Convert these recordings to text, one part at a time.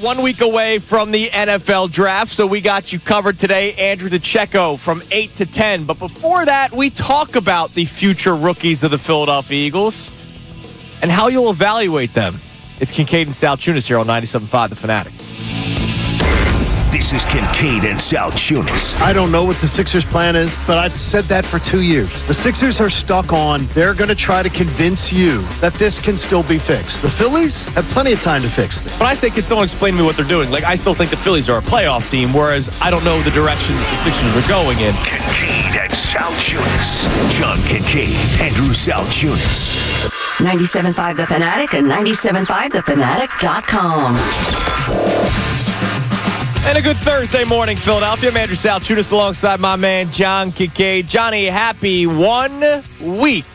1 week away from the NFL draft, so we got you covered today. Andrew DeCecco from 8 to 10. But before that, we talk about the future rookies of the Philadelphia Eagles and how you'll evaluate them. It's Kincade Salciunas here on 97.5 The Fanatic. This is Kincade and Salciunas. I don't know what the Sixers' plan is, but I've said that for 2 years. The Sixers are stuck on, they're going to try to convince you that this can still be fixed. The Phillies have plenty of time to fix this. When I say, can someone explain to me what they're doing? Like, I still think the Phillies are a playoff team, whereas I don't know the direction that the Sixers are going in. Kincade and Salciunas. John Kincade, Andrew Salciunas. 97.5 The Fanatic and 97.5thefanatic.com. And a good Thursday morning, Philadelphia. I'm Andrew Salciunas alongside my man, John Kincade. Johnny, happy 1 week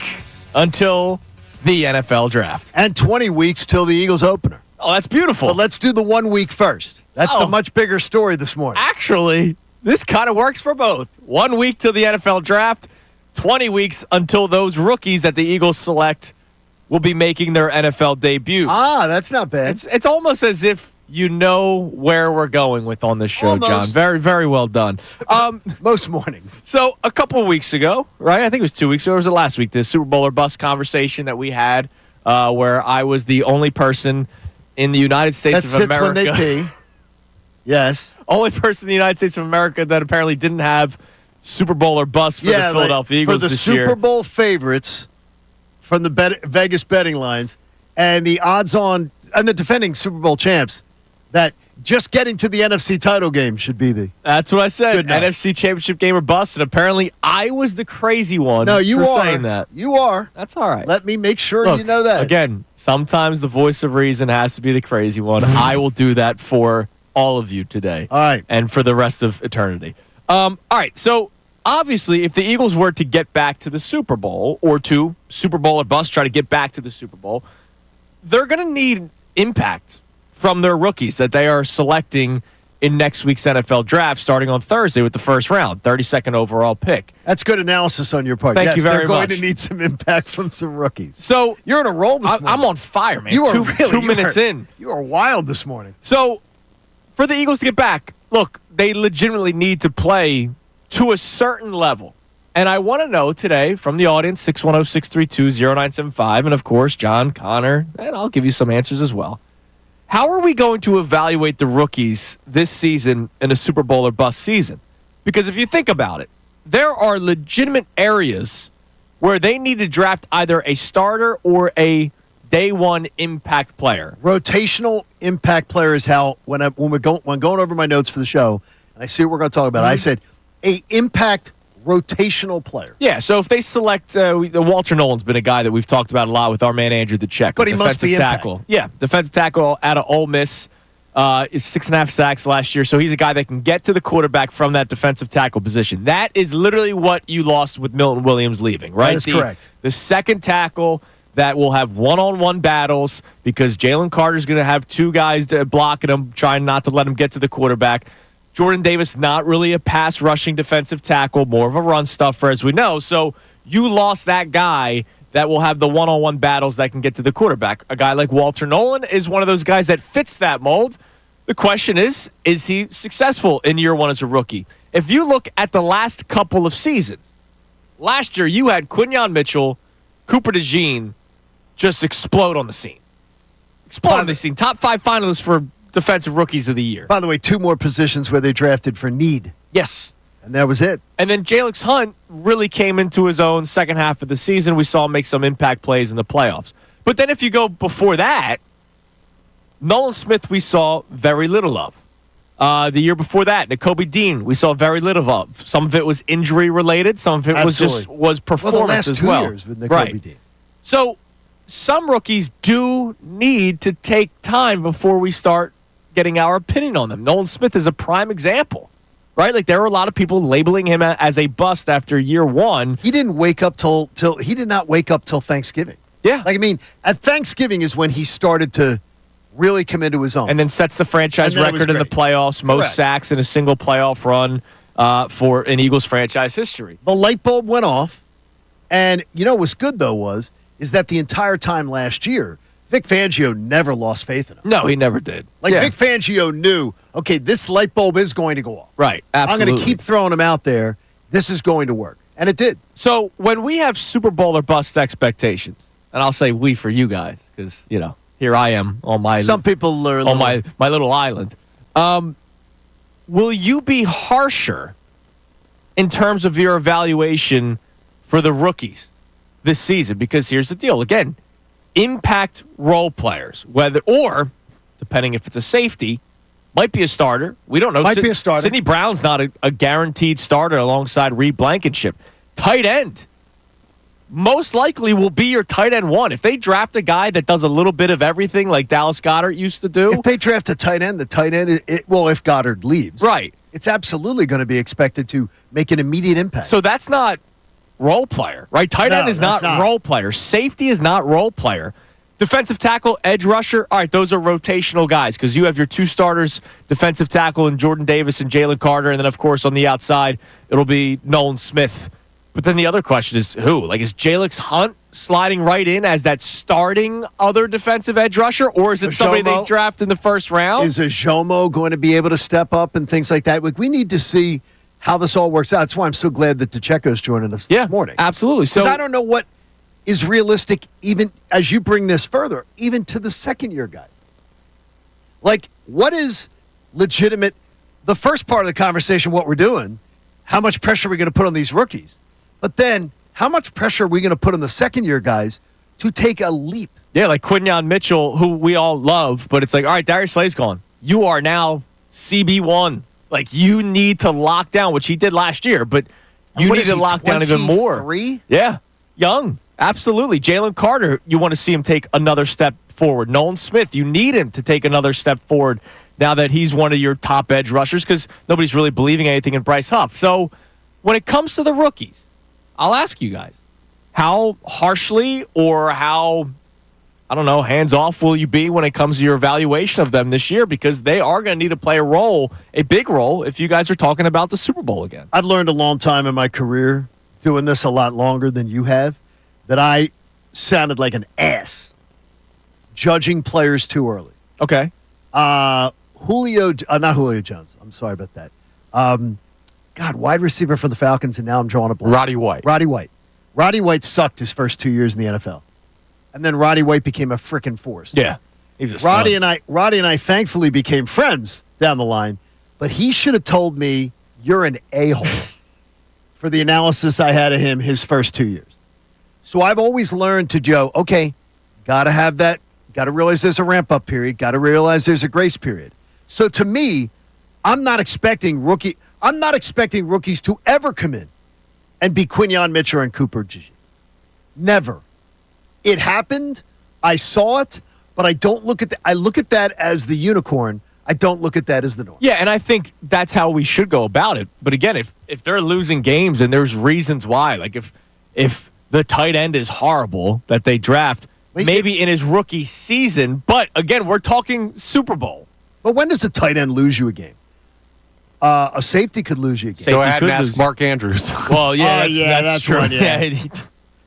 until the NFL draft. And 20 weeks till the Eagles opener. Oh, that's beautiful. But let's do the 1 week first. That's the much bigger story this morning. Actually, this kind of works for both. 1 week till the NFL draft, 20 weeks until those rookies that the Eagles select will be making their NFL debut. That's not bad. It's almost as if you know where we're going with on this show, Almost. John. Very, very well done. Most mornings. So a couple of weeks ago, right? I think it was 2 weeks ago. Or was it last week? The Super Bowl or bust conversation that we had where I was the only person in the United States That of sits America. when they pee. Yes. Only person in the United States of America that apparently didn't have Super Bowl or bust for the Philadelphia Eagles this year. For the Super Bowl favorites from the Vegas betting lines and the odds-on and the defending Super Bowl champs that just getting to the NFC title game should be the... That's what I said. Good enough. NFC Championship game or bust, and apparently I was the crazy one No, you for are. saying that. You are. That's all right. Let me make sure Look, you know that. Again, sometimes the voice of reason has to be the crazy one. I will do that for all of you today. All right. And for the rest of eternity. All right, so obviously if the Eagles were to get back to the Super Bowl or to Super Bowl or bust, try to get back to the Super Bowl, they're going to need impact from their rookies that they are selecting in next week's NFL draft starting on Thursday with the first round, 32nd overall pick. That's good analysis on your part. Thank you very they're going much. to need some impact from some rookies. So You're on a roll this morning. I'm on fire, man. You are two minutes in. You are wild this morning. So for the Eagles to get back, look, they legitimately need to play to a certain level. And I want to know today from the audience, 610-632-0975, and of course, John, Connor, and I'll give you some answers as well. How are we going to evaluate the rookies this season in a Super Bowl or bust season? Because if you think about it, there are legitimate areas where they need to draft either a starter or a day one impact player. Rotational impact player is how when going over my notes for the show, and I see what we're going to talk about, I said a impact rotational player. Yeah, so if they select Walter Nolan's been a guy that we've talked about a lot with our man Andrew DeCecco. But he must be tackle. impact. Yeah, defensive tackle out of Ole Miss. Is 6.5 sacks last year, so he's a guy that can get to the quarterback from that defensive tackle position. That is literally what you lost with Milton Williams leaving, right? That is correct. The second tackle that will have one-on-one battles because Jalen Carter's going to have two guys blocking him, trying not to let him get to the quarterback. Jordan Davis, not really a pass-rushing defensive tackle, more of a run stuffer, as we know. So you lost that guy that will have the one-on-one battles that can get to the quarterback. A guy like Walter Nolan is one of those guys that fits that mold. The question is he successful in year one as a rookie? If you look at the last couple of seasons, last year you had Quinyon Mitchell, Cooper DeJean just explode on the scene. Explode on the scene. Top 5 finalists for defensive rookies of the year. By the way, 2 more positions where they drafted for need. Yes. And that was it. And then Jalen Hunt really came into his own second half of the season. We saw him make some impact plays in the playoffs. But then if you go before that, Nolan Smith we saw very little of. The year before that, Nakobe Dean, we saw very little of. Some of it was injury related. Some of it was performance as well. The last 2 years with Nakobe right. Dean. So some rookies do need to take time before we start getting our opinion on them. Nolan Smith is a prime example, right? Like there were a lot of people labeling him as a bust after year one. He didn't wake up till he did not wake up till Thanksgiving. Yeah. Like, I mean, at Thanksgiving is when he started to really come into his own. And then sets the franchise And then it was record in the great. playoffs, most Correct. sacks in a single playoff run for an Eagles franchise history. The light bulb went off, and you know what's good, though, is that the entire time last year, Vic Fangio never lost faith in him. No, he never did. Vic Fangio knew, okay, this light bulb is going to go off. Right, absolutely. I'm going to keep throwing him out there. This is going to work. And it did. So when we have Super Bowl or bust expectations, and I'll say we for you guys, because, here I am on my Some people are on my little island. Will you be harsher in terms of your evaluation for the rookies this season? Because here's the deal. Again, impact role players, depending if it's a safety, might be a starter. We don't know. Might be a starter. Sidney Brown's not a guaranteed starter alongside Reed Blankenship. Tight end most likely will be your tight end one. If they draft a guy that does a little bit of everything like Dallas Goedert used to do. If they draft a tight end, the tight end, if Goddard leaves. Right. It's absolutely going to be expected to make an immediate impact. So that's not role player, right? Tight end is not role player. Safety is not role player. Defensive tackle, edge rusher, all right, those are rotational guys because you have your two starters, defensive tackle in Jordan Davis and Jalen Carter, and then, of course, on the outside, it'll be Nolan Smith. But then the other question is who? Is Jalix Hunt sliding right in as that starting other defensive edge rusher, or is it somebody they draft in the first round? Is Ajomo going to be able to step up and things like that? We need to see how this all works out. That's why I'm so glad that DeCecco's joining us this morning. Absolutely. Because I don't know what is realistic, even as you bring this further, even to the second-year guy. What is legitimate? The first part of the conversation, what we're doing, how much pressure are we going to put on these rookies? But then, how much pressure are we going to put on the second-year guys to take a leap? Yeah, like Quinyon Mitchell, who we all love, but it's all right, Darius Slay's gone. You are now CB1. You need to lock down, which he did last year, but you need to lock down even more. 23? Yeah, young. Absolutely. Jalen Carter, you want to see him take another step forward. Nolan Smith, you need him to take another step forward now that he's one of your top edge rushers because nobody's really believing anything in Bryce Huff. So when it comes to the rookies, I'll ask you guys, how harshly or how, hands-off will you be when it comes to your evaluation of them this year? Because they are going to need to play a big role, if you guys are talking about the Super Bowl again. I've learned a long time in my career, doing this a lot longer than you have, that I sounded like an ass judging players too early. Okay. Not Julio Jones. I'm sorry about that. Wide receiver for the Falcons, and now I'm drawing a blank. Roddy White. Roddy White sucked his first 2 years in the NFL. And then Roddy White became a freaking force. Yeah. He was Roddy and I thankfully became friends down the line, but he should have told me you're an a-hole for the analysis I had of him his first 2 years. So I've always learned to Joe, okay, got to have that, got to realize there's a ramp-up period, got to realize there's a grace period. So to me, I'm not expecting rookies to ever come in and be Quinyon Mitchell and Cooper Gigi. Never. It happened. I saw it, but I don't look at that. I look at that as the unicorn. I don't look at that as the norm. Yeah, and I think that's how we should go about it. But again, if they're losing games and there's reasons why, if the tight end is horrible that they draft, maybe in his rookie season. But again, we're talking Super Bowl. But when does a tight end lose you a game? A safety could lose you a game. Go ahead and ask Mark Andrews. Well, yeah, that's true. One, yeah.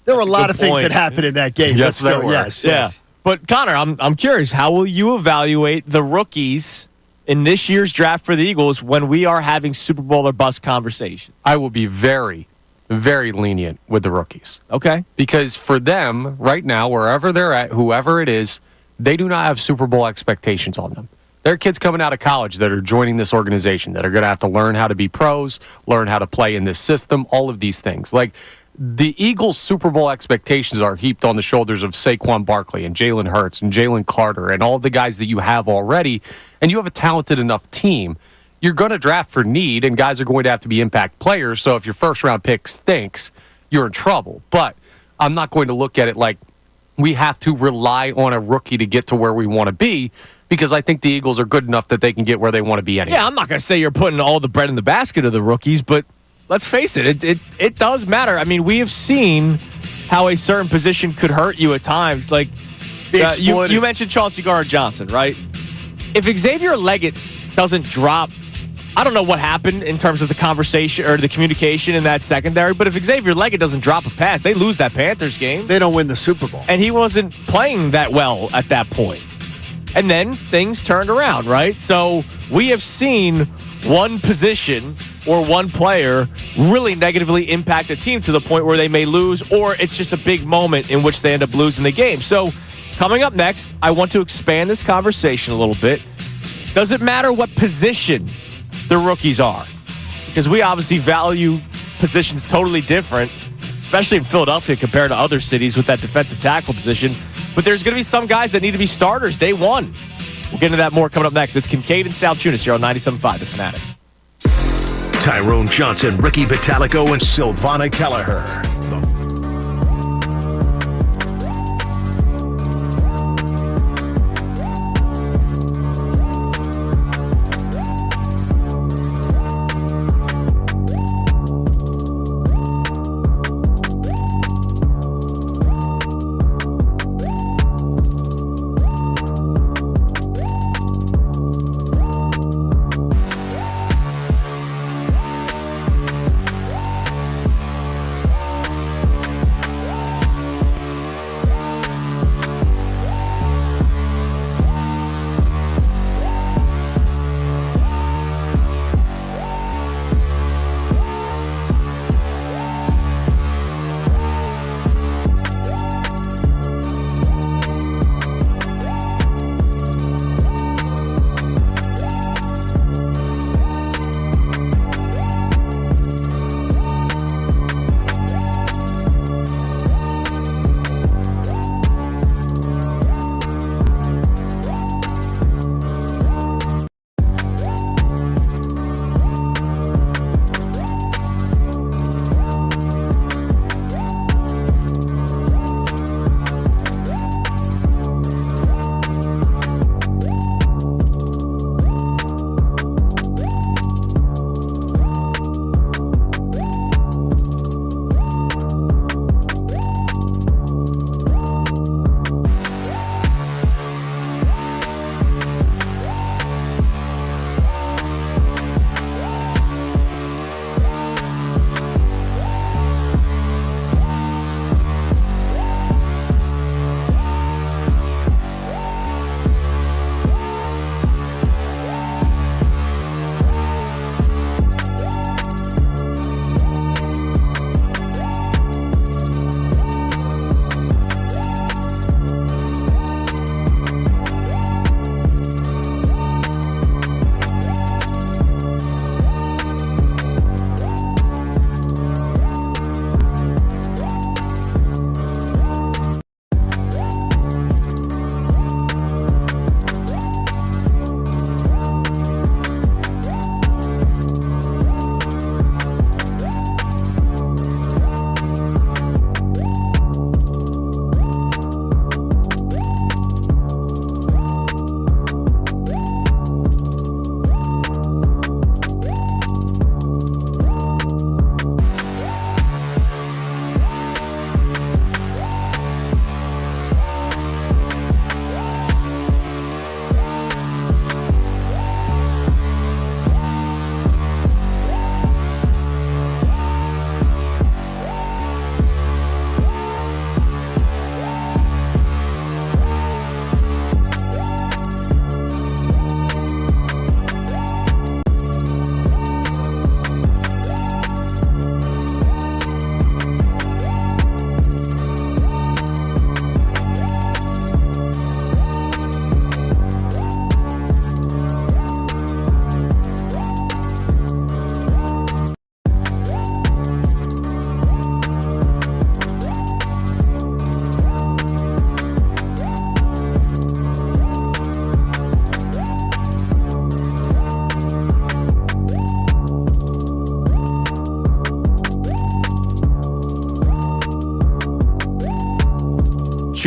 There were a lot of things that happened in that game. Yes, there were. Yes. But Connor, I'm curious. How will you evaluate the rookies in this year's draft for the Eagles when we are having Super Bowl or bust conversations? I will be very, very lenient with the rookies. Okay. Because for them, right now, wherever they're at, whoever it is, they do not have Super Bowl expectations on them. There are kids coming out of college that are joining this organization that are going to have to learn how to be pros, learn how to play in this system, all of these things. The Eagles' Super Bowl expectations are heaped on the shoulders of Saquon Barkley and Jalen Hurts and Jalen Carter and all the guys that you have already, and you have a talented enough team. You're going to draft for need, and guys are going to have to be impact players, so if your first-round pick stinks, you're in trouble. But I'm not going to look at it like we have to rely on a rookie to get to where we want to be, because I think the Eagles are good enough that they can get where they want to be anyway. Yeah, I'm not going to say you're putting all the bread in the basket of the rookies, but let's face it, it does matter. I mean, we have seen how a certain position could hurt you at times. You mentioned Chauncey Gardner-Johnson, right? If Xavier Leggett doesn't drop I don't know what happened in terms of the conversation or the communication in that secondary, but if Xavier Leggett doesn't drop a pass, they lose that Panthers game. They don't win the Super Bowl. And he wasn't playing that well at that point. And then things turned around, right? So we have seen one position or one player really negatively impact a team to the point where they may lose, or it's just a big moment in which they end up losing the game. So coming up next, I want to expand this conversation a little bit. Does it matter what position the rookies are? Because we obviously value positions totally different, especially in Philadelphia compared to other cities with that defensive tackle position. But there's going to be some guys that need to be starters day one. We'll get into that more coming up next. It's Kincade and Salciunas here on 97.5 The Fanatic. Tyrone Johnson, Ricky Vitalico, and Silvana Kelleher.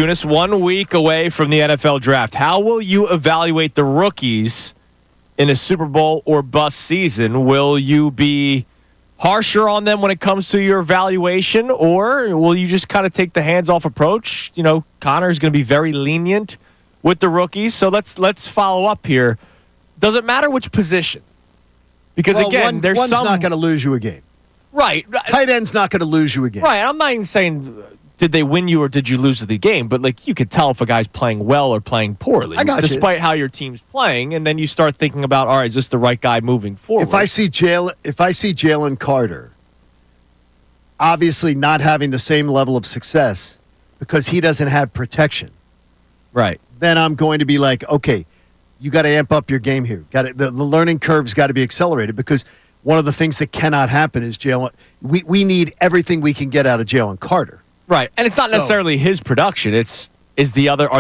Salciunas, 1 week away from the NFL draft. How will you evaluate the rookies in a Super Bowl or bust season? Will you be harsher on them when it comes to your evaluation, or will you just kind of take the hands-off approach? You know, Connor's going to be very lenient with the rookies, so let's follow up here. Does it matter which position? Because, Well, again, there's one's some... not going to lose you a game. Right. Tight end's not going to lose you a game. Right. I'm not even saying did they win you or did you lose the game, but like you could tell if a guy's playing well or playing poorly, I got you. despite how your team's playing, and then you start thinking about, all right, is this the right guy moving forward? If I see Jalen Carter obviously not having the same level of success because he doesn't have protection, right, then I'm going to be like, okay, you got to amp up your game here. The learning curve's got to be accelerated because one of the things that cannot happen is Jalen. We need everything we can get out of Jalen Carter. Right, and it's not necessarily his production. Are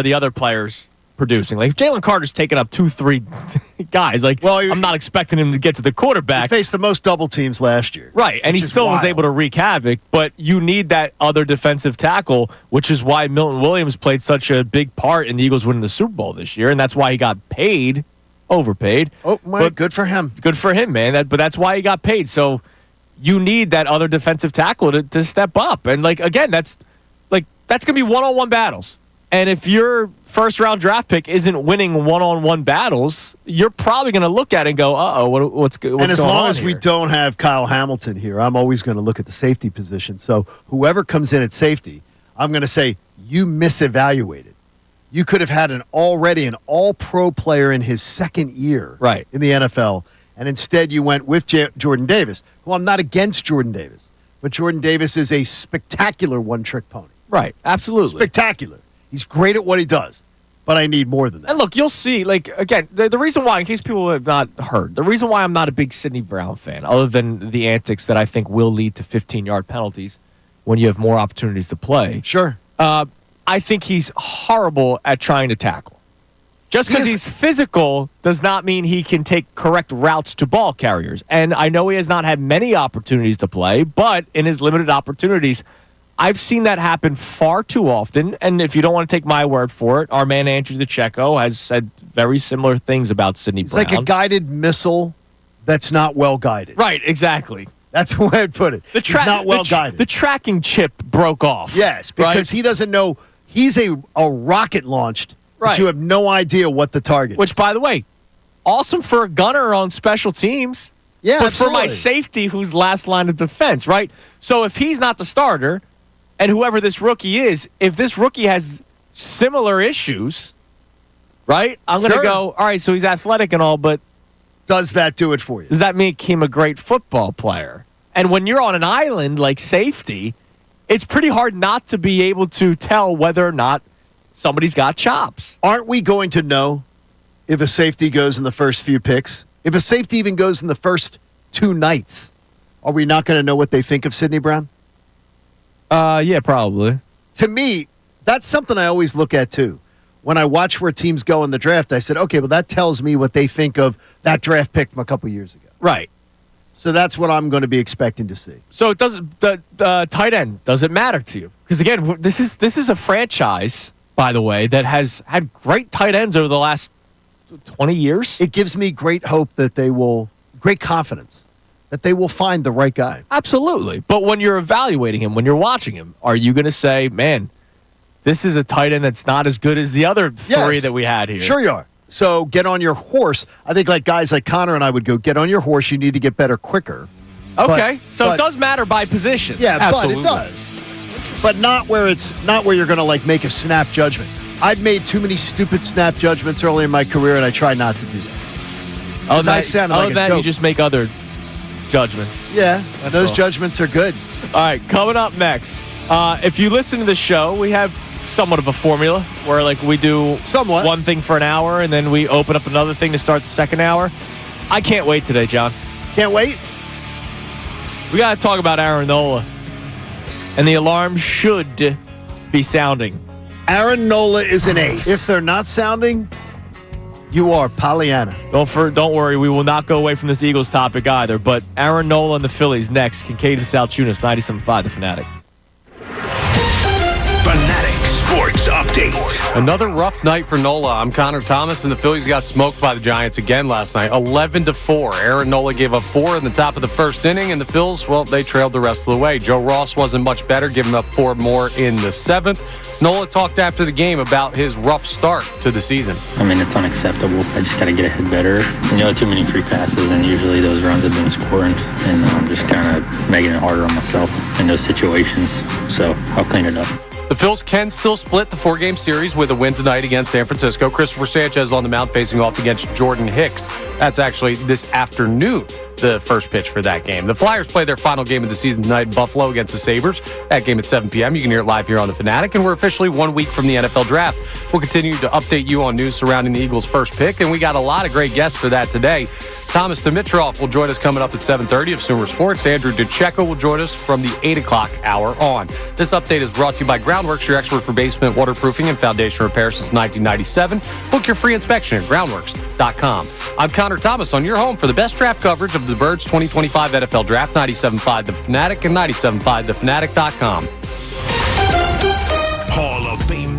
the other players producing? Like Jalen Carter's taking up 2-3 guys. Like, I'm not expecting him to get to the quarterback. He faced the most double teams last year. Right, and he still was able to wreak havoc, but you need that other defensive tackle, which is why Milton Williams played such a big part in the Eagles winning the Super Bowl this year, and that's why he got paid, overpaid. Oh, but good for him. Good for him, man. But that's why he got paid. So you need that other defensive tackle to step up. And, like, again, that's going to be one-on-one battles. And if your first-round draft pick isn't winning one-on-one battles, you're probably going to look at it and go, uh-oh, what's going on here? And as long as we don't have Kyle Hamilton here, I'm always going to look at the safety position. So whoever comes in at safety, I'm going to say, you misevaluated. You could have had an all-pro player in his second year in the NFL, and instead you went with Jordan Davis, who I'm not against Jordan Davis, but Jordan Davis is a spectacular one-trick pony. Right, absolutely. Spectacular. He's great at what he does, but I need more than that. And look, you'll see, like, again, the reason why, in case people have not heard, the reason why I'm not a big Sidney Brown fan, other than the antics that I think will lead to 15-yard penalties when you have more opportunities to play. Sure. I think he's horrible at trying to tackle. Just because he's physical does not mean he can take correct routes to ball carriers. And I know he has not had many opportunities to play, but in his limited opportunities, I've seen that happen far too often. And if you don't want to take my word for it, our man Andrew DeCecco has said very similar things about Sidney Brown. It's like a guided missile that's not well guided. Right, exactly. That's the way I'd put it. It's not well guided. The tracking chip broke off. Yes, because he doesn't know. He's a rocket launched. But you have no idea what the target is. Which, by the way, awesome for a gunner on special teams. Yeah, but absolutely. for my safety, who's last line of defense, right? So if he's not the starter, and whoever this rookie is, if this rookie has similar issues, right, I'm going to go, all right, so he's athletic and all, but does that do it for you? Does that make him a great football player? And when you're on an island like safety, it's pretty hard not to be able to tell whether or not somebody's got chops. Aren't we going to know if a safety goes in the first few picks? If a safety even goes in the first two nights, are we not going to know what they think of Sidney Brown? Yeah, probably. To me, that's something I always look at, too. When I watch where teams go in the draft, I said, okay, well, that tells me what they think of that draft pick from a couple years ago. Right. So that's what I'm going to be expecting to see. So it doesn't the tight end doesn't matter to you because again, this is a franchise, by the way, that has had great tight ends over the last 20 years. It gives me great hope that great confidence that they will find the right guy. Absolutely. But when you're evaluating him, when you're watching him, are you going to say, man, this is a tight end that's not as good as the other three that we had here? Sure you are. So get on your horse. I think like guys like Connor and I would go, get on your horse. You need to get better quicker. Okay. But it does matter by position. Yeah, absolutely. But it does. But not where you're going to like make a snap judgment. I've made too many stupid snap judgments early in my career, and I try not to do that. Other than that, you just make other judgments. Yeah, those judgments are good. All right, coming up next. If you listen to the show, we have somewhat of a formula where like we do one thing for an hour and then we open up another thing to start the second hour. I can't wait today, John. Can't wait? We got to talk about Aaron Nola. And the alarm should be sounding. Aaron Nola is an ace. If they're not sounding, you are Pollyanna. Don't worry, we will not go away from this Eagles topic either. But Aaron Nola and the Phillies next. Kincade Salciunas, 97.5 The Fanatic. Fanatic Sports Update. Another rough night for Nola. I'm Connor Thomas, and the Phillies got smoked by the Giants again last night, 11-4. Aaron Nola gave up 4 in the top of the first inning, and the Phils, well, they trailed the rest of the way. Joe Ross wasn't much better, giving up 4 more in the 7th. Nola talked after the game about his rough start to the season. I mean, it's unacceptable. I just got to get ahead better. Too many free passes, and usually those runs have been scoring, and I'm just kind of making it harder on myself in those situations. So I'll clean it up. The Phils can still split the 4-game series with a win tonight against San Francisco. Christopher Sanchez on the mound facing off against Jordan Hicks. That's actually this afternoon, the first pitch for that game. The Flyers play their final game of the season tonight in Buffalo against the Sabres. That game at 7 p.m. You can hear it live here on The Fanatic, and we're officially 1 week from the NFL Draft. We'll continue to update you on news surrounding the Eagles' first pick, and we got a lot of great guests for that today. Thomas Dimitrov will join us coming up at 7:30 of Sumer Sports. Andrew DeCecco will join us from the 8 o'clock hour on. This update is brought to you by Groundworks, your expert for basement waterproofing and foundation repairs since 1997. Book your free inspection at groundworks.com. I'm Connor Thomas on your home for the best draft coverage of the Birds 2025 NFL Draft, 97.5 The Fanatic and 97.5thefanatic.com. Hall of Fame.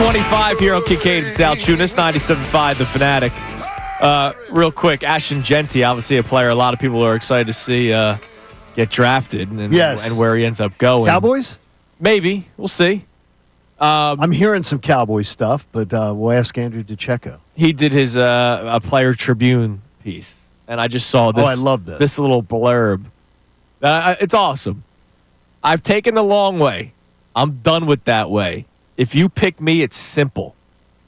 8:25 here on Kincade Salciunas, 97.5 The Fanatic. Real quick, Ashton Genty, obviously a player a lot of people are excited to see get drafted and where he ends up going. Cowboys? Maybe. We'll see. I'm hearing some Cowboys stuff, but we'll ask Andrew DeCecco. He did his a Player Tribune piece, and I just saw this. Oh, I love this. This little blurb. It's awesome. I've taken the long way. I'm done with that way. If you pick me, it's simple.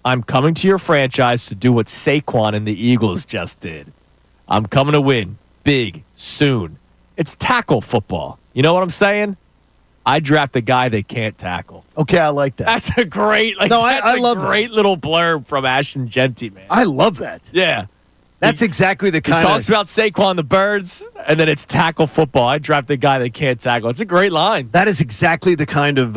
I'm coming to your franchise to do what Saquon and the Eagles just did. I'm coming to win big soon. It's tackle football. You know what I'm saying? I draft a guy they can't tackle. Okay, I like that. That's a great, I love great little blurb from Ashton Genty, man. I love that. Yeah. That's exactly the kind He talks about Saquon the Birds, and then it's tackle football. I draft a guy they can't tackle. It's a great line. That is exactly the kind of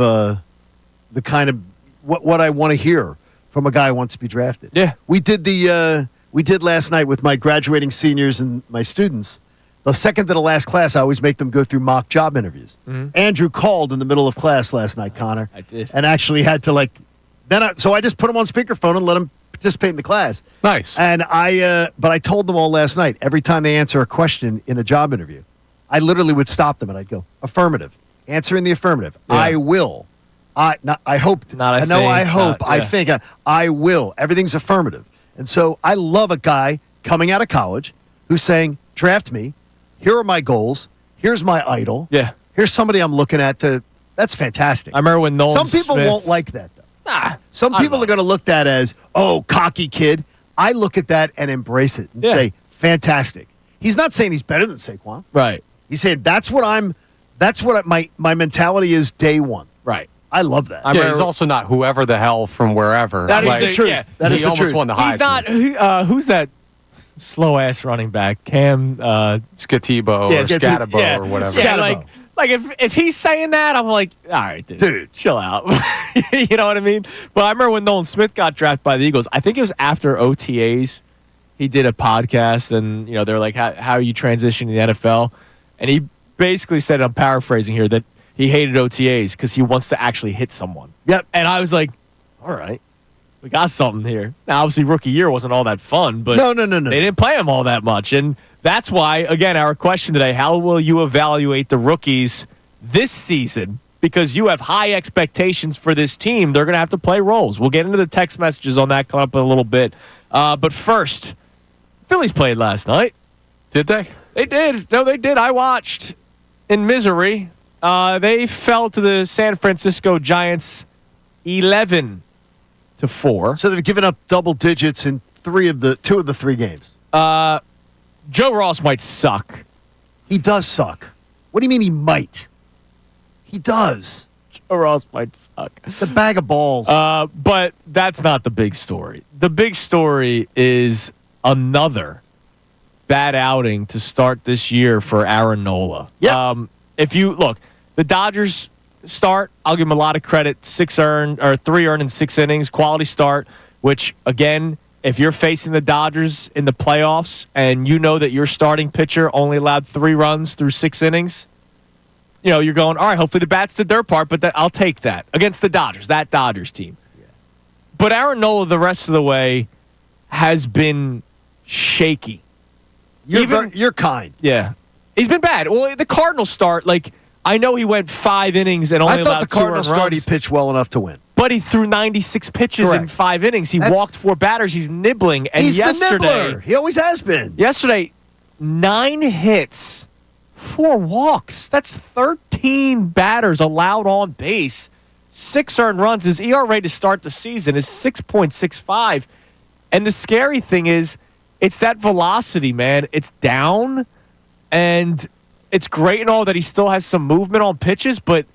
what I want to hear from a guy who wants to be drafted. Yeah. We did last night with my graduating seniors and my students. The second to the last class, I always make them go through mock job interviews. Mm-hmm. Andrew called in the middle of class last night, Connor. I did. And actually had to so I just put him on speakerphone and let him participate in the class. Nice. And but I told them all last night, every time they answer a question in a job interview, I literally would stop them and I'd go, affirmative. Answer in the affirmative. Yeah. I will. I hope. Not I know. think. I hope. Not, I yeah. think. I will. Everything's affirmative. And so I love a guy coming out of college who's saying, draft me. Here are my goals. Here's my idol. Yeah. Here's somebody I'm looking at to. That's fantastic. I remember when Nolan Some people Smith, won't like that, though. Nah, Some people are going to look at that as, oh, cocky kid. I look at that and embrace it and say, fantastic. He's not saying he's better than Saquon. Right. He's saying that's what my mentality is day one. Right. I love that. He's also not whoever the hell from wherever. That is Like, the truth. yeah. That is he the almost truth. won the Heisman. He's not. Who's that slow ass running back? Cam. Scatibo Yeah, or Scatabo or whatever. Yeah, Scatabo. like if he's saying that, I'm like, all right, dude, chill out. You know what I mean? But I remember when Nolan Smith got drafted by the Eagles. I think it was after OTAs. He did a podcast, and they're like, how are you transitioning to the NFL? And he basically said, I'm paraphrasing here, that he hated OTAs because he wants to actually hit someone. Yep. And I was like, all right, we got something here. Now, obviously, rookie year wasn't all that fun, but No. they didn't play him all that much. And that's why, again, our question today, how will you evaluate the rookies this season? Because you have high expectations for this team. They're going to have to play roles. We'll get into the text messages on that coming up in a little bit. But first, Phillies played last night. Did they? They did. No, they did. I watched in misery. They fell to the San Francisco Giants 11-4. So they've given up double digits in two of the three games. Joe Ross might suck. He does suck. What do you mean he might? He does. Joe Ross might suck. It's a bag of balls. But that's not the big story. The big story is another bad outing to start this year for Aaron Nola. Yep. If you look, the Dodgers start, I'll give them a lot of credit. 3 earned in 6 innings, quality start, which again, if you're facing the Dodgers in the playoffs and you know that your starting pitcher only allowed 3 runs through 6 innings, you're going, all right, hopefully the bats did their part, but I'll take that against the Dodgers, that Dodgers team. Yeah. But Aaron Nola the rest of the way has been shaky. You're kind. Yeah. He's been bad. Well, the Cardinals start, I know he went 5 innings and only I thought allowed the 2 earned Cardinals start he runs, pitched well enough to win. but he threw 96 pitches in Correct. 5 innings. He walked 4 batters. He's nibbling. And He's yesterday, the nibbler. He always has been. Yesterday, 9 hits, 4 walks. That's 13 batters allowed on base. 6 earned runs. His ERA to start the season is 6.65. And the scary thing is, it's that velocity, man. It's down, and it's great and all that he still has some movement on pitches, but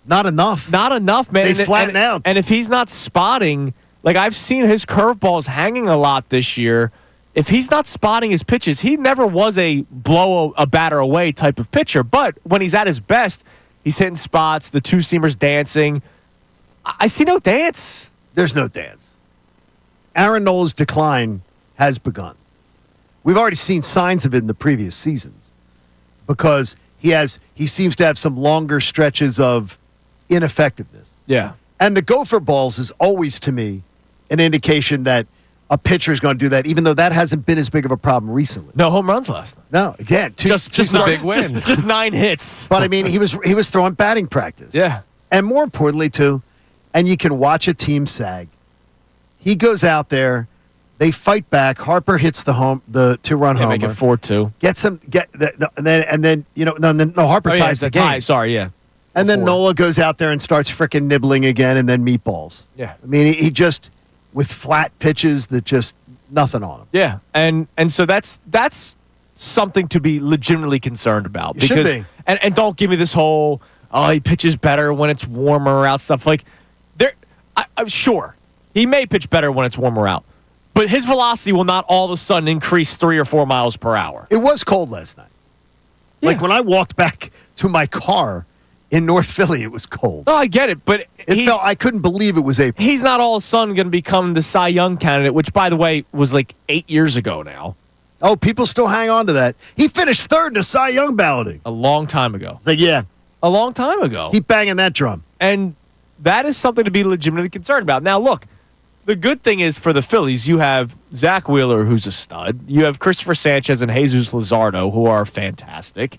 Not enough. not enough, man. They flatten out. And if he's not spotting, I've seen his curveballs hanging a lot this year. If he's not spotting his pitches, he never was a blow a batter away type of pitcher. But when he's at his best, he's hitting spots, the 2-seamers dancing. I see no dance. There's no dance. Aaron Nola's decline has begun. We've already seen signs of it in the previous seasons because he seems to have some longer stretches of ineffectiveness. Yeah. And the gopher balls is always, to me, an indication that a pitcher is going to do that, even though that hasn't been as big of a problem recently. No home runs last night. No, again, Just a big win. Just 9 hits. But I mean, he was throwing batting practice. Yeah. And more importantly, too, and you can watch a team sag. He goes out there, they fight back. Harper hits the 2-run homer. Make it 4-2. And then Harper ties the game. Tie. Sorry, yeah. And then 4-4. Nola goes out there and starts freaking nibbling again, and then meatballs. Yeah. I mean, he just with flat pitches that just nothing on him. Yeah, and so that's something to be legitimately concerned about. It should Because be. And don't give me this whole he pitches better when it's warmer out stuff like I'm sure he may pitch better when it's warmer out, but his velocity will not all of a sudden increase 3 or 4 miles per hour. It was cold last night. Yeah. Like when I walked back to my car in North Philly, it was cold. No, I get it, but I couldn't believe it was April. he's not all of a sudden going to become the Cy Young candidate, which, by the way, was like 8 years ago now. Oh, people still hang on to that. He finished third in the Cy Young balloting. A long time ago. It's like, yeah, A long time ago. keep banging that drum. And that is something to be legitimately concerned about. Now, look, the good thing is for the Phillies, you have Zach Wheeler, who's a stud. You have Christopher Sanchez and Jesus Luzardo, who are fantastic.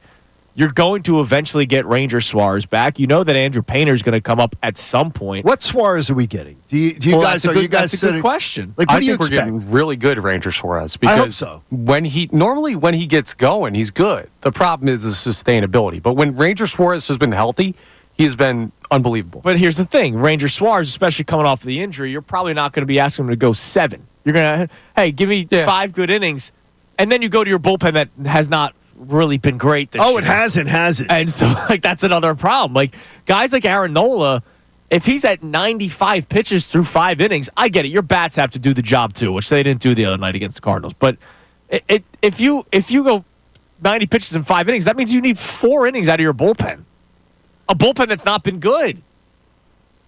You're going to eventually get Ranger Suarez back. You know that Andrew Painter is going to come up at some point. What Suarez are we getting? Do you Well, guys? that's a Are good, you guys that's a good sitting- question. Like, what I do you think we're expect? getting really good Ranger Suarez because I hope so. when he gets going, he's good. The problem is the sustainability. But when Ranger Suarez has been healthy, he has been unbelievable. But here's the thing. Ranger Suarez, especially coming off the injury, you're probably not going to be asking him to go 7. You're going to, hey, give me 5 good innings. And then you go to your bullpen that has not really been great this year. Oh, it hasn't, has it? And so, that's another problem. Like, guys like Aaron Nola, if he's at 95 pitches through 5 innings, I get it. Your bats have to do the job, too, which they didn't do the other night against the Cardinals. But if you go 90 pitches in 5 innings, that means you need 4 innings out of your bullpen. A bullpen that's not been good.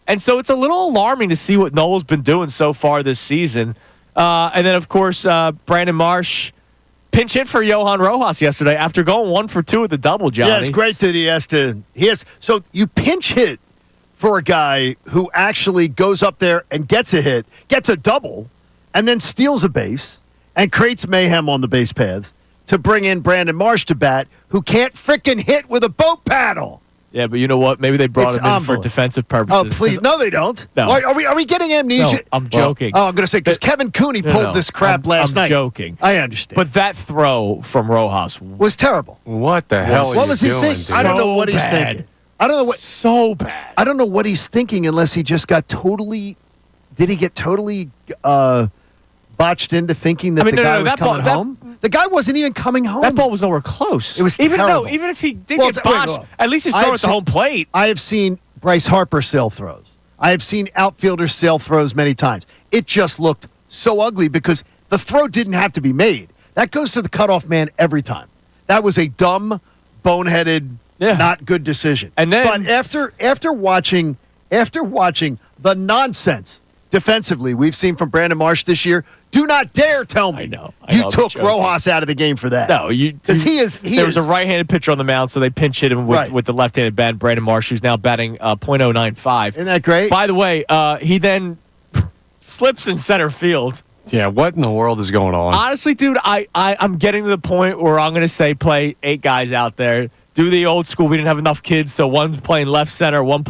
And so it's a little alarming to see what Nola's been doing so far this season. And then, of course, Brandon Marsh pinch hit for Johan Rojas yesterday after going 1 for 2 with the double, Johnny. Yeah, it's great that he has. So you pinch hit for a guy who actually goes up there and gets a hit, gets a double, and then steals a base and creates mayhem on the base paths to bring in Brandon Marsh to bat, who can't frickin' hit with a boat paddle. Yeah, but you know what? Maybe they brought him in for defensive purposes. Oh, please. No, they don't. No. Are we getting amnesia? No, I'm joking. I'm going to say, because Kevin Cooney pulled this crap last night. I'm joking. I understand. But that throw from Rojas was terrible. What the hell What are was you he doing, thinking? dude? I don't know what he's So bad. thinking. I don't know what. So bad. I don't know what he's thinking unless he just got totally. Did he get totally botched into thinking that the guy was coming home? The guy wasn't even coming home. That ball was nowhere close. It was even terrible. even if he did Well, get wait, botched, wait. at least he's I throwing have at the seen- home plate. I have seen Bryce Harper sail throws. I have seen outfielders sail throws many times. It just looked so ugly because the throw didn't have to be made. That goes to the cutoff man every time. That was a dumb, boneheaded, not good decision. And then, but after watching the nonsense defensively we've seen from Brandon Marsh this year, do not dare tell me you I'm took joking. Rojas out of the game for that. No, because there was a right-handed pitcher on the mound, so they pinch hit him with the left-handed bat. Brandon Marsh, who's now batting .095. Isn't that great? By the way, he then slips in center field. Yeah, what in the world is going on? Honestly, dude, I'm getting to the point where I'm going to say play 8 guys out there. Do the old school. We didn't have enough kids, so one's playing left center, one's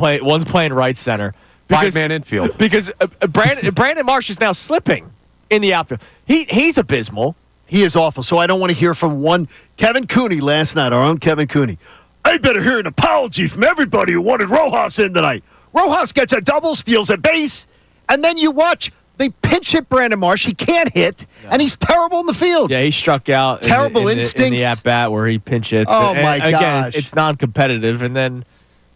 playing right center. Five-man infield. Because Brandon Marsh is now slipping in the outfield. He's abysmal. He is awful. So I don't want to hear from one Kevin Cooney last night, our own Kevin Cooney. I better hear an apology from everybody who wanted Rojas in tonight. Rojas gets a double, steals a base, and then you watch they pinch hit Brandon Marsh. He can't hit, and he's terrible in the field. Yeah, he struck out. Terrible in instincts. the at bat where he pinch hits. Oh, my again, gosh. it's non-competitive, and then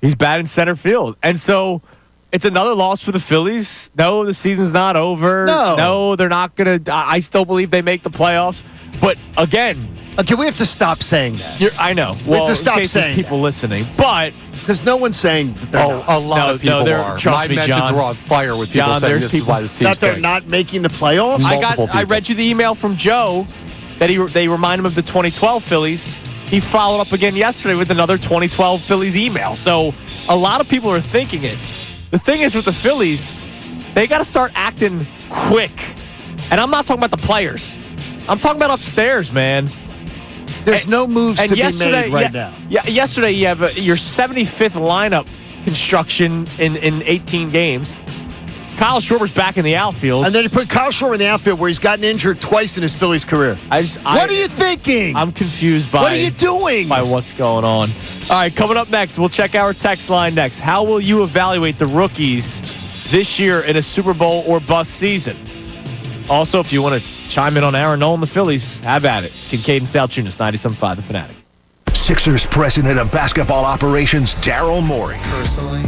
he's batting center field, and so. It's another loss for the Phillies. No, the season's not over. No, they're not going to. I still believe they make the playoffs. But again. Okay, we have to stop saying that. I know. We have to stop in case there's saying people listening. But. Because no one's saying that they're not. A lot of people are. Trust me, My mentions John. were on fire with people John, saying there's this is people why this team that they're stinks. not making the playoffs? I read you the email from Joe that they remind him of the 2012 Phillies. He followed up again yesterday with another 2012 Phillies email. So a lot of people are thinking it. The thing is with the Phillies, they got to start acting quick. And I'm not talking about the players. I'm talking about upstairs, man. There's no moves to be made right now. Yeah, yesterday you have your 75th lineup construction in 18 games. Kyle Schwarber's back in the outfield. And then you put Kyle Schwarber in the outfield where he's gotten injured twice in his Phillies career. What are you thinking? I'm confused by what are you doing? By what's going on. All right, coming up next, we'll check our text line next. How will you evaluate the rookies this year in a Super Bowl or bust season? Also, if you want to chime in on Aaron Nola and the Phillies, have at it. It's Kincade and Salciunas, 97.5 The Fanatic. Sixers president of basketball operations, Daryl Morey. Personally,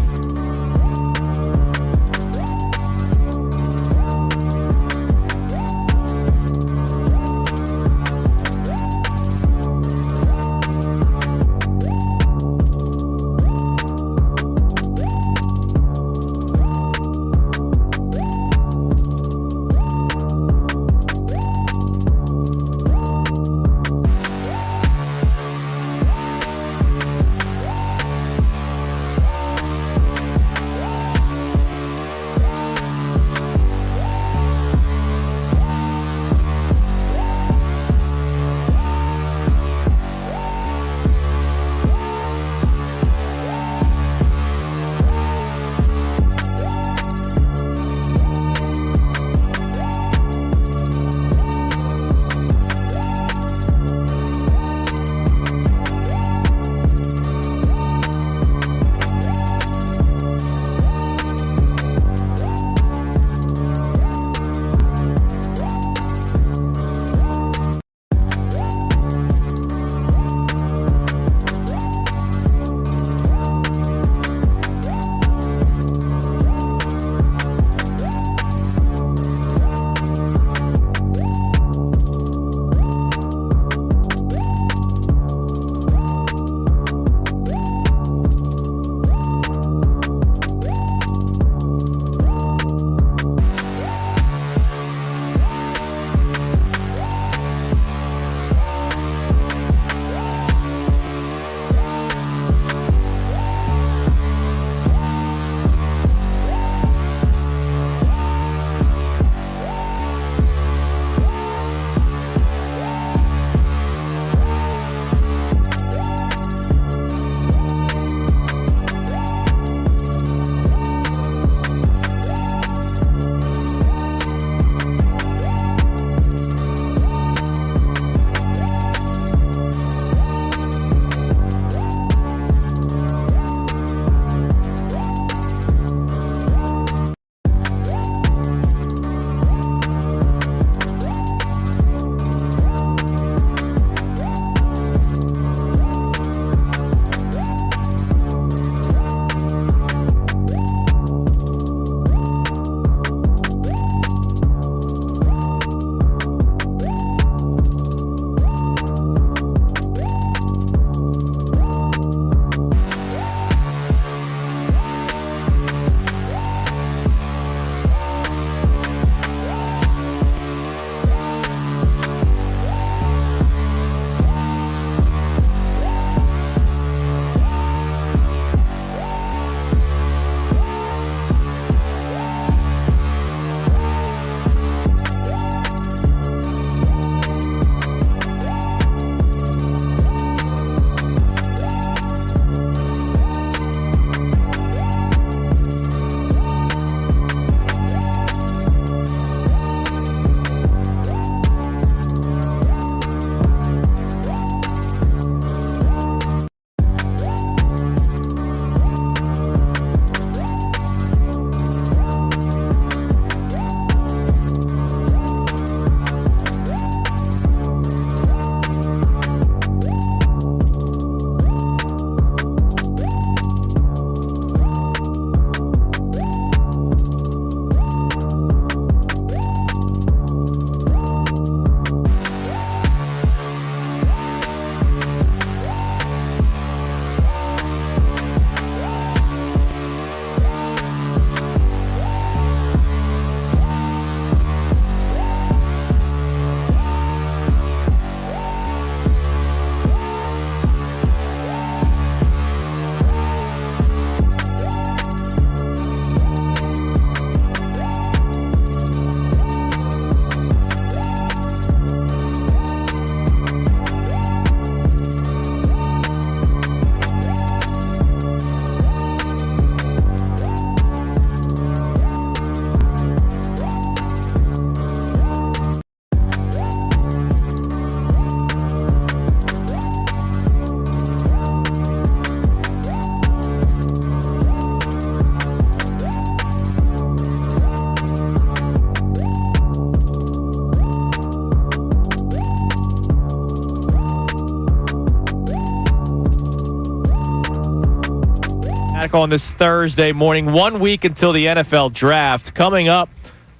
Fanatic on this Thursday morning. 1 week until the NFL draft. Coming up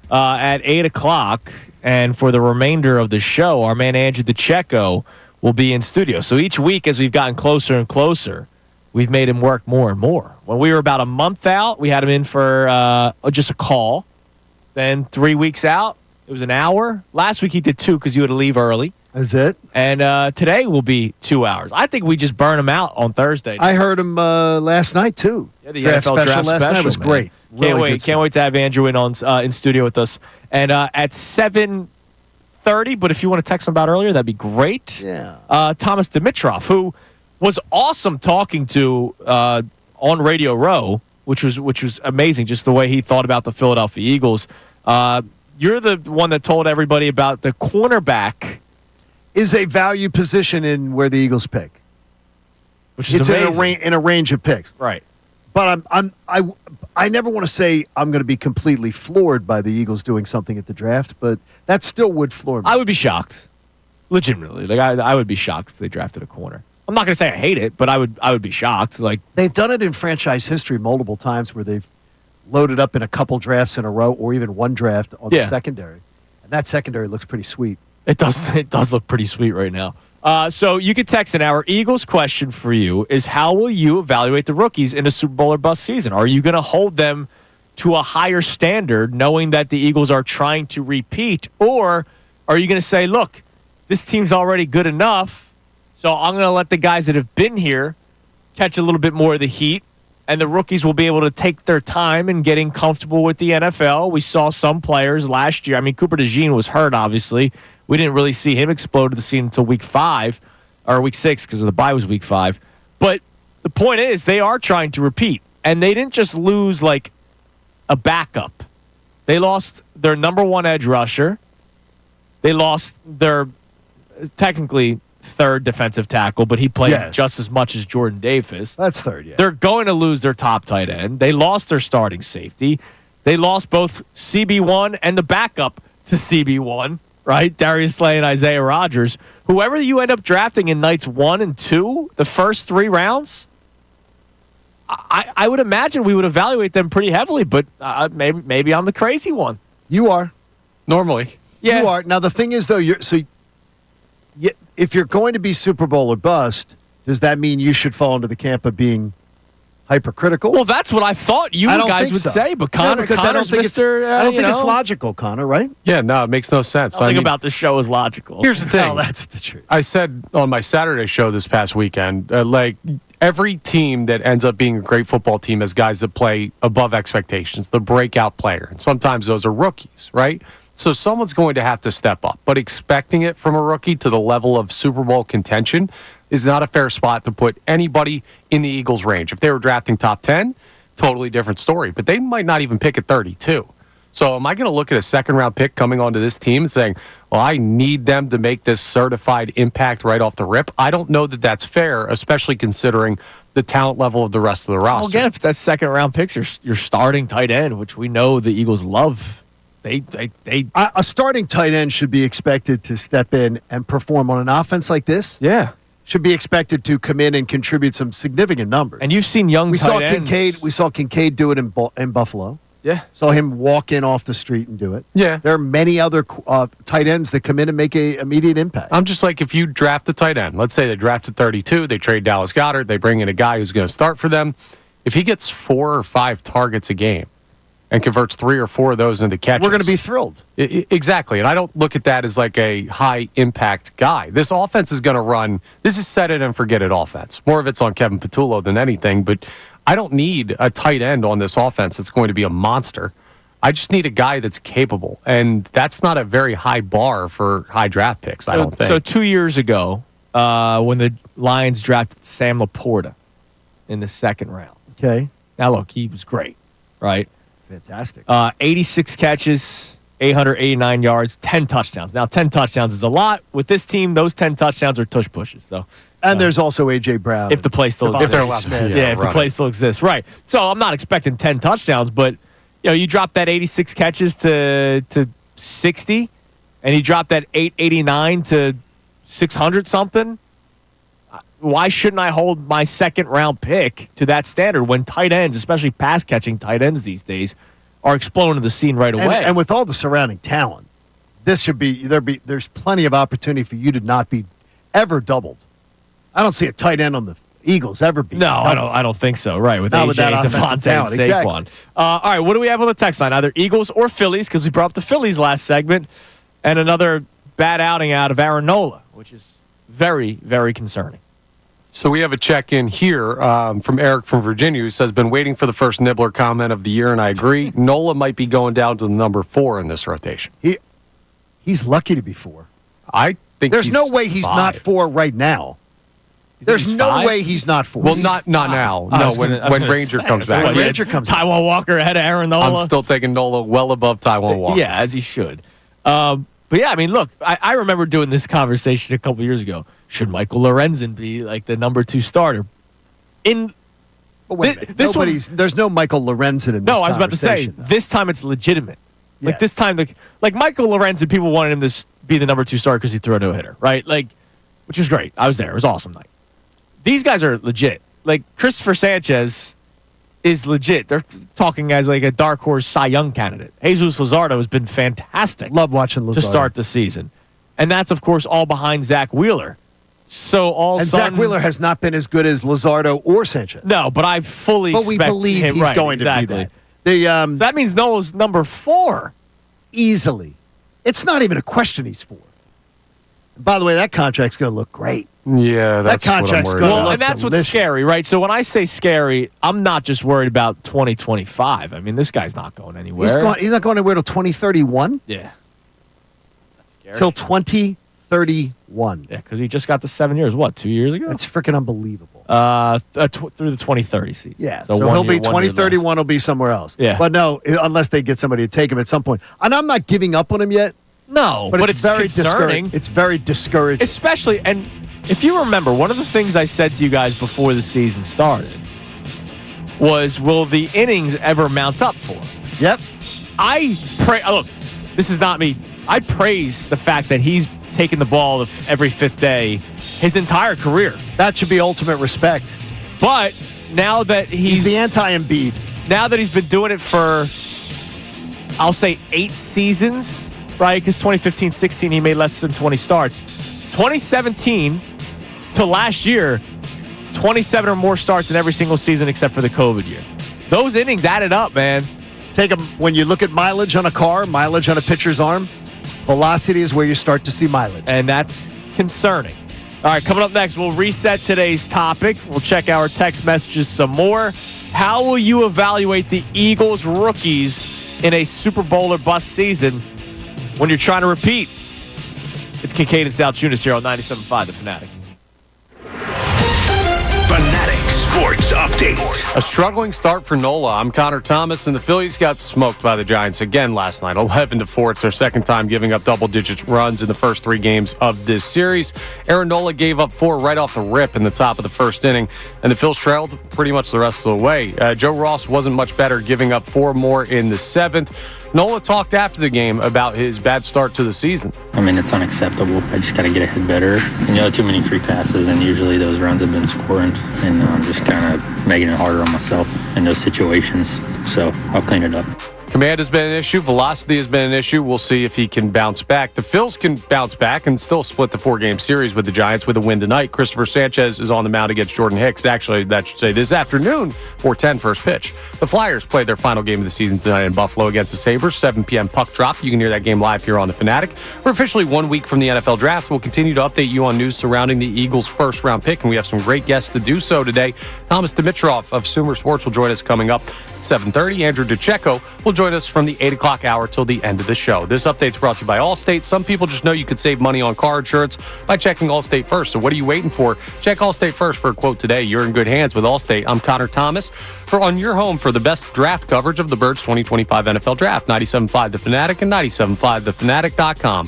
at 8 o'clock. And for the remainder of the show, our man Andrew DeCecco will be in studio. So each week as we've gotten closer and closer, we've made him work more and more. When we were about a month out, we had him in for just a call. Then 3 weeks out, it was an hour. Last week he did 2 because you had to leave early. Is it? And today will be 2 hours. I think we just burn him out on Thursday. I heard him last night, too. Yeah, the NFL draft last night was man. great. Can't Really wait. Can't wait to have Andrew in on in studio with us. And at 7:30, but if you want to text him about earlier, that'd be great. Yeah. Thomas Dimitrov, who was awesome talking to on Radio Row, which was amazing, just the way he thought about the Philadelphia Eagles. You're the one that told everybody about the cornerback. Is a value position in where the Eagles pick. Which is it's amazing. in a range of picks. Right. But I never want to say I'm going to be completely floored by the Eagles doing something at the draft, but that still would floor me. I would be shocked. Legitimately. Like I would be shocked if they drafted a corner. I'm not going to say I hate it, but I would be shocked. Like they've done it in franchise history multiple times where they've loaded up in a couple drafts in a row or even one draft on the secondary. And that secondary looks pretty sweet. It does look pretty sweet right now. So you can text in. Our Eagles question for you is, how will you evaluate the rookies in a Super Bowl or bust season? Are you going to hold them to a higher standard knowing that the Eagles are trying to repeat? Or are you going to say, look, this team's already good enough, so I'm going to let the guys that have been here catch a little bit more of the heat, and the rookies will be able to take their time in getting comfortable with the NFL. We saw some players last year. I mean, Cooper DeJean was hurt, obviously. We didn't really see him explode to the scene until week 5 or week 6 because the bye was week 5. But the point is they are trying to repeat, and they didn't just lose like a backup. They lost their number 1 edge rusher. They lost their technically third defensive tackle, but he played just as much as Jordan Davis. That's third, yeah. They're going to lose their top tight end. They lost their starting safety. They lost both CB1 and the backup to CB1, right? Darius Slay and Isaiah Rodgers. Whoever you end up drafting in nights 1 and 2, the first 3 rounds, I would imagine we would evaluate them pretty heavily, but maybe I'm the crazy one. You are. Normally. Yeah. You are. Now, the thing is, though, if you're going to be Super Bowl or bust, does that mean you should fall into the camp of being hypercritical? Well, that's what I thought you guys would say, but Connor's Mr. I don't think it's logical, Connor, right? Yeah, no, it makes no sense. Nothing about this show is logical. Here's the thing. No, that's the truth. I said on my Saturday show this past weekend, like every team that ends up being a great football team has guys that play above expectations, the breakout player. And sometimes those are rookies, right? So someone's going to have to step up. But expecting it from a rookie to the level of Super Bowl contention is not a fair spot to put anybody in the Eagles' range. If they were drafting top 10, totally different story. But they might not even pick at 32. So am I going to look at a second-round pick coming onto this team and saying, well, I need them to make this certified impact right off the rip? I don't know that that's fair, especially considering the talent level of the rest of the roster. Well, again, if that's second-round picks, you're starting tight end, which we know the Eagles love. A starting tight end should be expected to step in and perform on an offense like this. Yeah. Should be expected to come in and contribute some significant numbers. And you've seen young tight ends. We saw Kincade do it in Buffalo. Yeah. Saw him walk in off the street and do it. Yeah. There are many other tight ends that come in and make an immediate impact. I'm just like, if you draft the tight end, let's say they drafted 32, they trade Dallas Goedert, they bring in a guy who's going to start for them. If he gets 4 or 5 targets a game and converts 3 or 4 of those into catches, we're going to be thrilled. Exactly. And I don't look at that as like a high impact guy. This offense is going to run. This is set it and forget it offense. More of it's on Kevin Patullo than anything, but I don't need a tight end on this offense that's going to be a monster. I just need a guy that's capable. And that's not a very high bar for high draft picks, I don't think. So 2 years ago, when the Lions drafted Sam Laporta in the second round. Okay. Now, look, he was great, right? Fantastic. 86 catches, 889 yards, 10 touchdowns. Now, 10 touchdowns is a lot. With this team, those 10 touchdowns are tush pushes. So, and there's also A.J. Brown. If the play still Devontae exists. Smith. If the play still exists. Right. So, I'm not expecting 10 touchdowns, but you drop that 86 catches to 60, and you drop that 889 to 600 something. why shouldn't I hold my second round pick to that standard when tight ends, especially pass catching tight ends these days, are exploding the scene right away? And with all the surrounding talent, this should be there's plenty of opportunity for you to not be ever doubled. I don't see a tight end on the Eagles ever be. No, I don't think so. Right, with Not AJ, with that offensive Devontae, and talent, Saquon. exactly. All right, what do we have on the text line? Either Eagles or Phillies, because we brought up the Phillies last segment, and another bad outing out of Aaron Nola, which is very, very concerning. So we have a check-in here from Eric from Virginia who says, been waiting for the first Nibbler comment of the year, and I agree. Nola might be going down to the number 4 in this rotation. He's lucky to be 4. I think There's no way he's 5. not 4 right now. There's he's no 5? way he's not 4. Well, He's not now. I No, was when gonna Ranger say, comes so back. when Ranger comes back. Taiwan Walker ahead of Aaron Nola. I'm still taking Nola well above Taiwan Walker. Yeah, as he should. But yeah, I mean, look, I remember doing this conversation a couple years ago. Should Michael Lorenzen be like the number 2 starter? But wait a minute. This there's no Michael Lorenzen in this No, I was about to say, conversation, though. this time it's legitimate. Yeah. Like this time, like Michael Lorenzen, people wanted him to be the number 2 starter because he threw a no-hitter, right? Like, which was great. I was there. It was an awesome night. These guys are legit. Like, Christopher Sanchez is legit. They're talking as like a dark horse Cy Young candidate. Jesus Luzardo has been fantastic Love watching Luzardo. to start the season. And that's, of course, all behind Zach Wheeler. So all And sudden, Zach Wheeler has not been as good as Luzardo or Sanchez. No, but I fully But we expect believe him, he's right, going exactly. to be that. So that means Noah's number 4. Easily. It's not even a question he's 4. By the way, that contract's going to look great. Yeah, that's what I'm contract's worried gonna about. Well, look and that's delicious. what's scary, right? So when I say scary, I'm not just worried about 2025. I mean, this guy's not going anywhere. He's not going anywhere till 2031. Yeah. That's scary. Till 2031. Yeah, because he just got the 7 years. What, 2 years ago? That's freaking unbelievable. Through the 2030 season. Yeah, So, so 1 he'll year, be 1 year less. 2031. He'll be somewhere else. Yeah. But no, unless they get somebody to take him at some point. And I'm not giving up on him yet. No, But, but it's, it's very concerning. discouraging. It's very discouraging. Especially, and if you remember, one of the things I said to you guys before the season started was, will the innings ever mount up for him? Yep. I pray. Look, this is not me. I praise the fact that he's taken the ball every 5th day his entire career. That should be ultimate respect. But now that He's the anti-Embiid. now that he's been doing it for, I'll say 8 seasons, right? Because 2015-16 he made less than 20 starts. 2017 to last year, 27 or more starts in every single season except for the COVID year. Those innings added up, man. Take them when you look at mileage on a car, mileage on a pitcher's arm. Velocity is where you start to see mileage. And that's concerning. All right, coming up next, we'll reset today's topic. We'll check our text messages some more. How will you evaluate the Eagles rookies in a Super Bowl or bust season when you're trying to repeat? It's Kincade and Salciunas here on 97.5 The Fanatic. Fanatic Sports Update. A struggling start for Nola. I'm Connor Thomas, and the Phillies got smoked by the Giants again last night, 11-4. It's their second time giving up double-digit runs in the first 3 games of this series. Aaron Nola gave up 4 right off the rip in the top of the first inning, and the Phils trailed pretty much the rest of the way. Joe Ross wasn't much better, giving up 4 more in the 7th. Nola talked after the game about his bad start to the season. I mean, it's unacceptable. I just got to get ahead better. Too many free passes, and usually those runs have been scoring, and I'm just kind of making it harder on myself in those situations. So I'll clean it up. Command has been an issue. Velocity has been an issue. We'll see if he can bounce back. The Phils can bounce back and still split the 4-game series with the Giants with a win tonight. Christopher Sanchez is on the mound against Jordan Hicks. Actually, that should say this afternoon, 4:10 first pitch. The Flyers played their final game of the season tonight in Buffalo against the Sabres. 7 p.m. puck drop. You can hear that game live here on The Fanatic. We're officially 1 week from the NFL Draft. We'll continue to update you on news surrounding the Eagles' first-round pick, and we have some great guests to do so today. Thomas Dimitrov of Sumer Sports will join us coming up at 7:30. Andrew DeCecco will join us from the 8 o'clock hour till the end of the show. This update's brought to you by Allstate. Some people just know you could save money on car insurance by checking Allstate first. So what are you waiting for? Check Allstate first for a quote today. You're in good hands with Allstate. I'm Connor Thomas on your home for the best draft coverage of the Birds 2025 NFL Draft. 97.5 The Fanatic and 97.5thefanatic.com.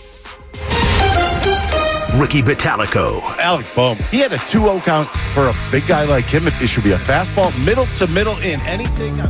Ricky Vitalico. Alec Bohm. He had a 2-0 count for a big guy like him. It should be a fastball, middle to middle in anything.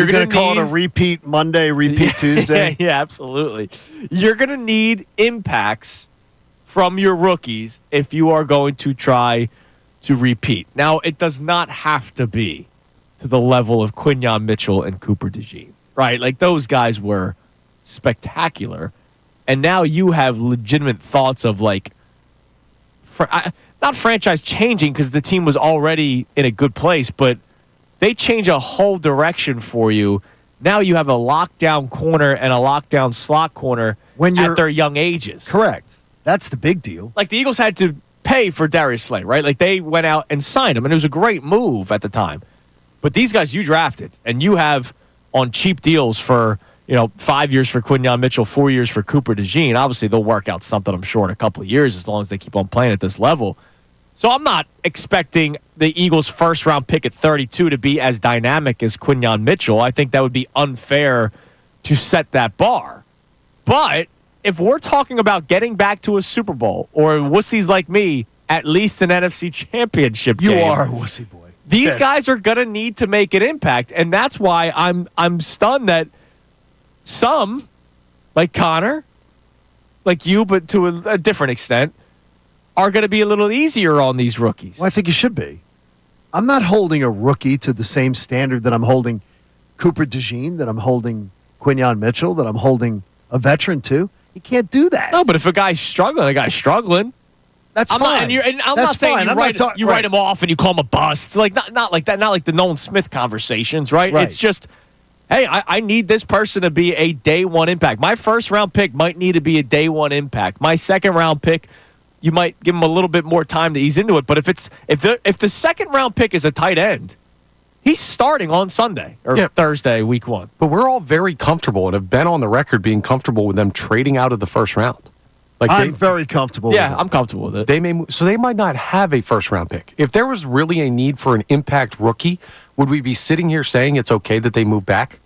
You're going to call it a repeat Monday, repeat Tuesday? Yeah, absolutely. You're going to need impacts from your rookies if you are going to try to repeat. Now, it does not have to be to the level of Quinyon Mitchell and Cooper DeJean, right? Like, those guys were spectacular. And now you have legitimate thoughts of, like, not franchise changing because the team was already in a good place, but they change a whole direction for you. Now you have a lockdown corner and a lockdown slot corner at their young ages. Correct. That's the big deal. Like, the Eagles had to pay for Darius Slay, right? Like, they went out and signed him, and it was a great move at the time. But these guys you drafted, and you have on cheap deals for, 5 years for Quinyon Mitchell, 4 years for Cooper DeJean. Obviously, they'll work out something, I'm sure, in a couple of years as long as they keep on playing at this level. So I'm not expecting the Eagles' first-round pick at 32 to be as dynamic as Quinyon Mitchell. I think that would be unfair to set that bar. But if we're talking about getting back to a Super Bowl, or wussies like me, at least an NFC Championship game. You are a wussy boy. These guys are going to need to make an impact, and that's why I'm stunned that some, like Connor, like you, but to a different extent, are going to be a little easier on these rookies. Well, I think you should be. I'm not holding a rookie to the same standard that I'm holding Cooper DeJean, that I'm holding Quinyon Mitchell, that I'm holding a veteran to. You can't do that. No, but if a guy's struggling, That's I'm fine. I'm not saying you write him off and you call him a bust. Like not like that. Not like the Nolan Smith conversations, right? It's just, hey, I need this person to be a day one impact. My first round pick might need to be a day one impact. My second round pick, you might give him a little bit more time to ease into it. But if the second round pick is a tight end, he's starting on Sunday or Thursday, week 1. But we're all very comfortable and have been on the record being comfortable with them trading out of the first round. Like I'm very comfortable Yeah, with it. I'm comfortable with it. They might not have a first round pick. If there was really a need for an impact rookie, would we be sitting here saying it's okay that they move back?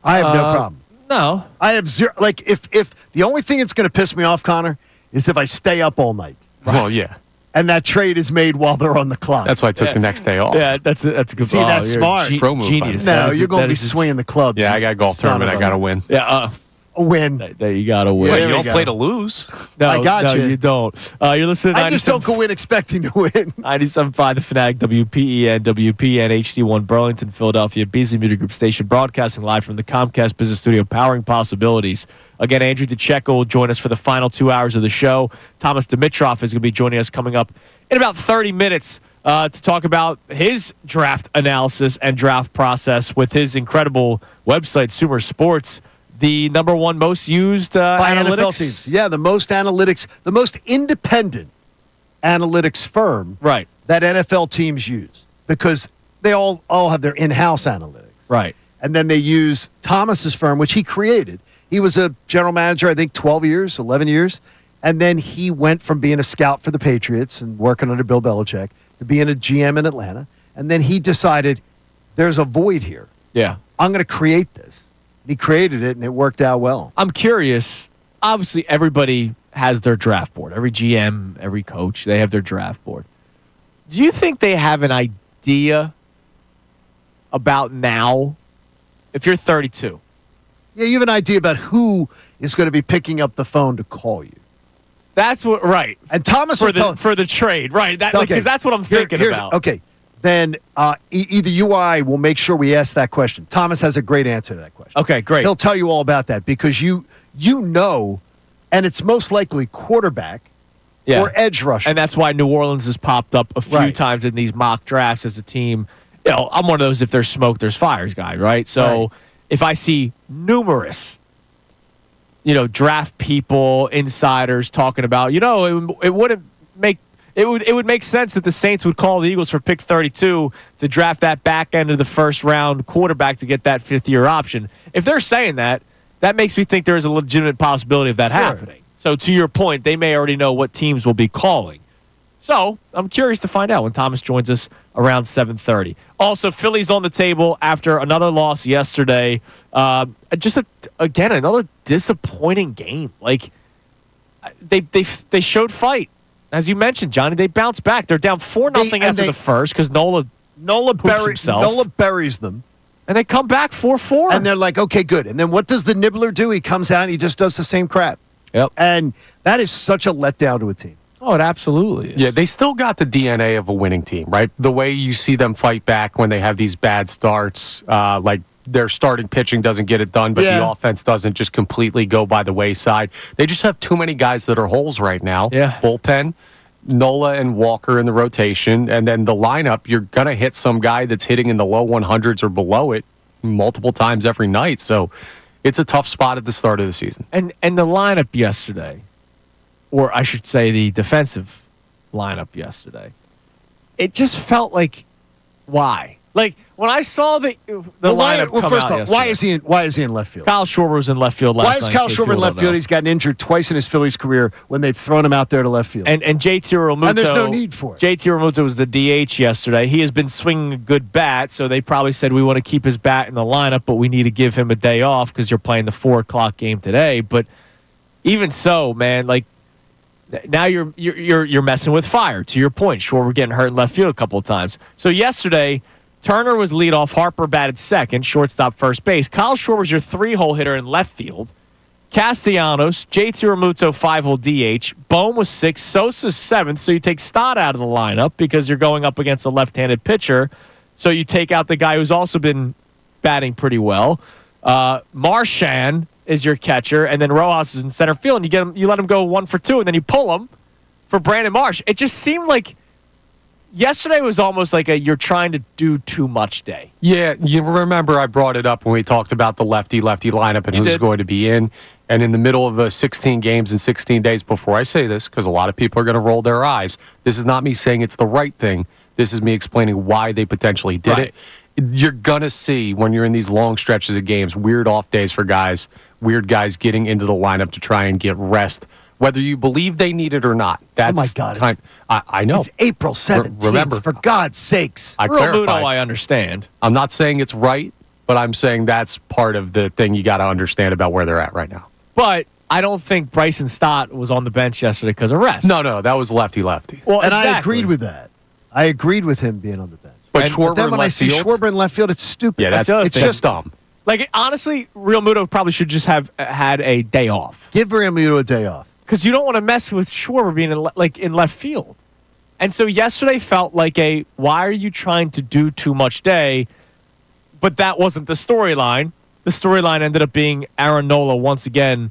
I have no problem. No. I have zero. Like, if the only thing that's going to piss me off, Connor, is if I stay up all night. Well, yeah. And that trade is made while they're on the clock. That's why I took the next day off. Yeah, that's a good. See, that's you're smart. Pro move, genius. No, That you're going to be is swinging the club. Yeah, I got a golf tournament. I got to win. Yeah, a win. that you got to win. Yeah, Wait, there you we don't go. play to lose? No, I got no, you. you don't. You're listening to I just don't go in expecting to win. 97.5 The Fanatic, WPEN, WPN, HD1, Burlington, Philadelphia, Beasley Media Group Station, broadcasting live from the Comcast Business Studio, powering possibilities. Again, Andrew DeCecco will join us for the final 2 hours of the show. Thomas Dimitrov is going to be joining us coming up in about 30 minutes to talk about his draft analysis and draft process with his incredible website, Sumer Sports. The number one most used By analytics. NFL teams. Yeah, the most analytics, the most independent analytics firm Right. that NFL teams use, because they all have their in-house analytics. Right. And then they use Thomas's firm, which he created. He was a general manager, I think, 12 years, 11 years. And then he went from being a scout for the Patriots and working under Bill Belichick to being a GM in Atlanta. And then he decided, there's a void here. Yeah. I'm going to create this. And he created it, and it worked out well. I'm curious. Obviously, everybody has their draft board. Every GM, every coach, they have their draft board. Do you think they have an idea about now? If you're 32. Yeah, you have an idea about who is going to be picking up the phone to call you. That's what, right. And Thomas For will tell- the trade, right. That, Okay. because that's what I'm thinking about. Okay. Then either you or I will make sure we ask that question. Thomas has a great answer to that question. Okay, great. He'll tell you all about that because you know, and it's most likely quarterback or edge rusher. And that's why New Orleans has popped up a few Right. times in these mock drafts as a team. I'm one of those if there's smoke, there's fires guy, right? So Right. if I see numerous, draft people, insiders talking about, it wouldn't make it would make sense that the Saints would call the Eagles for pick 32 to draft that back end of the first round quarterback to get that 5th-year option. If they're saying that, that makes me think there is a legitimate possibility of that happening. So to your point, they may already know what teams will be calling. So I'm curious to find out when Thomas joins us around 7:30. Also, Phillies on the table after another loss yesterday. Again, another disappointing game. Like they showed fight. As you mentioned, Johnny, they bounced back. They're down 4-0 after the first because Nola Nola himself. buries them. And they come back 4-4. And they're like, okay, good. And then what does the nibbler do? He comes out and he just does the same crap. Yep. And that is such a letdown to a team. Oh, it absolutely is. Yeah, they still got the DNA of a winning team, right? The way you see them fight back when they have these bad starts, like their starting pitching doesn't get it done, but the offense doesn't just completely go by the wayside. They just have too many guys that are holes right now. Yeah. Bullpen, Nola and Walker in the rotation, and then the lineup, you're going to hit some guy that's hitting in the low 100s or below it multiple times every night. So it's a tough spot at the start of the season. And the lineup yesterday, or I should say the defensive lineup yesterday, it just felt like, why? Like when I saw the lineup come first out off, yesterday, why is he in left field? Kyle Schwarber was in left field last night. Why is Kyle Schwarber in left field? He's gotten injured twice in his Phillies career when they've thrown him out there to left field. And JT Realmuto. And there's no need for it. JT Realmuto was the DH yesterday. He has been swinging a good bat, so they probably said we want to keep his bat in the lineup, but we need to give him a day off because you're playing the 4:00 game today. But even so, man, like now you're messing with fire. To your point, Schwarber getting hurt in left field a couple of times. So yesterday, Turner was leadoff. Harper batted second. Shortstop, first base. Kyle Schwarber's your 3-hole hitter in left field. Castellanos, JT Realmuto, 5-hole DH. Bohm was 6th. Sosa's 7th. So you take Stott out of the lineup because you're going up against a left-handed pitcher. So you take out the guy who's also been batting pretty well. Marchand is your catcher, and then Rojas is in center field, and you let him go 1 for 2, and then you pull him for Brandon Marsh. It just seemed like yesterday was almost like you're trying to do too much day. Yeah, you remember I brought it up when we talked about the lefty-lefty lineup and who's going to be in. And in the middle of 16 games in 16 days, before I say this, because a lot of people are going to roll their eyes, this is not me saying it's the right thing. This is me explaining why they potentially did it. You're going to see, when you're in these long stretches of games, weird off days for guys, weird guys getting into the lineup to try and get rest, whether you believe they need it or not. That's oh, my God. I know. It's April 17th. Remember. For God's sakes. I Realmuto, clarified. I understand. I'm not saying it's right, but I'm saying that's part of the thing you got to understand about where they're at right now. But I don't think Bryson Stott was on the bench yesterday because of rest. No, that was lefty-lefty. Well, And exactly. I agreed with that. I agreed with him being on the bench. But But then Schwarber in when I left see field, Schwarber in left field, it's stupid. yeah, the other it's thing. that's just dumb. Like, honestly, Realmuto probably should just have had a day off. give Realmuto a day off. Because you don't want to mess with Schwarber being in left field. And so yesterday felt like why are you trying to do too much day? But that wasn't the storyline. The storyline ended up being Aaron Nola once again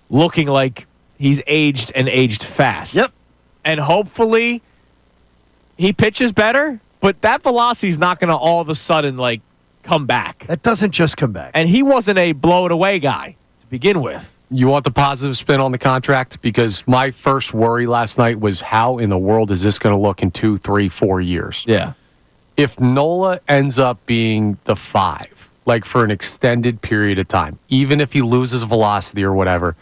looking like he's aged and aged fast. Yep. And hopefully he pitches better, but that velocity is not going to all of a sudden come back. That doesn't just come back. And he wasn't a blow it away guy to begin with. You want the positive spin on the contract? Because my first worry last night was how in the world is this going to look in 2, 3, 4 years? Yeah. If Nola ends up being the 5, for an extended period of time, even if he loses velocity or whatever,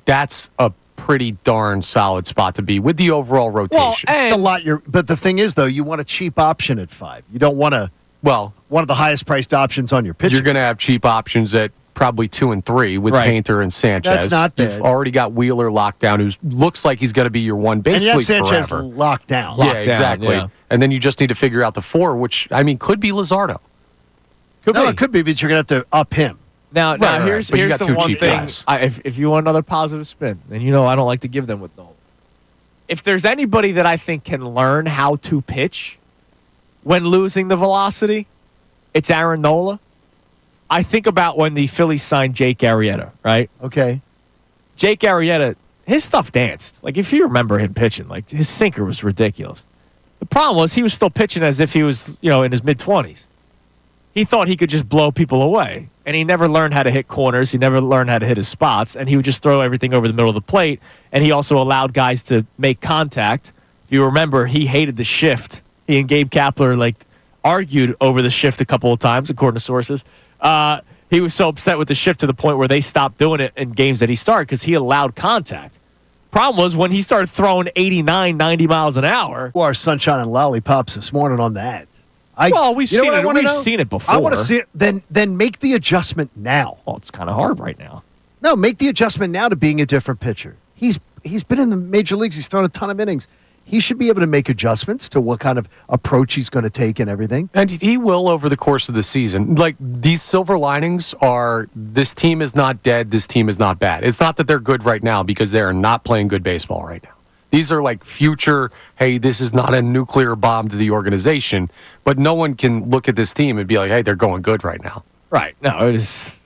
that's a pretty darn solid spot to be with the overall rotation. It's a lot. But the thing is, though, you want a cheap option at 5. You don't want one of the highest priced options on your pitchers. You're going to have cheap options at probably 2 and 3 with Painter and Sanchez. That's not bad. You've already got Wheeler locked down, who looks like he's going to be your one basically and you have Sanchez forever. locked down. Yeah, exactly. Yeah. And then you just need to figure out the 4, which could be Luzardo. It could be, but you're going to have to up him. Now here's But you got the two one cheap thing. guys. If you want another positive spin, and I don't like to give them with Nola. If there's anybody that I think can learn how to pitch when losing the velocity, it's Aaron Nola. I think about when the Phillies signed Jake Arrieta, right? Okay. Jake Arrieta, his stuff danced. If you remember him pitching, his sinker was ridiculous. The problem was he was still pitching as if he was, in his mid-20s. He thought he could just blow people away. And he never learned how to hit corners. He never learned how to hit his spots. And he would just throw everything over the middle of the plate. And he also allowed guys to make contact. If you remember, he hated the shift. He and Gabe Kapler, argued over the shift a couple of times, according to sources. He was so upset with the shift to the point where they stopped doing it in games that he started because he allowed contact. Problem was when he started throwing 89, 90 miles an hour. Well, our sunshine and lollipops this morning on that. We've seen it. We've seen it before. I want to see it. Then make the adjustment now. Well, it's kind of hard right now. No, make the adjustment now to being a different pitcher. He's been in the major leagues. He's thrown a ton of innings. he should be able to make adjustments to what kind of approach he's going to take and everything. And he will over the course of the season. Like, these silver linings are, this team is not dead, this team is not bad. It's not that they're good right now because they are not playing good baseball right now. These are like future, hey, this is not a nuclear bomb to the organization, but no one can look at this team and be like, hey, they're going good right now. Right. No, it is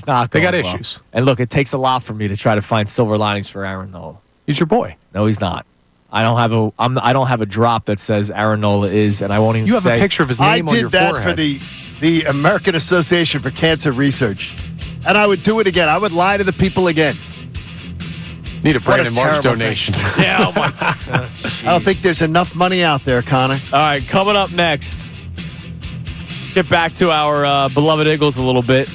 not They going got well. issues. And look, it takes a lot for me to try to find silver linings for Aaron Nola. He's your boy. No, he's not. I don't have a drop that says Aaron Nola is, and I won't even You have say a picture of his I name on your did that forehead. for the American Association for Cancer Research, and I would do it again. I would lie to the people again. Need a Brandon Marsh terrible donation. Yeah, oh my God. I don't think there's enough money out there, Connor. All right, coming up next, get back to our beloved Eagles a little bit.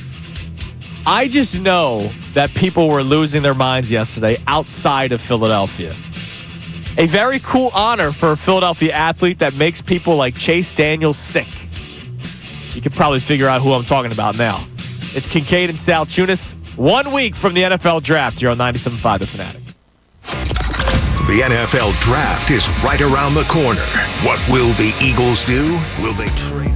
I just know that people were losing their minds yesterday outside of Philadelphia. A very cool honor for a Philadelphia athlete that makes people like Chase Daniels sick. You can probably figure out who I'm talking about now. It's Kincade and Salciunas, 1 week from the NFL draft here on 97.5 The Fanatic. The NFL draft is right around the corner. What will the Eagles do? Will they trade?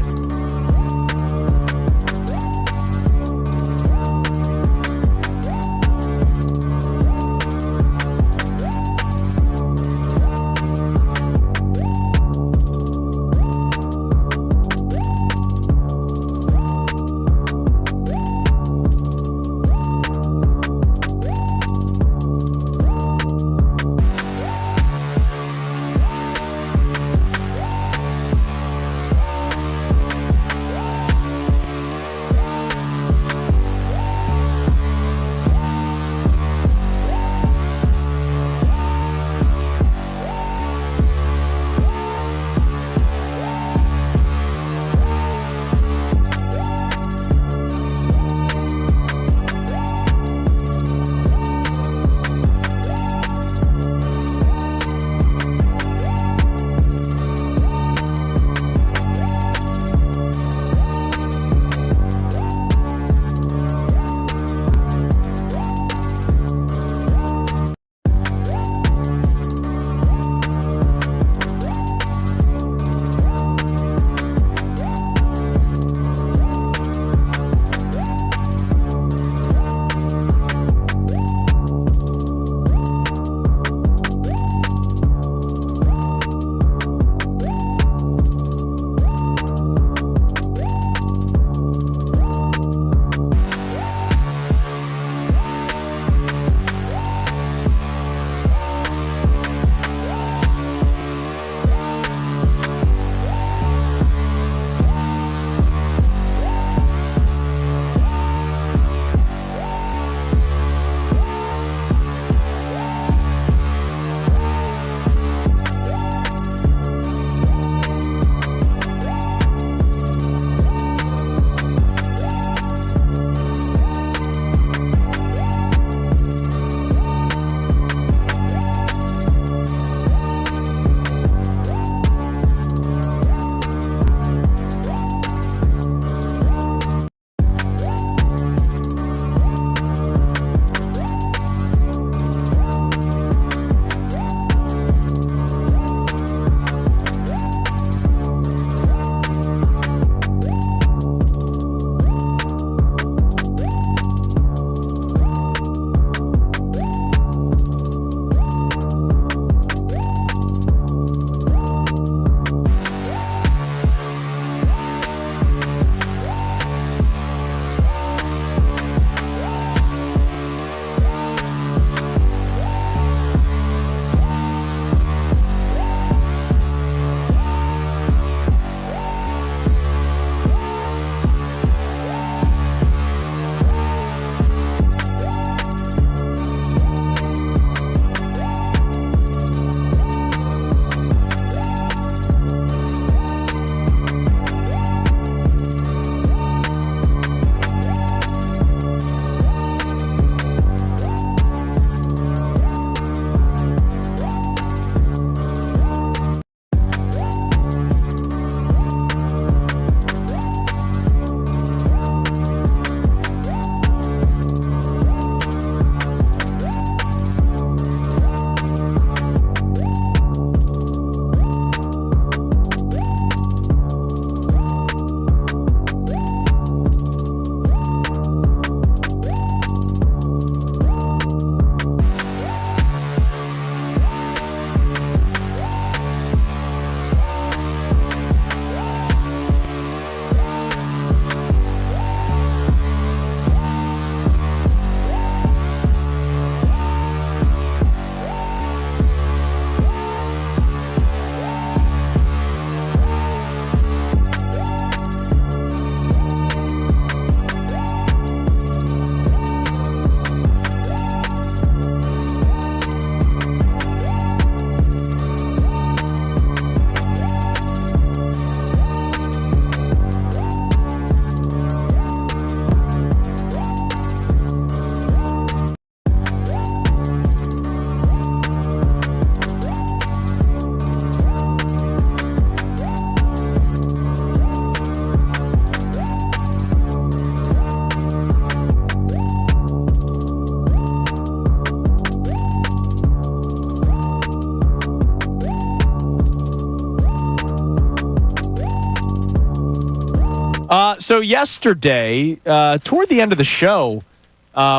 So yesterday, toward the end of the show,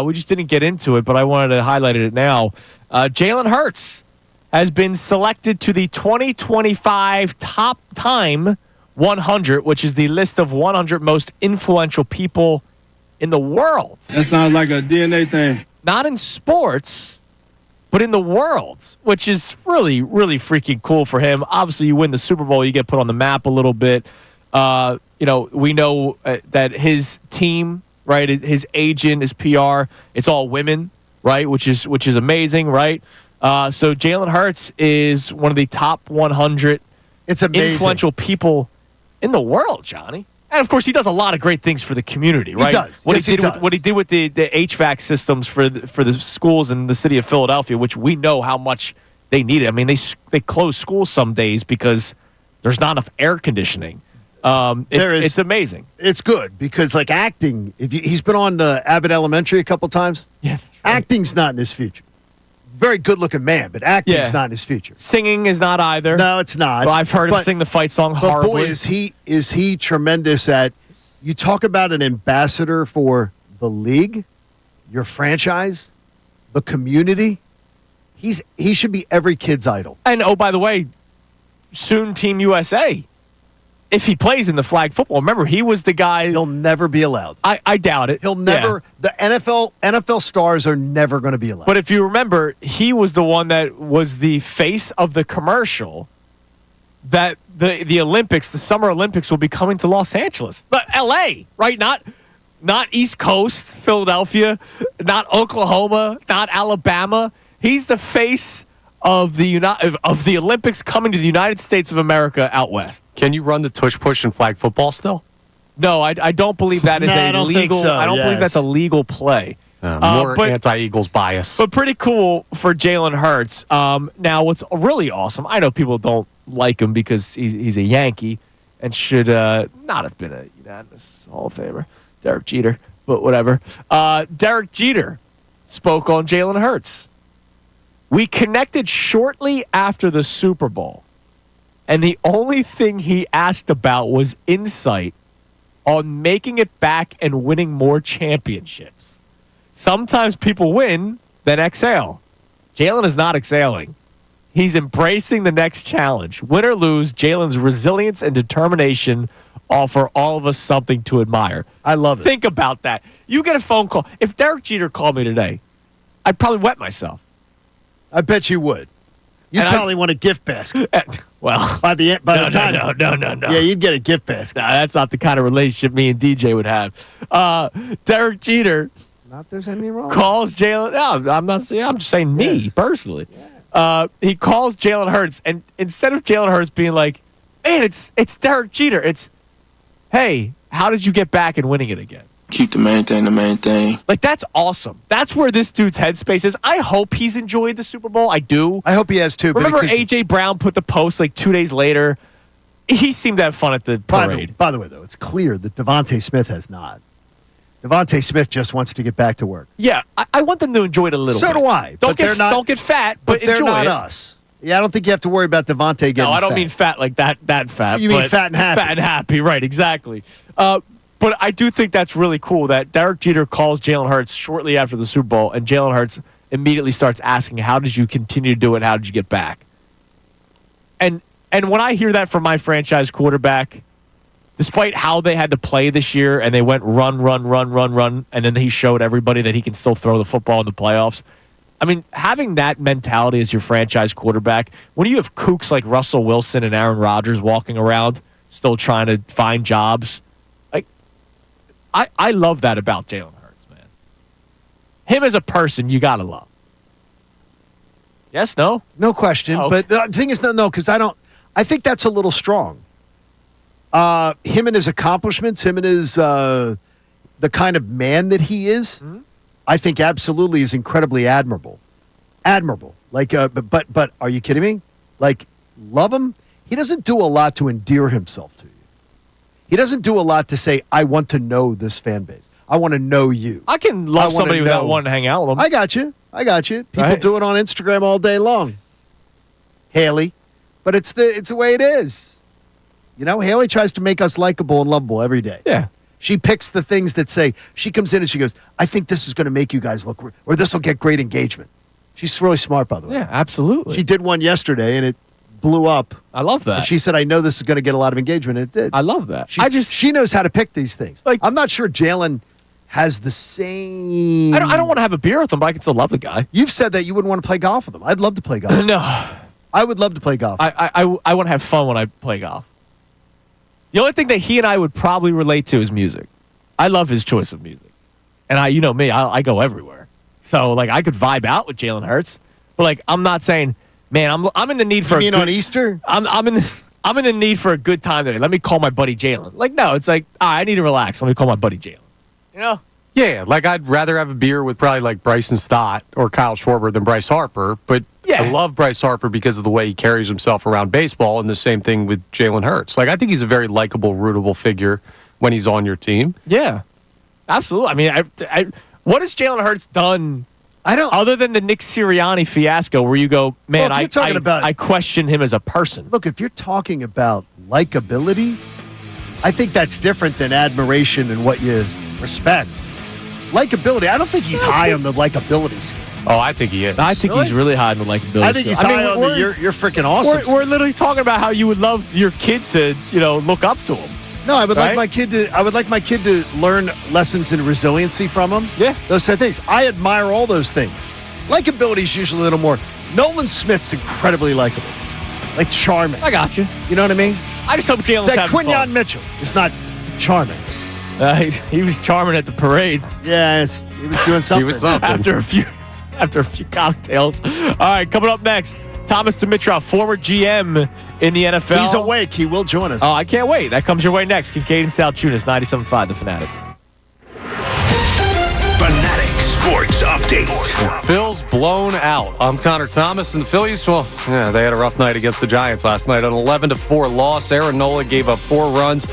we just didn't get into it, but I wanted to highlight it now. Jalen Hurts has been selected to the 2025 Top Time 100, which is the list of 100 most influential people in the world. That sounds like a DNA thing. Not in sports, but in the world, which is really, really freaking cool for him. Obviously, you win the Super Bowl, you get put on the map a little bit. We know that his team, right, his agent, his PR, it's all women, right, which is amazing, right? So Jalen Hurts is one of the top 100 It's amazing. influential people in the world, Johnny. And of course, he does a lot of great things for the community, right? He does. What Yes, he he did does. with what he did with the HVAC systems for the schools in the city of Philadelphia, which we know how much they need it. I mean, they close schools some days because there's not enough air conditioning. It's amazing. It's good because, like, acting, he's been on Abbott Elementary a couple times. Yeah, that's right. Acting's not in his future. Very good-looking man, but acting's Yeah. not in his future. Singing is not either. No, it's not. Well, I've heard him But- sing the fight song But horribly. boy, is he tremendous at. You talk about an ambassador for the league, your franchise, the community. He should be every kid's idol. And oh, by the way, soon Team USA. If he plays in the flag football, remember he was the guy. He'll never be allowed. I doubt it. He'll never. Yeah. The NFL stars are never going to be allowed. But if you remember, he was the one that was the face of the commercial that the Olympics, the Summer Olympics, will be coming to Los Angeles, but L.A. Right? Not East Coast, Philadelphia, not Oklahoma, not Alabama. He's the face of the Olympics coming to the United States of America out west. Can you run the tush push in flag football still? No, I don't believe that is No, I a don't think legal. so, I don't believe yes. that's a legal play. More but- anti-Eagles bias. But pretty cool for Jalen Hurts. Now, what's really awesome, I know people don't like him because he's a Yankee and should not have been a unanimous Hall of Famer, Derek Jeter, but whatever. Derek Jeter spoke on Jalen Hurts. We connected shortly after the Super Bowl, and the only thing he asked about was insight on making it back and winning more championships. Sometimes people win, then exhale. Jalen is not exhaling. He's embracing the next challenge. Win or lose, Jalen's resilience and determination offer all of us something to admire. I love it. Think about that. You get a phone call. If Derek Jeter called me today, I'd probably wet myself. I bet you would. You'd And I- probably want a gift basket Well, by the time. no. Yeah, you'd get a gift basket. Nah, that's not the kind of relationship me and DJ would have. Derek Jeter Not if there's anything wrong. calls Jalen. No, I'm not saying. I'm just saying me Yes. personally. He calls Jalen Hurts, and instead of Jalen Hurts being like, "Man, it's Derek Jeter," it's, "Hey, how did you get back and winning it again?" Keep the main thing the main thing. Like, that's awesome. That's where this dude's headspace is. I hope he's enjoyed the Super Bowl. I do. I hope he has too. Remember because- A.J. Brown put the post like 2 days later? He seemed to have fun at the parade. By the way, though, it's clear that Devontae Smith has not. Devontae Smith just wants to get back to work. Yeah, I want them to enjoy it a little So bit. do I, Don't but they're not- don't get fat, but They're enjoy not it. us. Yeah, I don't think you have to worry about Devontae getting No, I don't fat. mean fat like that fat. You mean but fat and happy. Fat and happy, right, exactly. But I do think that's really cool that Derek Jeter calls Jalen Hurts shortly after the Super Bowl, and Jalen Hurts immediately starts asking, how did you continue to do it? How did you get back? And when I hear that from my franchise quarterback, despite how they had to play this year and they went run, and then he showed everybody that he can still throw the football in the playoffs. I mean, having that mentality as your franchise quarterback, when you have kooks like Russell Wilson and Aaron Rodgers walking around still trying to find jobs, like I love that about Jalen Hurts, man. Him as a person, you got to love. Yes, no? No question. Oh, But the thing is, no, because I think that's a little strong. Him and his accomplishments, him and his the kind of man that he is, I think absolutely is incredibly admirable. Admirable. Like, but are you kidding me? Like, love him. He doesn't do a lot to endear himself to you. He doesn't do a lot to say, I want to know this fan base. I want to know you. I can love wanna somebody without know. wanting to hang out with them. I got you. People Right. do it on Instagram all day long. Haley. But it's the way it is. You know, Haley tries to make us likable and lovable every day. Yeah. She picks the things that say, she comes in and she goes, I think this is going to make you guys look, or this will get great engagement. She's really smart, by the way. Yeah, absolutely. She did one yesterday and it blew up. I love that. And she said, I know this is going to get a lot of engagement. And it did. I love that. She knows how to pick these things. Like, I'm not sure Jalen has the same. I don't want to have a beer with him, but I can still love the guy. You've said that you wouldn't want to play golf with him. I'd love to play golf. No. I would love to play golf. I want to have fun when I play golf. The only thing that he and I would probably relate to is music. I love his choice of music. And you know me, I go everywhere. So, like, I could vibe out with Jalen Hurts. But, like, I'm not saying, man, I'm in the need for you mean on Easter? I'm in the need for a good time today. Let me call my buddy Jalen. Like, no, it's like, I need to relax. Let me call my buddy Jalen. You know? Yeah, like I'd rather have a beer with probably like Bryson Stott or Kyle Schwarber than Bryce Harper. But yeah. I love Bryce Harper because of the way he carries himself around baseball, and the same thing with Jalen Hurts. Like, I think he's a very likable, rootable figure when he's on your team. Yeah, absolutely. I mean, what has Jalen Hurts done? Other than the Nick Sirianni fiasco, where you go, man, I question him as a person. Look, if you're talking about likability, I think that's different than admiration and what you respect. Likability, I don't think he's high on the likability scale. Oh, I think he is. I think he's really high on the likability. I think he's high on the you're freaking awesome. We're literally talking about how you would love your kid to, look up to him. No, I would like my kid to learn lessons in resiliency from him. Yeah. Those kind of things. I admire all those things. Likability is usually a little more. Nolan Smith's incredibly likable. Like charming. I got you. You know what I mean? I just hope Jalen's having fun. Quinyon Mitchell is not charming. He was charming at the parade. Yes, he was doing something. He was something. After a few cocktails. All right, coming up next, Thomas Dimitrov, former GM in the NFL. He's awake. He will join us. Oh, I can't wait. That comes your way next. Kincade Salciunas, 97.5, The Fanatic. Fanatic Sports Update. Phil's blown out. I'm Connor Thomas, and the Phillies, well, yeah, they had a rough night against the Giants last night. An 11-4 loss. Aaron Nola gave up 4 runs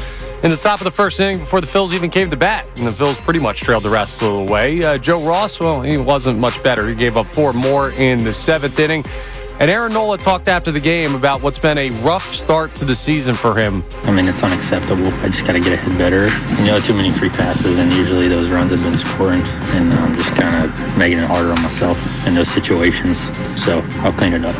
in the top of the first inning before the Phils even came to bat. And the Phils pretty much trailed the rest of the way. Joe Ross, well, he wasn't much better. He gave up 4 more in the 7th inning. And Aaron Nola talked after the game about what's been a rough start to the season for him. I mean, it's unacceptable. I just got to get a hit better. Too many free passes, and usually those runs have been scoring. And I'm just kind of making it harder on myself in those situations. So I'll clean it up.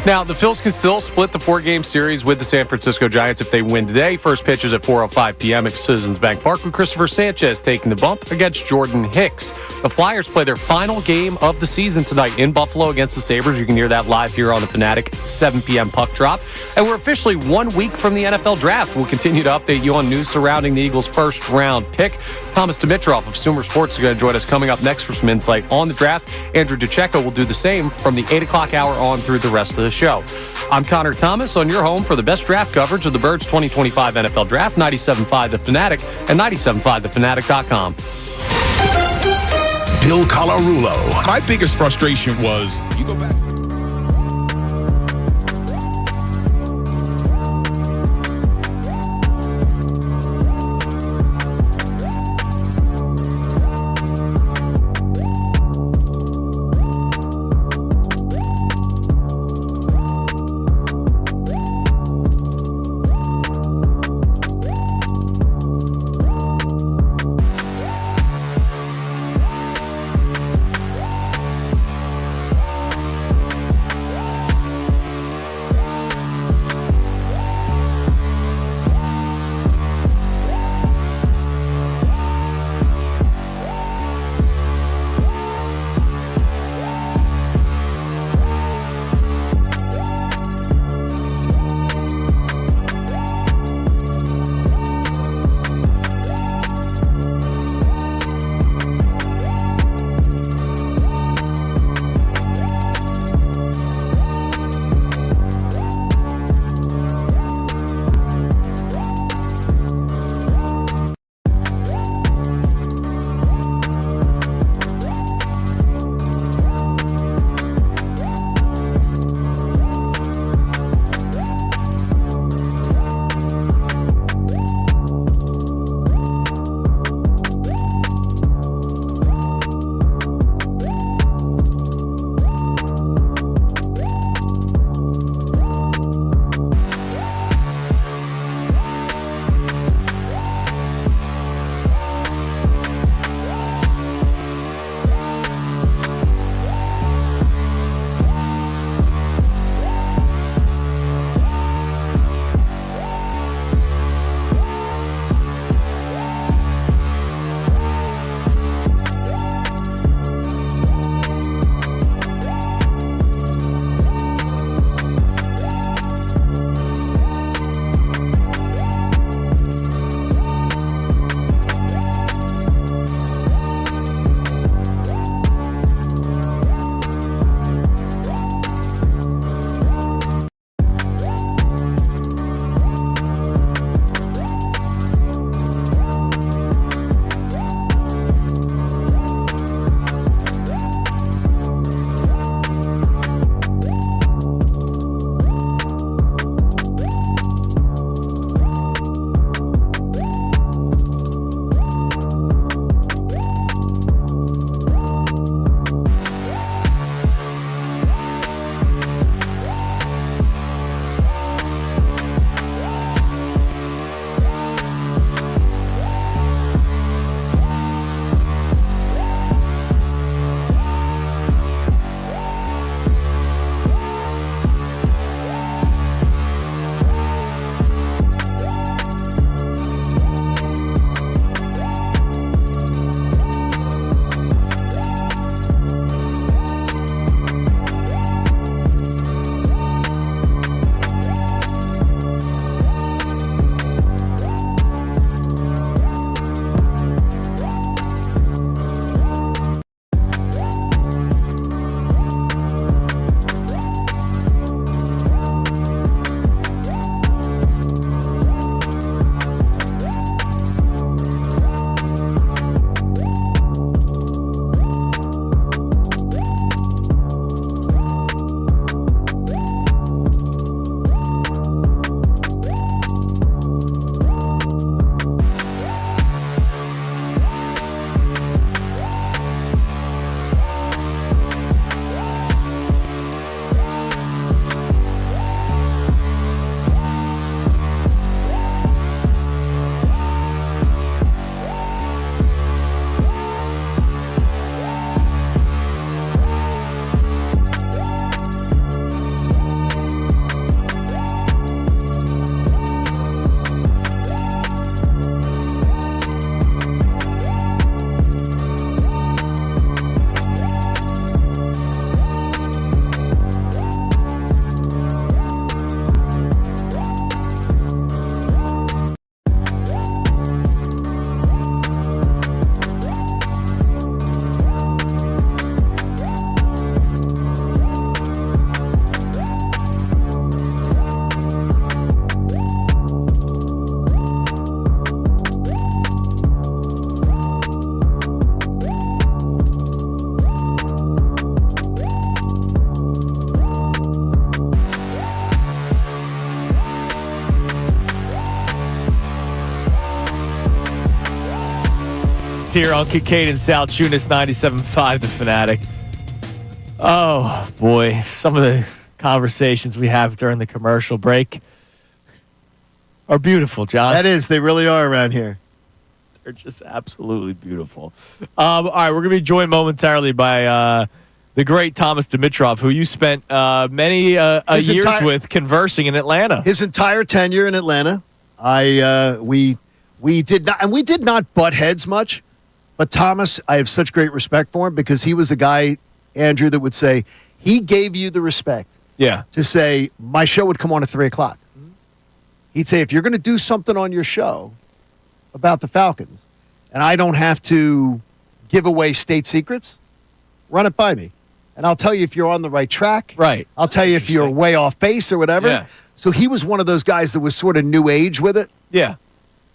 Now, the Phils can still split the 4-game series with the San Francisco Giants if they win today. First pitch is at 4:05 p.m. at Citizens Bank Park with Christopher Sanchez taking the bump against Jordan Hicks. The Flyers play their final game of the season tonight in Buffalo against the Sabres. You can hear that live here on the Fanatic, 7 p.m. puck drop. And we're officially 1 week from the NFL Draft. We'll continue to update you on news surrounding the Eagles' first-round pick. Thomas Dimitrov of Sumer Sports is going to join us coming up next for some insight on the draft. Andrew DeCecco will do the same from the 8 o'clock hour on through the rest of the show. I'm Connor Thomas on your home for the best draft coverage of the Birds 2025 NFL Draft, 97.5 The Fanatic and 97.5thefanatic.com. Bill Colarulo. My biggest frustration was, you go back to Weekdays here on Kincade Salciunas 97.5 The Fanatic. Oh, boy. Some of the conversations we have during the commercial break are beautiful, John. That is. They really are around here. They're just absolutely beautiful. All right, we're going to be joined momentarily by the great Thomas Dimitrov, who you spent many years with conversing in Atlanta. His entire tenure in Atlanta. We did not butt heads much, but Thomas, I have such great respect for him because he was a guy, Andrew, that would say he gave you the respect. Yeah. To say my show would come on at 3:00. He'd say, if you're going to do something on your show about the Falcons, and I don't have to give away state secrets, run it by me. And I'll tell you if you're on the right track. Right. I'll tell you if you're way off base or whatever. Yeah. So he was one of those guys that was sort of new age with it. Yeah.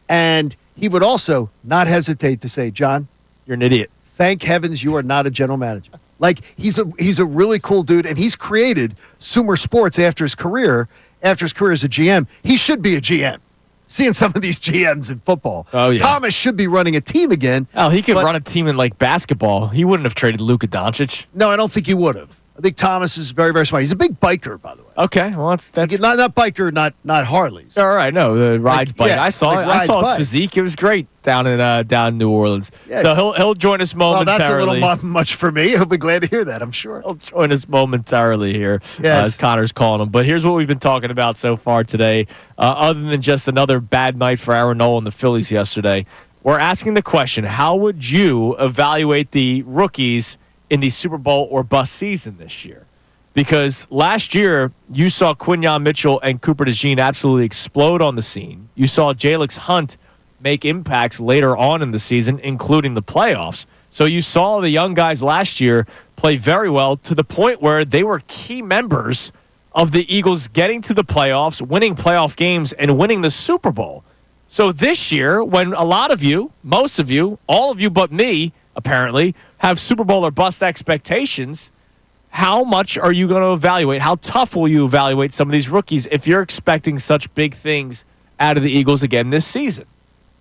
And he would also not hesitate to say, John, you're an idiot. Thank heavens you are not a general manager. Like, he's a really cool dude, and he's created Sumer Sports after his career as a GM. He should be a GM. Seeing some of these GMs in football. Oh, yeah. Thomas should be running a team again. Oh, he could run a team in, like, basketball. He wouldn't have traded Luka Doncic. No, I don't think he would have. I think Thomas is very, very smart. He's a big biker, by the way. Okay, well, that's not biker, not Harleys. All right, no, the rides bike. Yeah, I saw his physique. It was great down in New Orleans. Yes. So he'll join us momentarily. Well, that's a little much for me. He'll be glad to hear that, I'm sure. He'll join us momentarily here, as Connor's calling him. But here's what we've been talking about so far today. Other than just another bad night for Aaron Nola and the Phillies yesterday, we're asking the question: how would you evaluate the rookies in the Super Bowl or bust season this year? Because last year, you saw Quinyon Mitchell and Cooper DeJean absolutely explode on the scene. You saw Jalix Hunt make impacts later on in the season, including the playoffs. So you saw the young guys last year play very well to the point where they were key members of the Eagles getting to the playoffs, winning playoff games, and winning the Super Bowl. So this year, when a lot of you, most of you, all of you but me, apparently, have Super Bowl or bust expectations, how much are you going to evaluate? How tough will you evaluate some of these rookies if you're expecting such big things out of the Eagles again this season?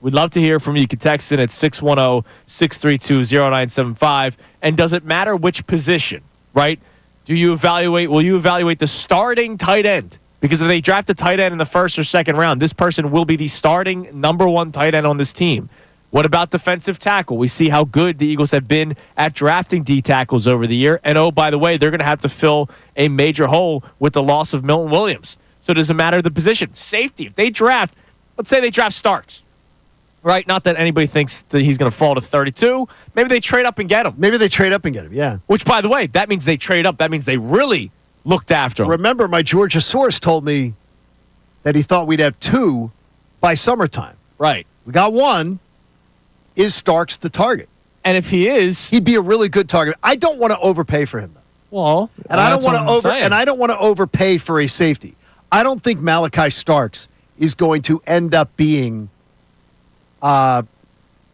We'd love to hear from you. You can text in at 610-632-0975. And does it matter which position, right? Will you evaluate the starting tight end? Because if they draft a tight end in the first or second round, this person will be the starting number one tight end on this team. What about defensive tackle? We see how good the Eagles have been at drafting D tackles over the year. And, oh, by the way, they're going to have to fill a major hole with the loss of Milton Williams. So does it matter the position? Safety. If they draft, let's say they draft Starks, right? Not that anybody thinks that he's going to fall to 32. Maybe they trade up and get him. Yeah. Which, by the way, that means they trade up. That means they really looked after him. Remember, my Georgia source told me that he thought we'd have 2 by summertime. Right. We got 1. Is Starks the target? And if he is, he'd be a really good target. I don't want to overpay for him, though. Well, and I don't want to overpay for a safety. I don't think Malachi Starks is going to end up being, what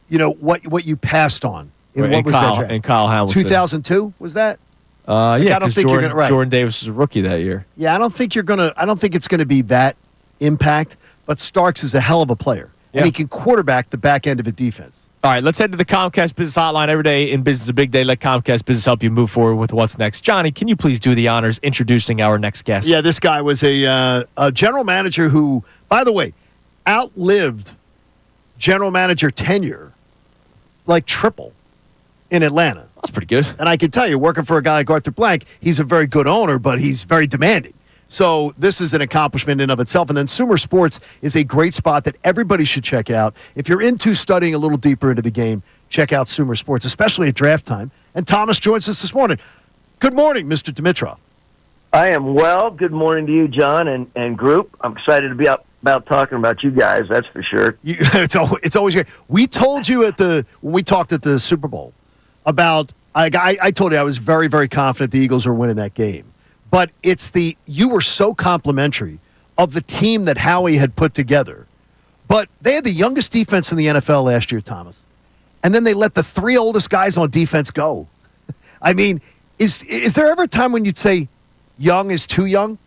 you passed on in what was that draft? In Kyle Hamilton. 2002 was that? Yeah, I don't think Jordan Davis was a rookie that year. Yeah, I don't think it's gonna be that impact. But Starks is a hell of a player, and he can quarterback the back end of a defense. All right, let's head to the Comcast Business Hotline. Every day in business is a big day. Let Comcast Business help you move forward with what's next. Johnny, can you please do the honors introducing our next guest? Yeah, this guy was a general manager who, by the way, outlived general manager tenure like triple in Atlanta. That's pretty good. And I can tell you, working for a guy like Arthur Blank, he's a very good owner, but he's very demanding. So this is an accomplishment in of itself. And then Sumer Sports is a great spot that everybody should check out. If you're into studying a little deeper into the game, check out Sumer Sports, especially at draft time. And Thomas joins us this morning. Good morning, Mr. Dimitrov. I am well. Good morning to you, John, and group. I'm excited to be about talking about you guys, that's for sure. It's always great. We told you when we talked at the Super Bowl about, I told you I was very, very confident the Eagles are winning that game. But you were so complimentary of the team that Howie had put together. But they had the youngest defense in the NFL last year, Thomas. And then they let the 3 oldest guys on defense go. I mean, is there ever a time when you'd say young is too young?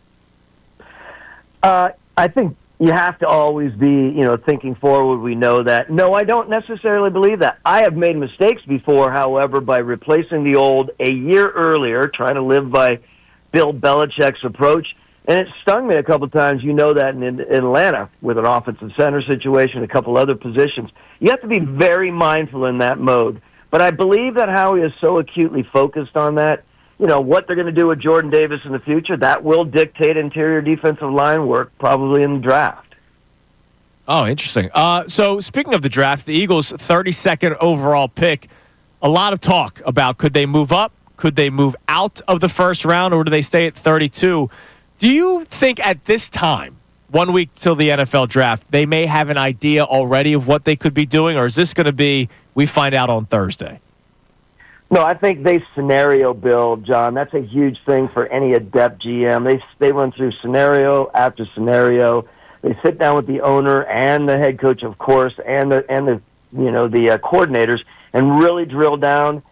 I think you have to always be, thinking forward. We know that. No, I don't necessarily believe that. I have made mistakes before, however, by replacing the old a year earlier, trying to live by Bill Belichick's approach. And it stung me a couple times. You know that in Atlanta with an offensive center situation, a couple other positions. You have to be very mindful in that mode. But I believe that Howie is so acutely focused on that. What they're going to do with Jordan Davis in the future, that will dictate interior defensive line work probably in the draft. Oh, interesting. So speaking of the draft, the Eagles' 32nd overall pick, a lot of talk about could they move up, could they move out of the first round, or do they stay at 32? Do you think at this time, 1 week till the NFL draft, they may have an idea already of what they could be doing, or is this going to be we find out on Thursday? No, I think they scenario build, John. That's a huge thing for any adept GM. They run through scenario after scenario. They sit down with the owner and the head coach, of course, and the coordinators, and really drill down.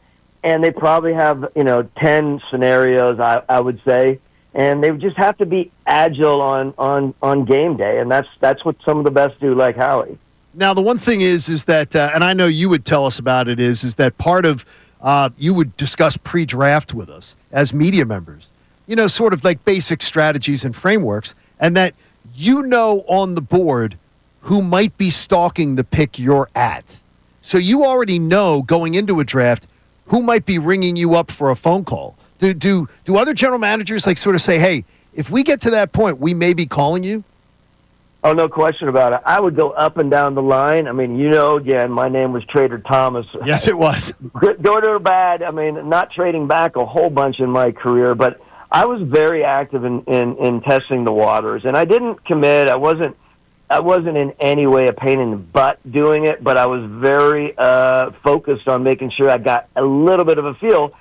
And they probably have 10 scenarios, I would say, and they just have to be agile on game day, and that's what some of the best do, like Howie. Now, the one thing is that, and I know you would tell us about it, is that part of you would discuss pre-draft with us as media members, sort of like basic strategies and frameworks, and that on the board who might be stalking the pick you're at. So you already know going into a draft who might be ringing you up for a phone call. Do other general managers sort of say, hey, if we get to that point, we may be calling you? Oh, no question about it. I would go up and down the line. I mean, again, my name was Trader Thomas. Yes, it was. Good or bad. I mean, not trading back a whole bunch in my career, but I was very active in testing the waters, and I didn't commit. I wasn't in any way a pain in the butt doing it, but I was very focused on making sure I got a little bit of a feel.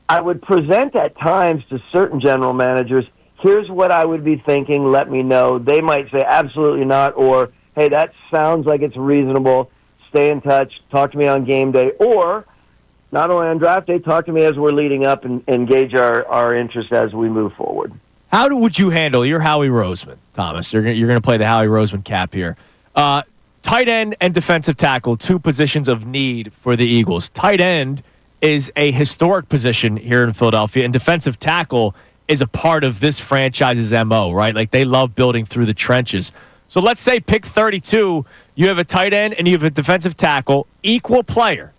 I would present at times to certain general managers, here's what I would be thinking, let me know. They might say, absolutely not, or, hey, that sounds like it's reasonable, stay in touch, talk to me on game day, or not only on draft day, talk to me as we're leading up and gauge our interest as we move forward. How would you handle your Howie Roseman, Thomas? You're going to play the Howie Roseman cap here. Tight end and defensive tackle, two positions of need for the Eagles. Tight end is a historic position here in Philadelphia, and defensive tackle is a part of this franchise's MO, right? Like, they love building through the trenches. So let's say pick 32, you have a tight end and you have a defensive tackle, equal player.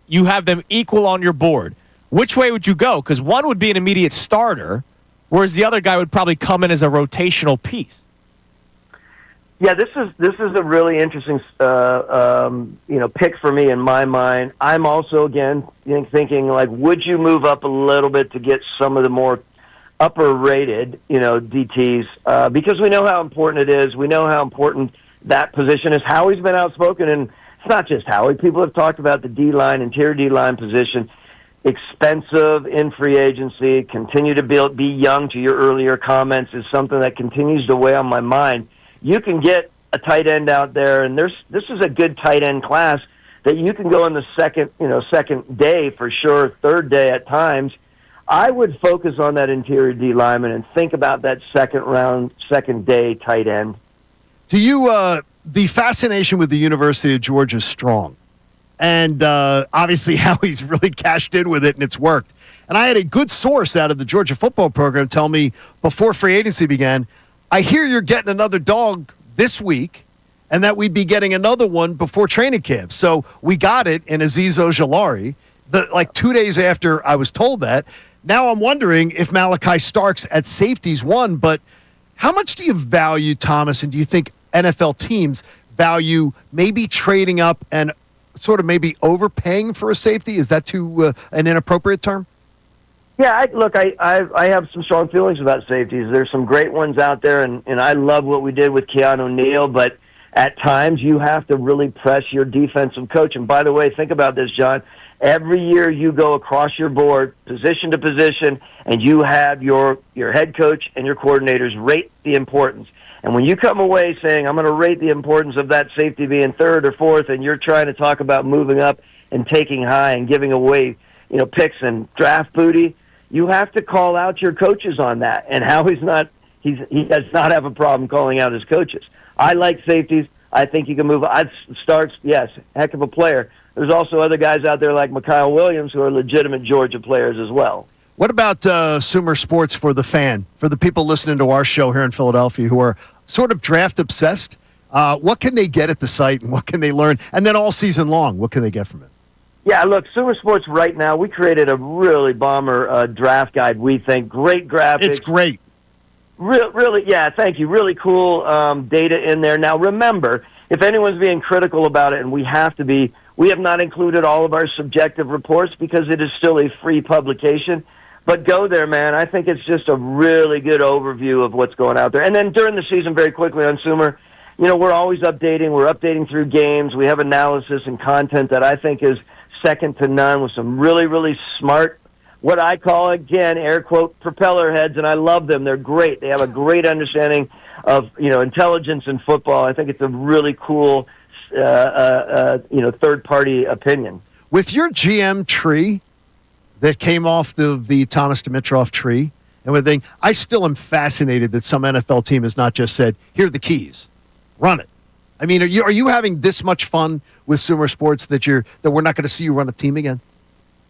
You have them equal on your board. Which way would you go? Because one would be an immediate starter, whereas the other guy would probably come in as a rotational piece. Yeah, this is a really interesting pick for me in my mind. I'm also, again, thinking, would you move up a little bit to get some of the more upper-rated, DTs, because we know how important it is. We know how important that position is. Howie's been outspoken, and it's not just Howie. People have talked about the D-line, interior D-line position, expensive in free agency, continue to be young, to your earlier comments, is something that continues to weigh on my mind. You can get a tight end out there, and this is a good tight end class that you can go in the second day for sure, third day at times. I would focus on that interior D lineman and think about that second round, second day tight end. To you, the fascination with the University of Georgia is strong. And obviously Howie's really cashed in with it, and it's worked. And I had a good source out of the Georgia football program tell me before free agency began, I hear you're getting another dog this week, and that we'd be getting another one before training camp. So we got it in Azeez Ojulari, 2 days after I was told that. Now I'm wondering if Malachi Starks at safety's one, but how much do you value, Thomas, and do you think NFL teams value maybe trading up and sort of maybe overpaying for a safety? Is that too an inappropriate term? Yeah, I have some strong feelings about safeties. There's some great ones out there, and I love what we did with Keanu Neal, but at times you have to really press your defensive coach. And by the way, think about this, John. Every year you go across your board, position to position, and you have your head coach and your coordinators rate the importance. And when you come away saying, I'm going to rate the importance of that safety being third or fourth, and you're trying to talk about moving up and taking high and giving away, picks and draft booty, you have to call out your coaches on that. And Howie's not he does not have a problem calling out his coaches. I like safeties. I think you can move. Starks, yes, heck of a player. There's also other guys out there like Mikhail Williams who are legitimate Georgia players as well. What about Sumer Sports for the fan, for the people listening to our show here in Philadelphia who are sort of draft obsessed? What can they get at the site and what can they learn? And then all season long, what can they get from it? Yeah, look, Sumer Sports right now, we created a really bomber draft guide, we think. Great graphics. It's great. Really, yeah, thank you. Really cool data in there. Now, remember, if anyone's being critical about it, and we have to be, we have not included all of our subjective reports because it is still a free publication. But go there, man. I think it's just a really good overview of what's going out there. And then during the season, very quickly on Sumer, we're always updating. We're updating through games. We have analysis and content that I think is second to none with some really, really smart, what I call, again, air quote, propeller heads, and I love them. They're great. They have a great understanding of, intelligence in football. I think it's a really cool, third-party opinion. With your GM tree that came off the Thomas Dimitroff tree and everything, I still am fascinated that some NFL team has not just said, here are the keys, run it. I mean, are you having this much fun with Sumer Sports that we're not going to see you run a team again?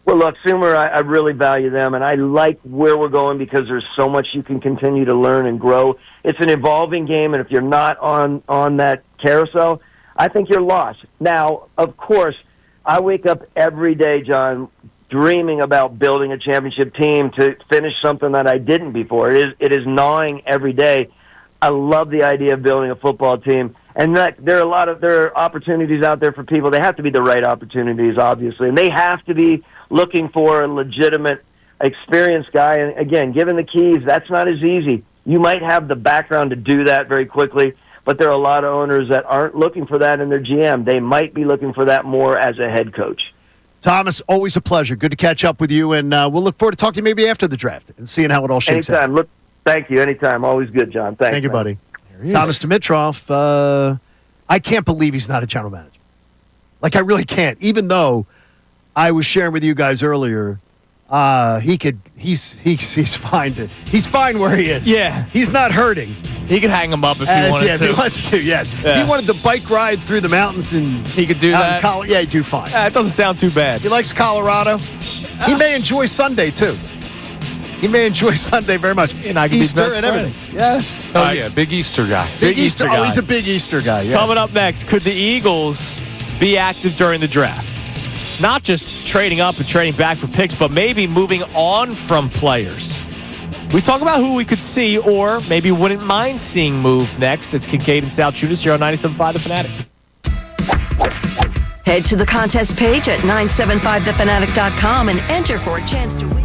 Well, look, Sumer, I really value them, and I like where we're going because there's so much you can continue to learn and grow. It's an evolving game, and if you're not on that carousel, I think you're lost. Now, of course, I wake up every day, John, dreaming about building a championship team to finish something that I didn't before. It is gnawing every day. I love the idea of building a football team. And there are opportunities out there for people. They have to be the right opportunities, obviously, and they have to be looking for a legitimate, experienced guy. And again, given the keys, that's not as easy. You might have the background to do that very quickly, but there are a lot of owners that aren't looking for that in their GM. They might be looking for that more as a head coach. Thomas, always a pleasure. Good to catch up with you, and we'll look forward to talking to you maybe after the draft and seeing how it all shakes out. Anytime. Look, thank you. Anytime. Always good, John. Thank you, buddy. Thomas Dimitroff, I can't believe he's not a general manager. Like, I really can't. Even though I was sharing with you guys earlier, he's fine. He's fine where he is. Yeah. He's not hurting. He could hang him up if he wanted to. If he wants to, yes. Yeah. If he wanted to bike ride through the mountains and he could do that. He'd do fine. It doesn't sound too bad. He likes Colorado. He may enjoy Sunday, too. He may enjoy Sunday very much. And I can Easter be best and friends. everything. Yes. Oh, yeah, big Easter guy. Big Easter guy. guy. Oh, he's a big Easter guy. Yes. Coming up next, could the Eagles be active during the draft? Not just trading up and trading back for picks, but maybe moving on from players. We talk about who we could see or maybe wouldn't mind seeing move next. It's Kincade and Salciunas here on 97.5 The Fanatic. Head to the contest page at 975thefanatic.com and enter for a chance to win.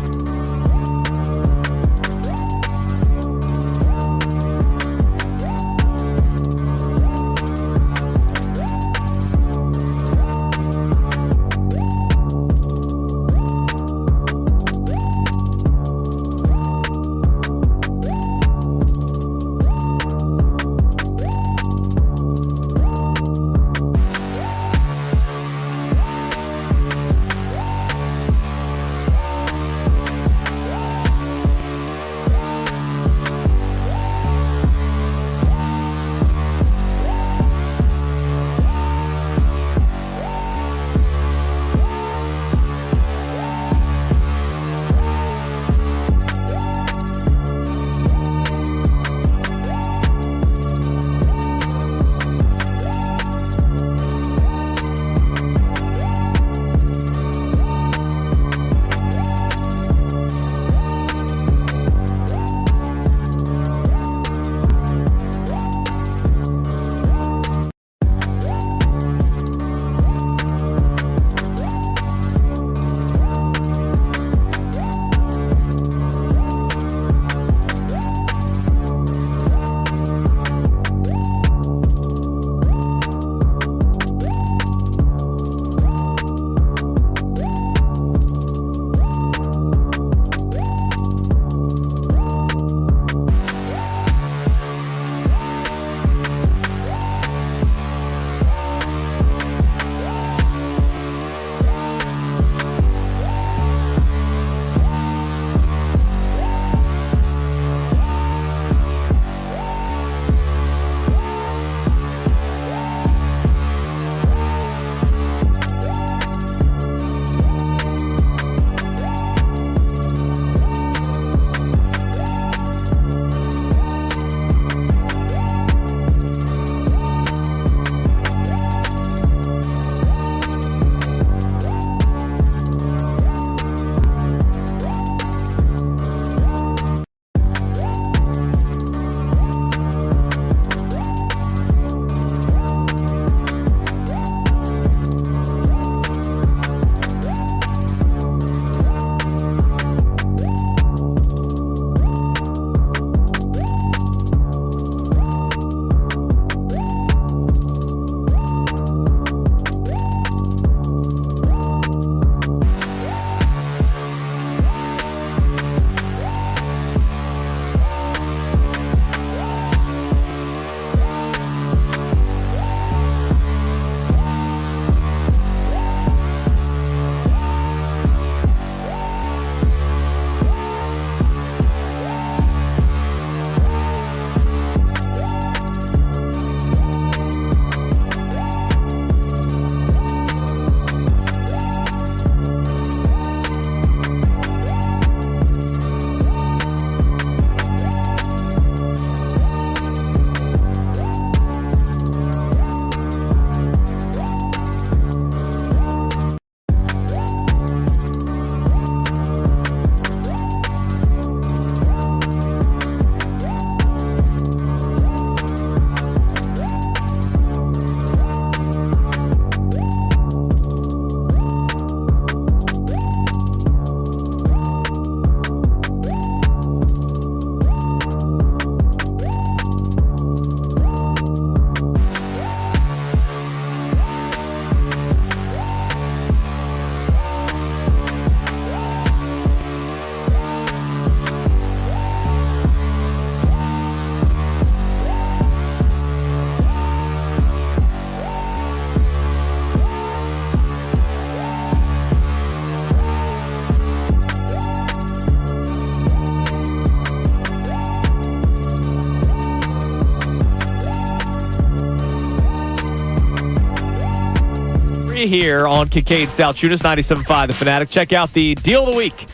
here on Kincade Salciunas, 97.5 The Fanatic. Check out the deal of the week.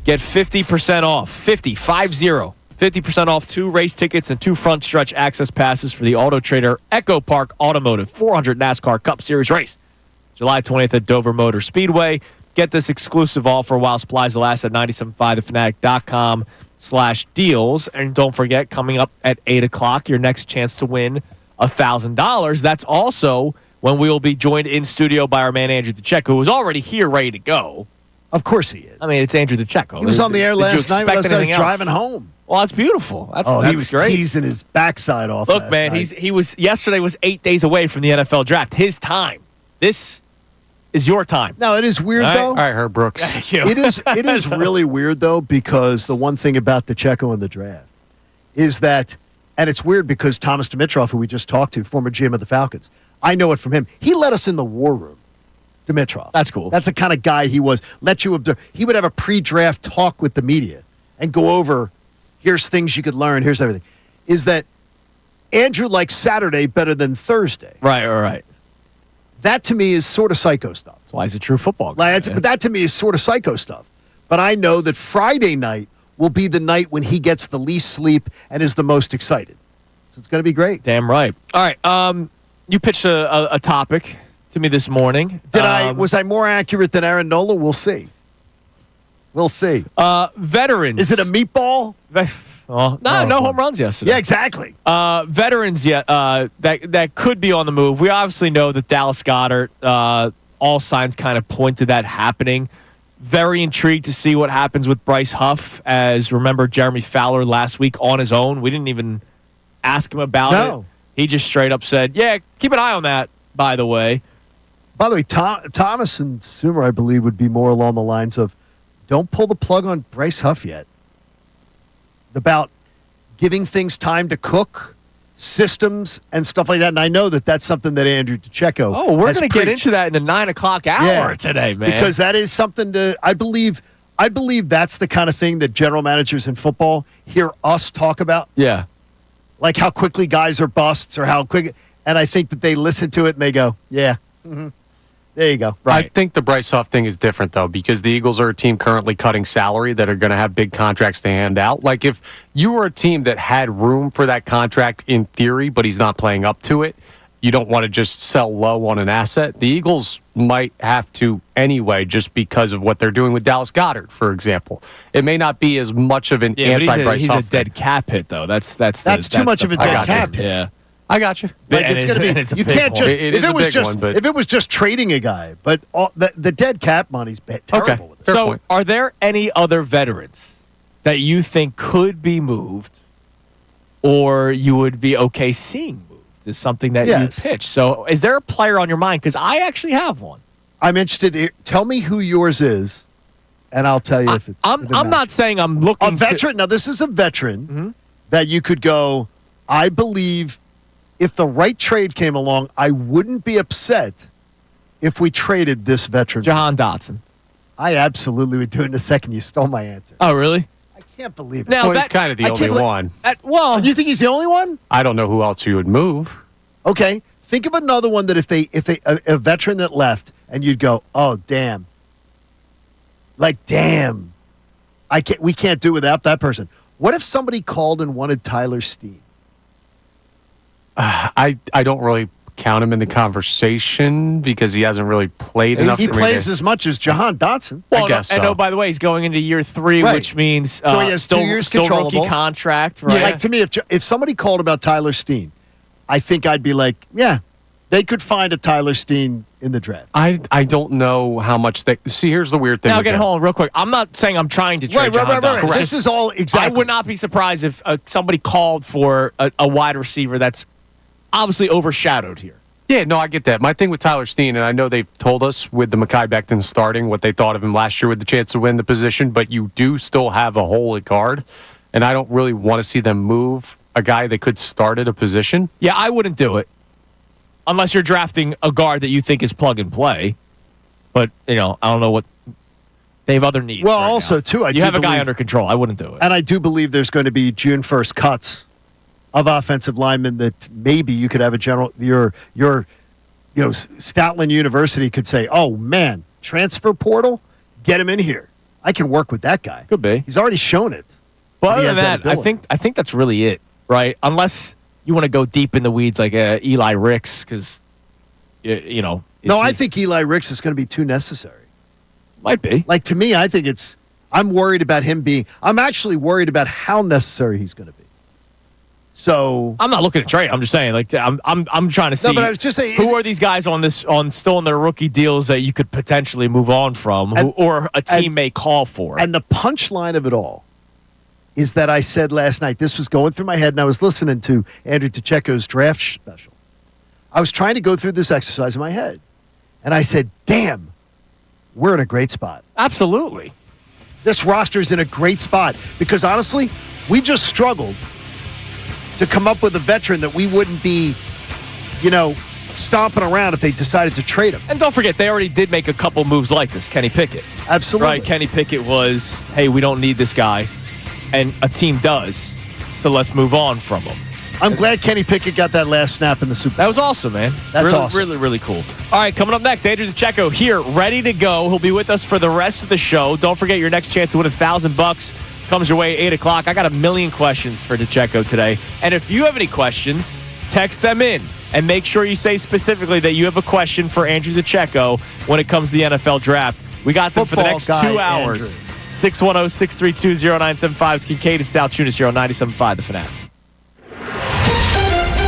Get 50% off. 50% off 2 race tickets and 2 front stretch access passes for the Auto Trader Echo Park Automotive 400 NASCAR Cup Series race. July 20th at Dover Motor Speedway. Get this exclusive offer while supplies last at 975thefanatic.com/deals. And don't forget, coming up at 8 o'clock, your next chance to win $1,000. That's also when we will be joined in studio by our man Andrew DeCecco, who is already here ready to go. Of course he is. I mean, it's Andrew DeCecco. He was on the air last night when I was driving home. Well, that's beautiful. That's he was great. teasing his backside off. Look, man, yesterday was 8 days away from the NFL draft. His time. This is your time. Now, it is weird, though. All right, Herb Brooks. Thank you. It is really weird, though, because the one thing about DeCecco in the draft is that, and it's weird because Thomas Dimitroff, who we just talked to, former GM of the Falcons, I know it from him. He let us in the war room, Dimitroff. That's cool. That's the kind of guy he was. Let you observe. He would have a pre-draft talk with the media and go over, here's things you could learn, here's everything. Is that Andrew likes Saturday better than Thursday. Right. That, to me, is sort of psycho stuff. That's why he's a true football guy. But that, to me, is sort of psycho stuff. But I know that Friday night will be the night when he gets the least sleep and is the most excited. So it's going to be great. Damn right. All right. You pitched a topic to me this morning. Was I more accurate than Aaron Nola? We'll see. Veterans. Is it a meatball? No home runs yesterday. Yeah, exactly. Veterans that could be on the move. We obviously know that Dallas Goedert, all signs kind of point to that happening. Very intrigued to see what happens with Bryce Huff. As remember, Jeremy Fowler last week on his own. We didn't even ask him about it. He just straight up said, yeah, keep an eye on that, by the way. By the way, Thomas and Sumer, I believe, would be more along the lines of, don't pull the plug on Bryce Huff yet. About giving things time to cook, systems, and stuff like that. And I know that that's something that Andrew DeCecco we're has going to get into that in the 9 o'clock hour today, man. Because that is something I believe that's the kind of thing that general managers in football hear us talk about. Yeah. Like how quickly guys are busts or how quick. And I think that they listen to it and they go, yeah. Mm-hmm. There you go. Right. I think the Bryce Huff thing is different, though, because the Eagles are a team currently cutting salary that are going to have big contracts to hand out. Like, if you were a team that had room for that contract in theory, but he's not playing up to it, you don't want to just sell low on an asset. The Eagles might have to anyway, just because of what they're doing with Dallas Goedert, for example. It may not be as much of an anti-Bryce Huff. He's a dead cap hit, though. That's too much of a dead cap hit. Yeah. I got you. Like it's going to be. You can't just. If it was just trading a guy, but the dead cap money's terrible. Okay. With it. So, point. Are there any other veterans that you think could be moved, or you would be okay seeing moved? Is something that you pitch. So, is there a player on your mind? Because I actually have one. I'm interested. Tell me who yours is, and I'll tell you if it's. I'm not saying I'm looking a veteran. Now, this is a veteran that you could go. I believe. If the right trade came along, I wouldn't be upset if we traded this veteran. Jahan Dotson. I absolutely would do it in a second. You stole my answer. Oh, really? I can't believe it. Now, he's kind of the only one. You think he's the only one? I don't know who else you would move. Okay. Think of another one that if a veteran that left and you'd go, oh, damn. Like, damn. We can't do without that person. What if somebody called and wanted Tyler Steen? I don't really count him in the conversation because he hasn't really played enough. He plays as much as Jahan Dotson. Well, I guess so. And by the way, he's going into year 3, which means so he has 2 years still controllable. rookie contract. Right? Yeah. Like to me, if somebody called about Tyler Steen, I think I'd be like, yeah, they could find a Tyler Steen in the draft. I don't know how much they see. Here's the weird thing. Now, hold on real quick. I'm not saying I'm trying to trade Jahan Dotson. This is all exactly. I would not be surprised if somebody called for a wide receiver that's obviously overshadowed here. Yeah, no, I get that. My thing with Tyler Steen, and I know they've told us with the Mekhi Becton starting what they thought of him last year with the chance to win the position, but you do still have a hole at guard, and I don't really want to see them move a guy that could start at a position. Yeah, I wouldn't do it unless you're drafting a guard that you think is plug and play. But, I don't know what they have other needs. Well, right also, now. too, you have a guy under control. I wouldn't do it. And I do believe there's going to be June 1st cuts of offensive linemen that maybe you could have your Stoutland University could say, oh, man, transfer portal, get him in here. I can work with that guy. Could be. He's already shown it. But he other than has that, I think that's really it, right? Unless you want to go deep in the weeds like Eli Ricks, because, No, I think Eli Ricks is going to be too necessary. Might be. Like, to me, I think I'm worried about him I'm actually worried about how necessary he's going to be. So I'm not looking to trade. I'm just saying, like, I'm trying to see. No, but I was just saying, who are these guys still on their rookie deals that you could potentially move on from, or a team may call for. And the punchline of it all is that I said last night, this was going through my head, and I was listening to Andrew DeCecco's draft special. I was trying to go through this exercise in my head, and I said, damn, we're in a great spot. Absolutely. This roster's in a great spot because, honestly, we just struggled to come up with a veteran that we wouldn't be, stomping around if they decided to trade him. And don't forget, they already did make a couple moves like this. Kenny Pickett. Absolutely. Right, Kenny Pickett was, hey, we don't need this guy. And a team does. So let's move on from him. I'm glad Kenny Pickett got that last snap in the Super Bowl. That was awesome, man. That's really, awesome. Really, really cool. All right, coming up next, Andrew DeCecco here, ready to go. He'll be with us for the rest of the show. Don't forget your next chance to win $1,000 comes your way at 8 o'clock. I got a million questions for DeCecco today. And if you have any questions, text them in. And make sure you say specifically that you have a question for Andrew DeCecco when it comes to the NFL draft. We got them for the next 2 hours. 610-632-0975. It's Kincade Salciunas here on 97.5 The Fanatic.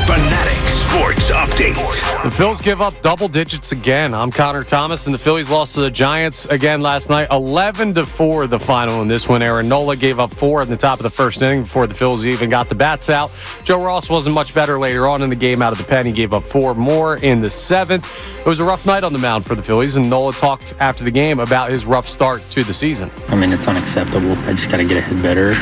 Fanatic Sports Update. The Phils give up double digits again. I'm Connor Thomas, and the Phillies lost to the Giants again last night. 11-4 the final in this one. Aaron Nola gave up 4 in the top of the first inning before the Phillies even got the bats out. Joe Ross wasn't much better later on in the game out of the pen. He gave up 4 more in the 7th. It was a rough night on the mound for the Phillies, and Nola talked after the game about his rough start to the season. I mean, it's unacceptable. I just got to get ahead better.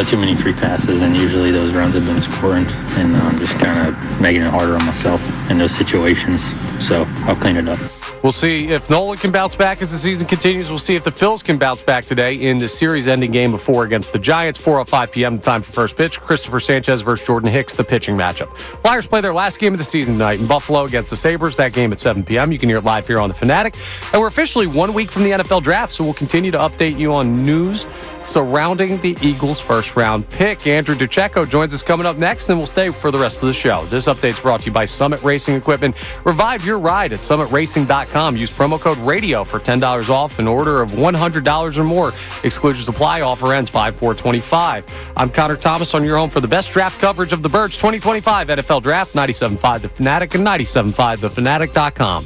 Too many free passes, and usually those runs have been scoring, and I'm just kind of making it harder on myself in those situations. So I'll clean it up. We'll see if Nola can bounce back as the season continues. We'll see if the Phils can bounce back today in the series-ending game of 4 against the Giants. 4:05 p.m. the time for first pitch. Christopher Sanchez versus Jordan Hicks, the pitching matchup. Flyers play their last game of the season tonight in Buffalo against the Sabres. That game at 7 p.m. You can hear it live here on The Fanatic. And we're officially 1 week from the NFL draft, so we'll continue to update you on news surrounding the Eagles' first-round pick. Andrew DeCecco joins us coming up next, and we'll stay for the rest of the show. This update's brought to you by Summit Racing Equipment. Revive your ride at summitracing.com. Use promo code RADIO for $10 off an order of $100 or more. Exclusions apply. Offer ends 5/4/25. I'm Connor Thomas on your home for the best draft coverage of the Birds 2025 NFL Draft. 97.5 The Fanatic and 97.5thefanatic.com.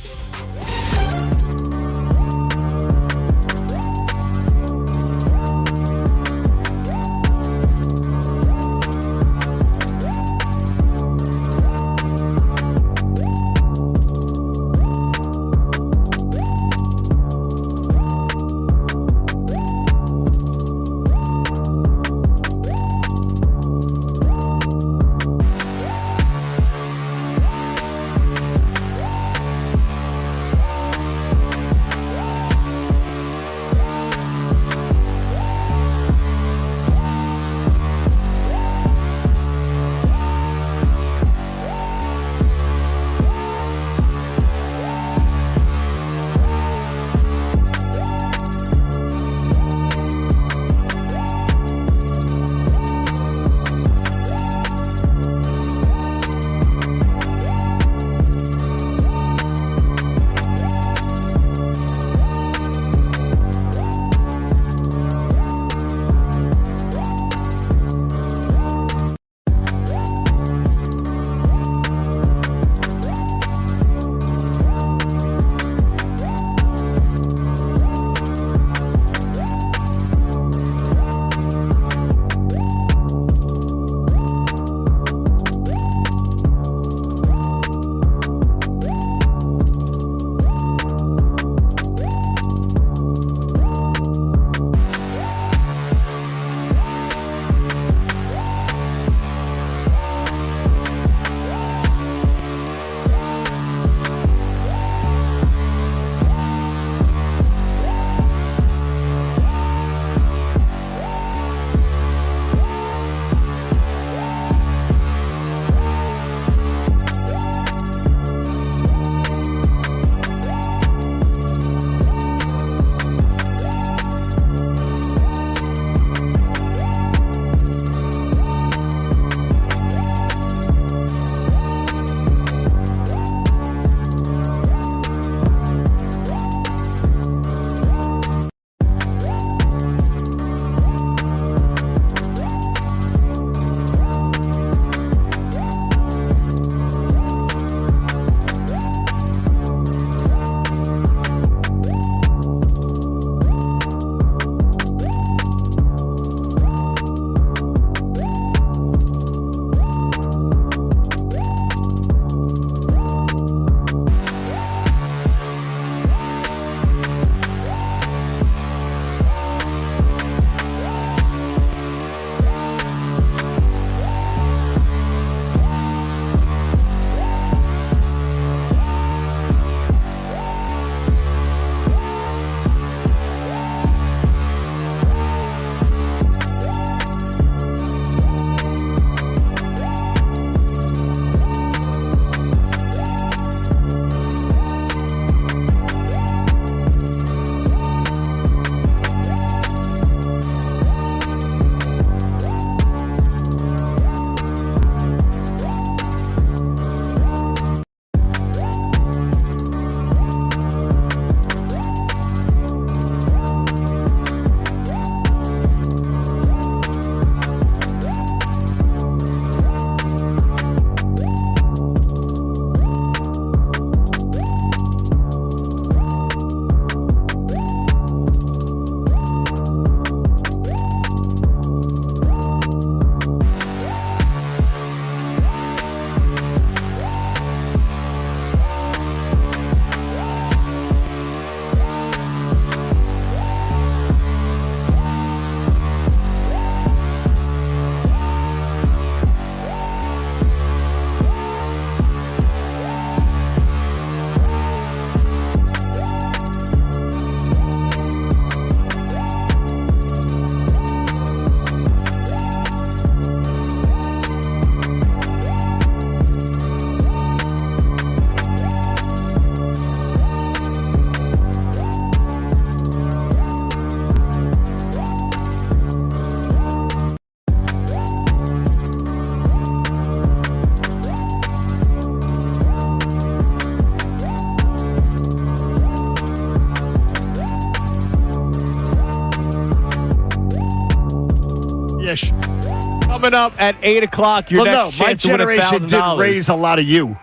Coming up at 8 o'clock, your next my chance to win generation did $1,000. raise a lot of you.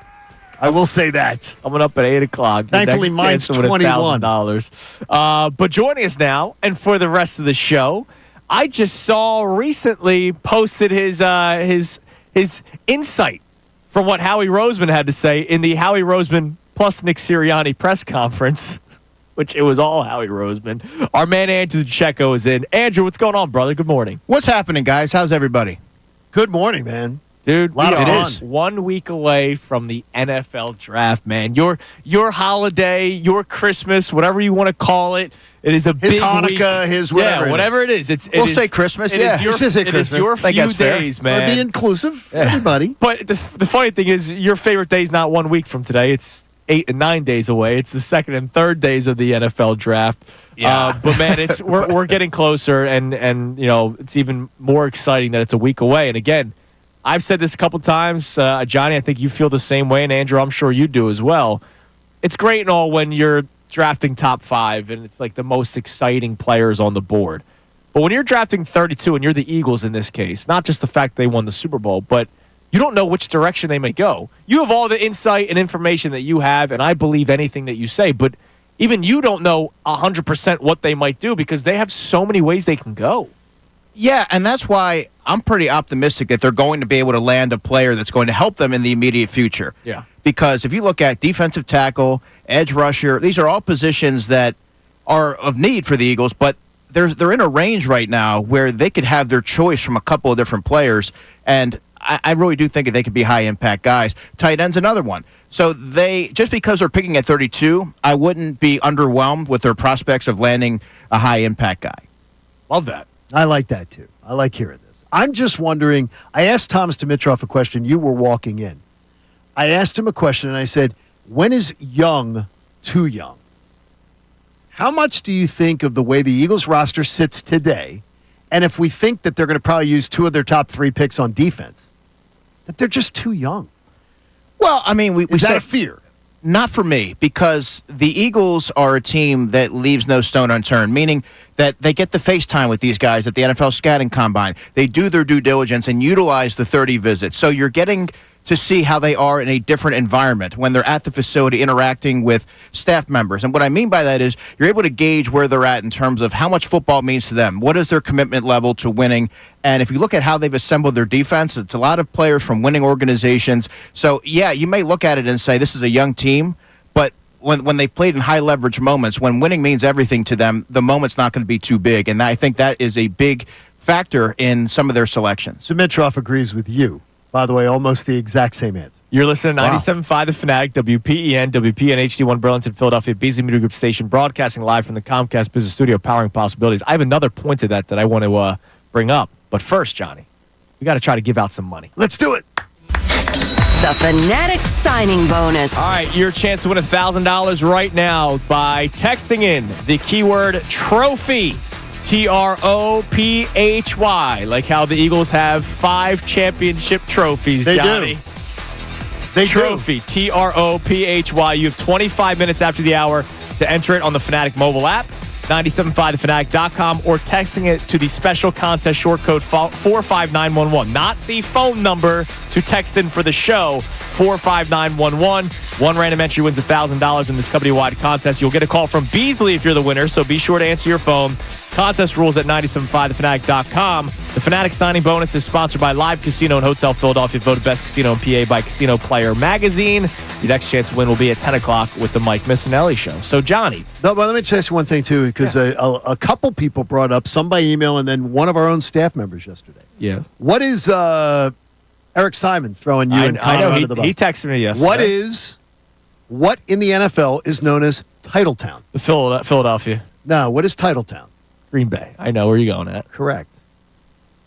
I will say that. Coming up at 8 o'clock. your Thankfully, next mine's chance to win 21. $1,000. But joining us now, and for the rest of the show, I just saw recently posted his insight from what Howie Roseman had to say in the Howie Roseman plus Nick Sirianni press conference, which it was all Howie Roseman. Our man Andrew Checo is in. Andrew, what's going on, brother? Good morning. What's happening, guys? How's everybody? Good morning, man. Dude, Lot of it fun. is 1 week away from the NFL draft, man. Your holiday, your Christmas, whatever you want to call it, it is a His big Hanukkah, week. his whatever. Yeah, whatever it is. We'll say Christmas, It yeah. is your, Let's just say it is Christmas. your I think few that's fair. days, Wanna man. be inclusive, everybody. But the funny thing is, your favorite day is not 1 week from today. It's 8 and 9 days away. It's the second and third days of the NFL draft. Yeah. But man, we're getting closer, and it's even more exciting that it's a week away. And again, I've said this a couple times, Johnny. I think you feel the same way, and Andrew, I'm sure you do as well. It's great and all when you're drafting top 5, and it's like the most exciting players on the board. But when you're drafting 32, and you're the Eagles in this case, not just the fact they won the Super Bowl, but you don't know which direction they may go. You have all the insight and information that you have, and I believe anything that you say, but even you don't know 100% what they might do because they have so many ways they can go. Yeah, and that's why I'm pretty optimistic that they're going to be able to land a player that's going to help them in the immediate future. Yeah. Because if you look at defensive tackle, edge rusher, these are all positions that are of need for the Eagles, but they're in a range right now where they could have their choice from a couple of different players, and I really do think that they could be high-impact guys. Tight end's another one. So just because they're picking at 32, I wouldn't be underwhelmed with their prospects of landing a high-impact guy. Love that. I like that, too. I like hearing this. I'm just wondering, I asked Thomas Dimitroff a question. You were walking in. I asked him a question, and I said, when is young too young? How much do you think of the way the Eagles roster sits today, and if we think that they're going to probably use 2 of their top 3 picks on defense, that they're just too young? Well, I mean, we Is that said a fear? Not for me, because the Eagles are a team that leaves no stone unturned, meaning that they get the FaceTime with these guys at the NFL Scouting Combine. They do their due diligence and utilize the 30 visits. So you're getting to see how they are in a different environment when they're at the facility interacting with staff members. And what I mean by that is you're able to gauge where they're at in terms of how much football means to them. What is their commitment level to winning? And if you look at how they've assembled their defense, it's a lot of players from winning organizations. So, yeah, you may look at it and say this is a young team, but when they've played in high leverage moments, when winning means everything to them, the moment's not going to be too big. And I think that is a big factor in some of their selections. Dimitroff agrees with you. By the way, almost the exact same answer. You're listening to 97.5 The Fanatic, WPEN, WPN HD1 Burlington, Philadelphia, Beasley Media Group Station, broadcasting live from the Comcast Business Studio, powering possibilities. I have another point to that I want to bring up. But first, Johnny, we got to try to give out some money. Let's do it. The Fanatic signing bonus. All right, your chance to win $1,000 right now by texting in the keyword trophy. TROPHY, like how the Eagles have 5 championship trophies, They Johnny. do. They Trophy, TROPHY. You have 25 minutes after the hour to enter it on the Fanatic mobile app, 975thefanatic.com, or texting it to the special contest short code 45911. Not the phone number to text in for the show, 45911. One random entry wins $1,000 in this company-wide contest. You'll get a call from Beasley if you're the winner, so be sure to answer your phone. Contest rules at 975thefanatic.com. The Fanatic signing bonus is sponsored by Live Casino and Hotel Philadelphia, voted best casino in PA by Casino Player Magazine. Your next chance to win will be at 10 o'clock with the Mike Missanelli Show. So, Johnny. No, but let me just ask you one thing, too, because a couple people brought up, some by email and then one of our own staff members yesterday. Yeah. What is Eric Simon throwing you and Connor under the bus? He texted me yesterday. What in the NFL is known as Titletown? Philadelphia. No, what is Titletown? Green Bay. I know where you're going at. Correct.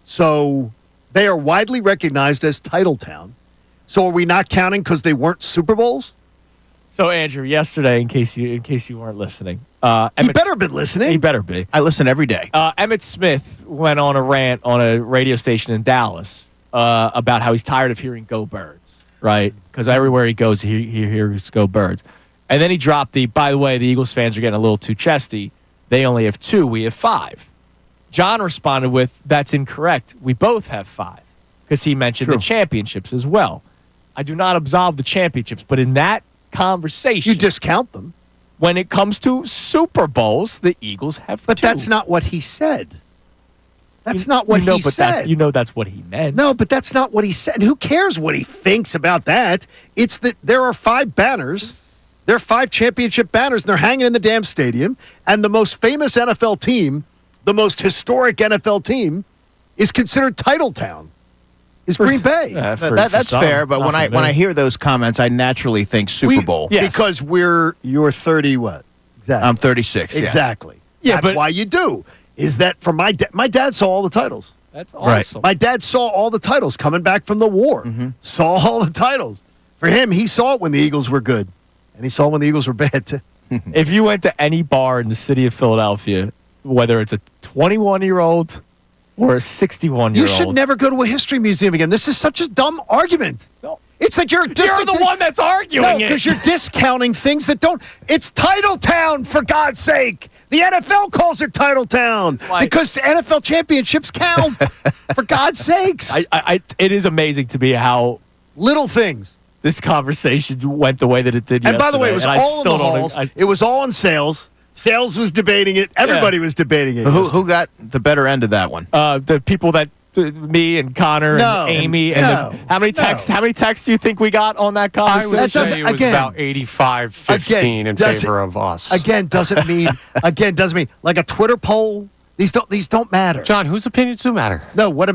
So they are widely recognized as Titletown. So are we not counting because they weren't Super Bowls? So Andrew, yesterday, in case you weren't listening, He better have been listening. He better be. I listen every day. Emmitt Smith went on a rant on a radio station in Dallas about how he's tired of hearing "Go Birds," right? Because everywhere he goes, he hears "Go Birds," and then he dropped by the way, the Eagles fans are getting a little too chesty. They only have 2. We have 5. John responded with, "That's incorrect. We both have 5." because he mentioned the championships as well. I do not absolve the championships, but in that conversation, You discount them. when it comes to Super Bowls, the Eagles have But 2. that's not what he said. That's not what you know, he but said. That's what he meant. No, but that's not what he said. And who cares what he thinks about that? It's that there are 5 banners. There are 5 championship banners, and they're hanging in the damn stadium. And the most famous NFL team, the most historic NFL team, is considered Titletown. Is Green Bay. That's fair, but when I hear those comments, I naturally think Super Bowl. Yes. Because you're 30 what? Exactly. I'm 36. yes. Exactly. Yeah, That's but- why you do. Is that for my dad saw all the titles. That's awesome. My dad saw all the titles coming back from the war. Saw all the titles. For him, he saw it when the Eagles were good. And he saw when the Eagles were bad, too. If you went to any bar in the city of Philadelphia, whether it's a 21-year-old or a 61-year-old, You should never go to a history museum again. This is such a dumb argument. No. It's like you're the one that's arguing No, it. because you're discounting things that don't. It's Titletown, for God's sake. The NFL calls it Titletown because the NFL championships count. For God's sakes. It is amazing to me how Little things. this conversation went the way that it did And by the way, it yesterday, was and I all in still the don't- halls. It was all in sales. Sales was debating it. Everybody was debating it. Who got the better end of that one? The people that me and Connor No. and Amy and No. how many texts? No. How many texts do you think we got on that I conversation? would That say doesn't- it was again- about 85-15 in doesn't- favor of us. Again, doesn't mean like a Twitter poll. These don't matter. John, whose opinions do matter? No, what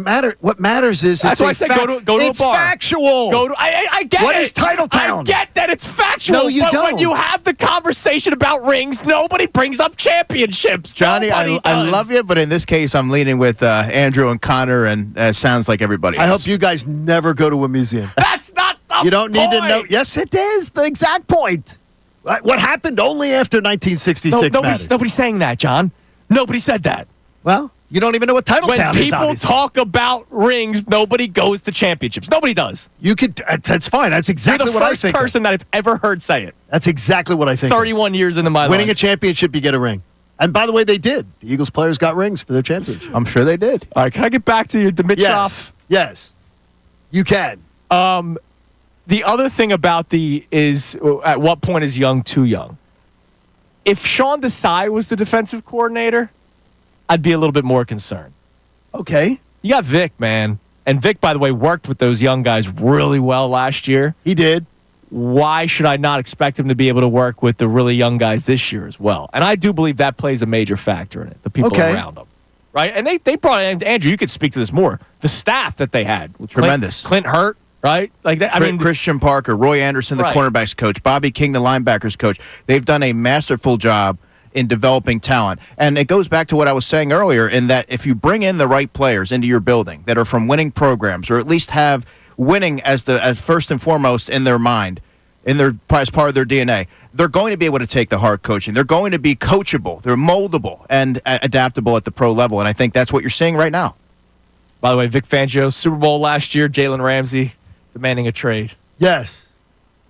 matters is That's why I said go to it's a bar. factual. I get What it. is Titletown? I get that it's factual. No, you but don't. when you have the conversation about rings, nobody brings up championships. Johnny, Nobody I does. love you, but in this case, I'm leaning with Andrew and Connor, and sounds like everybody I else. hope you guys never go to a museum. That's not the You don't need to know. point. Yes, it is the exact point. What happened only after 1966 mattered. Nobody's saying that, John. Nobody said that. Well, you don't even know what Titletown When is. people obviously. talk about rings, nobody goes to championships. Nobody does. You could. That's fine. That's You're exactly the what I first think. person that I've ever heard say it. That's exactly what I think. 31 years into my Winning a life. championship, you get a ring. And by the way, they did. The Eagles players got rings for their championship. I'm sure they did. All right, can I get back to your Dimitrov? Yes. You can. The other thing about is at what point is young too young? If Sean Desai was the defensive coordinator, I'd be a little bit more concerned. Okay. You got Vic, man. And Vic, by the way, worked with those young guys really well last year. He did. Why should I not expect him to be able to work with the really young guys this year as well? And I do believe that plays a major factor in it, the people around him. Right? And they brought in, Andrew, you could speak to this more. The staff that they had. Tremendous. Clint Hurt, right? Like that. I mean, Christian Parker, Roy Anderson, the Right. cornerbacks coach, Bobby King, the linebackers coach. They've done a masterful job in developing talent. And it goes back to what I was saying earlier in that if you bring in the right players into your building that are from winning programs or at least have winning as first and foremost in their mind, as part of their DNA, they're going to be able to take the hard coaching. They're going to be coachable. They're moldable and adaptable at the pro level. And I think that's what you're seeing right now. by the way, Vic Fangio, Super Bowl last year, Jalen Ramsey demanding a trade. Yes.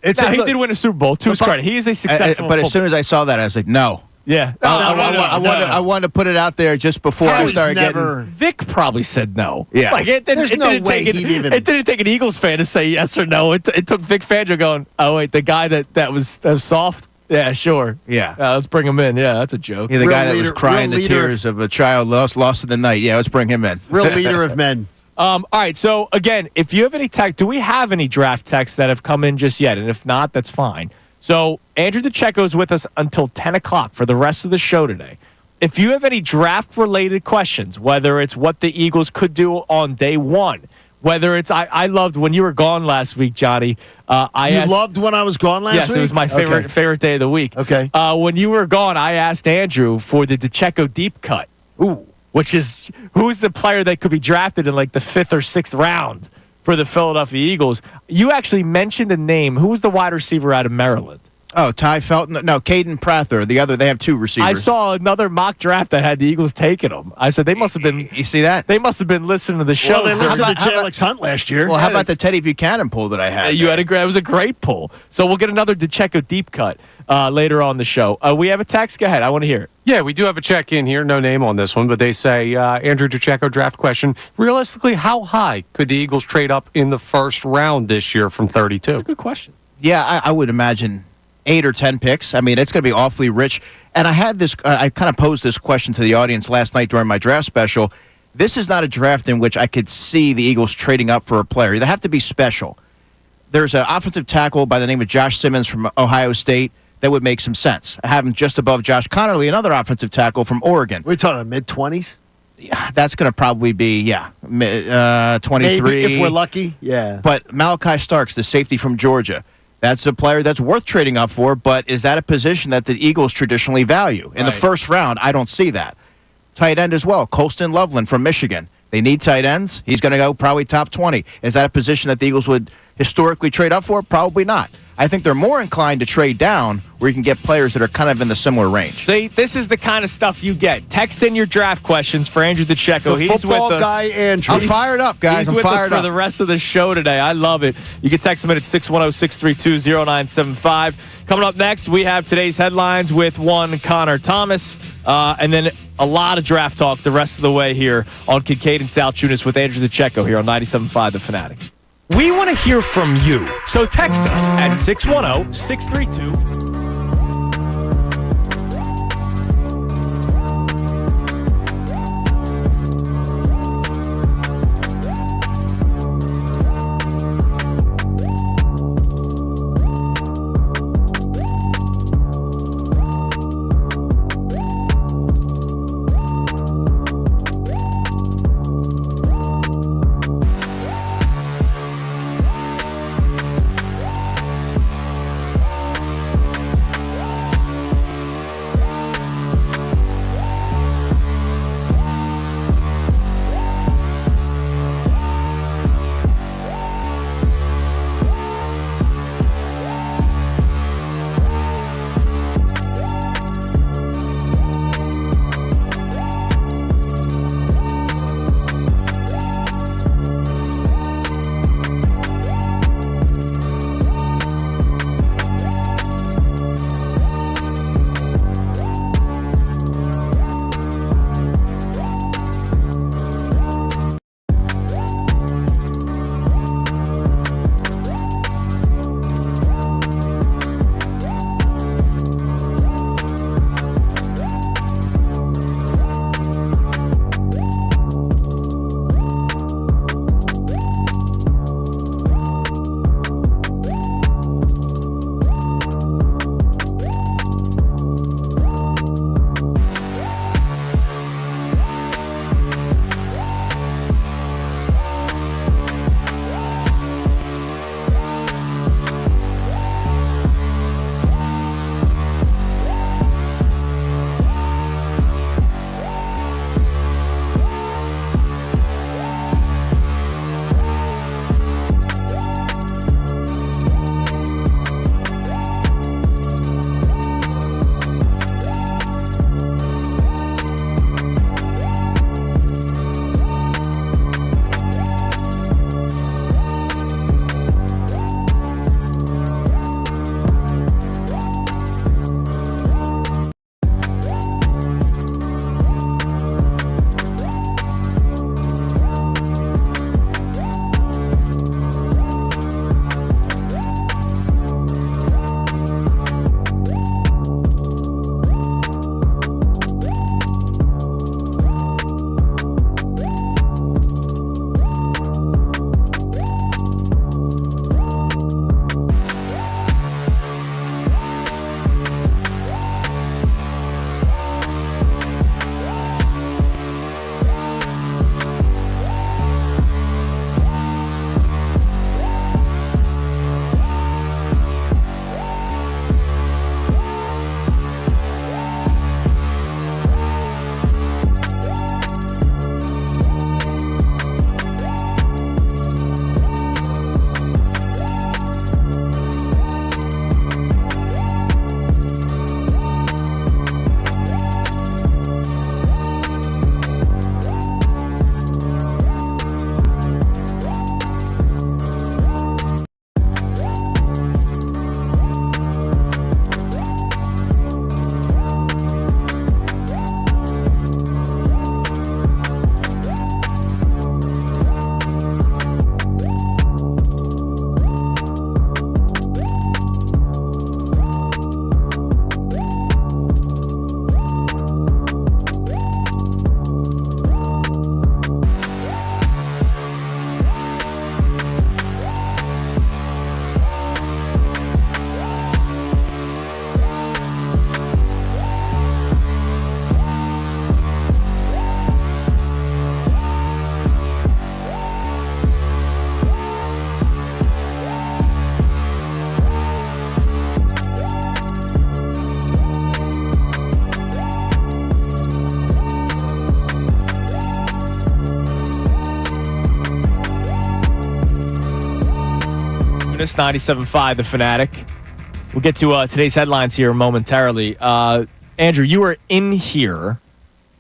He did win a Super Bowl, to his credit. He is a successful But as soon as I saw that, I was like, no. Yeah. I wanted to put it out there just before I started getting. Vic probably said no. Yeah. Like it didn't take an Eagles fan to say yes or no. It took Vic Fangio going, oh wait, the guy that was soft. Yeah, sure. Yeah. Let's bring him in. Yeah, that's a joke. Yeah, the guy that was crying the tears of a child lost in the night. Yeah, let's bring him in. Real leader of men. All right. So again, if you have any text, do we have any draft texts that have come in just yet? And if not, that's fine. So Andrew DeCecco is with us until 10 o'clock for the rest of the show today. If you have any draft-related questions, whether it's what the Eagles could do on day one, whether it's I loved when you were gone last week, Johnny. You loved when I was gone last week? Yes, it was my favorite day of the week. Okay. When you were gone, I asked Andrew for the DeCecco deep cut. Ooh. Which is who's the player that could be drafted in like the 5th or 6th round for the Philadelphia Eagles. You actually mentioned a name. Who was the wide receiver out of Maryland? Oh, Ty Felton. No, Caden Prather. The other, they have two receivers. I saw another mock draft that had the Eagles taking them. I said they must have been. You see that? They must have been listening to the show. Well, they listened to how Alex Hunt last year. Well, how about the Teddy Buchanan poll that I had? You had it was a great pull. So we'll get another DeCecco deep cut later on the show. We have a text. Go ahead. I want to hear it. Yeah, we do have a check-in here. No name on this one, but they say, Andrew DeCecco draft question. Realistically, how high could the Eagles trade up in the first round this year from 32? That's a good question. Yeah, I would imagine 8 or 10 picks. I mean, it's going to be awfully rich. And I had this, I kind of posed this question to the audience last night during my draft special. This is not a draft in which I could see the Eagles trading up for a player. They have to be special. There's an offensive tackle by the name of Josh Simmons from Ohio State that would make some sense. I have him just above Josh Connerly, another offensive tackle from Oregon. We're talking mid-20s? Yeah, that's going to probably be, 23. Maybe if we're lucky, yeah. But Malachi Starks, the safety from Georgia, that's a player that's worth trading up for, but is that a position that the Eagles traditionally value? In the first round, I don't see that. Tight end as well, Colston Loveland from Michigan. They need tight ends. He's going to go probably top 20. Is that a position that the Eagles would historically trade up for? Probably not. I think they're more inclined to trade down where you can get players that are kind of in the similar range. See, this is the kind of stuff you get. Text in your draft questions for Andrew DeCecco. The He's football with us. guy, Andrew. I'm fired up, guys. He's with us for the rest of the show today. I love it. You can text him in at 610-632-0975. Coming up next, we have today's headlines with one Connor Thomas, and then a lot of draft talk the rest of the way here on Kincade and Salciunas with Andrew DeCecco here on 97.5 The Fanatic. We want to hear from you, so text us at 610-632-0975. Salciunas, 97.5 The Fanatic. We'll get to today's headlines here momentarily. Andrew, you were in here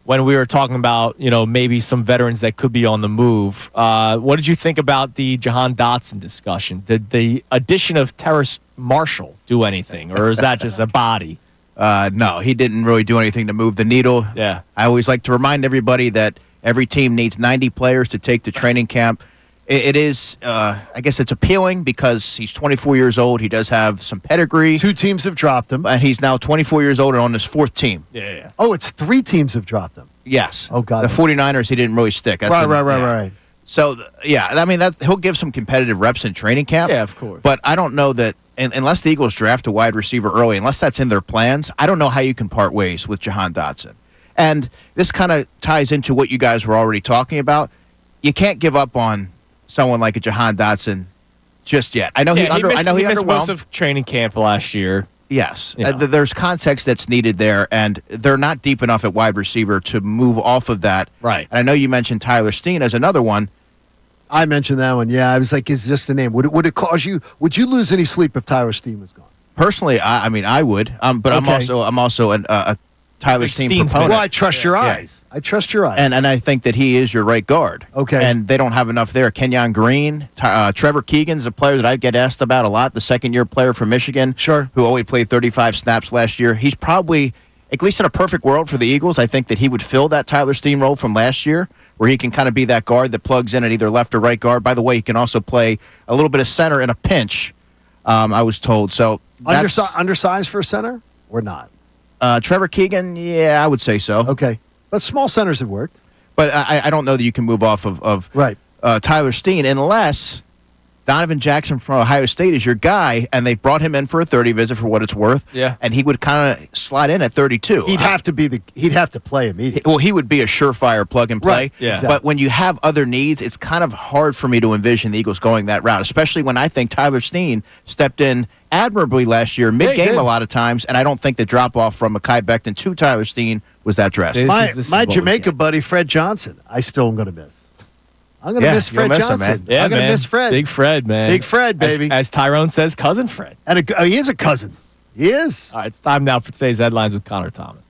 when we were talking about, maybe some veterans that could be on the move. What did you think about the Jahan Dotson discussion? Did the addition of Terrace Marshall do anything, or is that just a body? No, he didn't really do anything to move the needle. Yeah. I always like to remind everybody that every team needs 90 players to take to training camp. It is, I guess it's appealing because he's 24 years old. He does have some pedigree. 2 teams have dropped him. And he's now 24 years old and on his 4th team. Yeah. Oh, it's 3 teams have dropped him. Yes. Oh, God. The 49ers, he didn't really stick. That's Right. So, I mean, he'll give some competitive reps in training camp. Yeah, of course. But I don't know that, unless the Eagles draft a wide receiver early, unless that's in their plans, I don't know how you can part ways with Jahan Dotson. And this kind of ties into what you guys were already talking about. You can't give up on someone like a Jahan Dotson just yet. I know he missed most underwhelmed. of training camp last year. Yes. There's context that's needed there, and they're not deep enough at wide receiver to move off of that. Right. And I know you mentioned Tyler Steen as another one. I mentioned that one. Yeah, I was like, is just a name. Would it cause you? Would you lose any sleep if Tyler Steen was gone? Personally, I mean, I would. But Okay. I'm also a Tyler Steen Steen's proponent. Well, I trust your eyes. I trust your eyes. And I think that he is your right guard. Okay. And they don't have enough there. Kenyon Green, Trevor Keegan's a player that I get asked about a lot, the second-year player from Michigan. Sure. Who only played 35 snaps last year. He's probably, at least in a perfect world for the Eagles, I think that he would fill that Tyler Steen role from last year, where he can kind of be that guard that plugs in at either left or right guard. By the way, he can also play a little bit of center in a pinch, I was told. So undersized for a center or not? Trevor Keegan, yeah, I would say so. Okay. But small centers have worked. But I don't know that you can move off of Right. Tyler Steen unless Donovan Jackson from Ohio State is your guy, and they brought him in for a 30 visit for what it's worth. Yeah. And he would kind of slide in at 32. He'd have to play immediately. Well, he would be a surefire plug and play. Right, yeah. exactly. But when you have other needs, it's kind of hard for me to envision the Eagles going that route, especially when I think Tyler Steen stepped in admirably last year, mid-game a lot of times, and I don't think the drop-off from Mekhi Becton to Tyler Steen was that drastic. This is My what we Jamaica get. buddy, Fred Johnson, I still am going to miss. I'm going to miss you'll Fred miss him, Johnson. man. Yeah, I'm going to man. miss Fred. Big Fred, man. Big Fred, baby. As Tyrone says, cousin Fred. And he is a cousin. He is. All right, it's time now for today's headlines with Connor Thomas.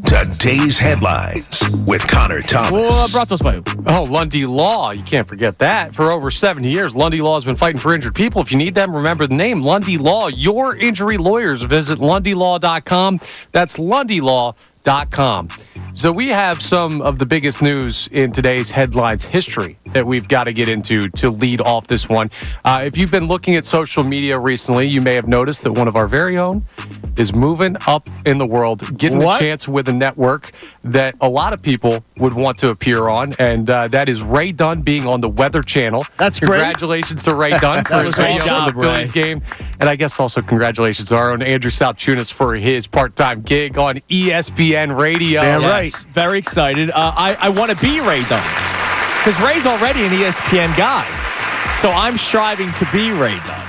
Today's headlines with Connor Thomas. Well, brought to us by who? Oh, Lundy Law. You can't forget that. For over 70 years, Lundy Law has been fighting for injured people. If you need them, remember the name, Lundy Law. Your injury lawyers. Visit lundylaw.com. That's lundylaw.com. So we have some of the biggest news in today's headlines history that we've got to get into to lead off this one. If you've been looking at social media recently, you may have noticed that one of our very own is moving up in the world, getting a chance with a network that a lot of people would want to appear on, and that is Ray Dunn being on the Weather Channel. That's great. Congratulations to Ray Dunn for his great radio job, on the Phillies Ray. game. And I guess also congratulations to our own Andrew Salciunas for his part-time gig on ESPN Radio. Damn right. Yes, very excited. I want to be Ray Dunn because Ray's already an ESPN guy. So I'm striving to be Ray Dunn.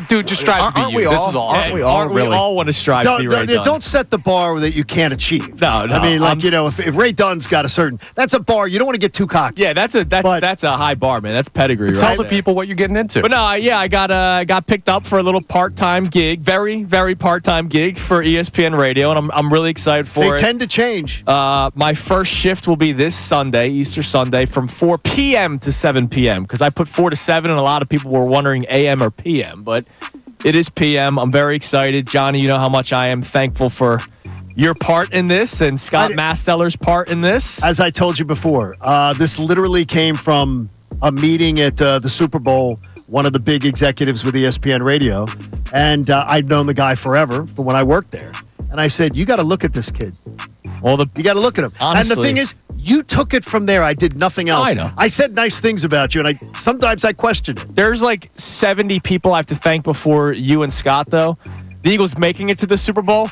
Dude, just strive to be Aren't you. we This all? is awesome. Aren't we all We really? all want to strive to be Ray Dunn. Don't set the bar that you can't achieve. No. I mean, if Ray Dunn's got a certain, that's a bar. You don't want to get too cocky. Yeah, that's a high bar, man. That's pedigree, Tell right the there. people what you're getting into. But no, I got picked up for a little part-time gig, very, very part-time gig for ESPN Radio, and I'm really excited for They it. tend to change. My first shift will be this Sunday, Easter Sunday, from 4 p.m. to 7 p.m. because I put 4 to 7, and a lot of people were wondering a.m. or p.m., but it is p.m. I'm very excited. Johnny, you know how much I am thankful for your part in this and Scott Masteller's part in this. As I told you before, this literally came from a meeting at the Super Bowl, one of the big executives with ESPN Radio, and I'd known the guy forever from when I worked there. And I said, you got to look at this kid. Well, You got to look at him. Honestly. And the thing is, you took it from there. I did nothing else. I know. I said nice things about you, and sometimes I questioned it. There's like 70 people I have to thank before you and Scott, though. The Eagles making it to the Super Bowl,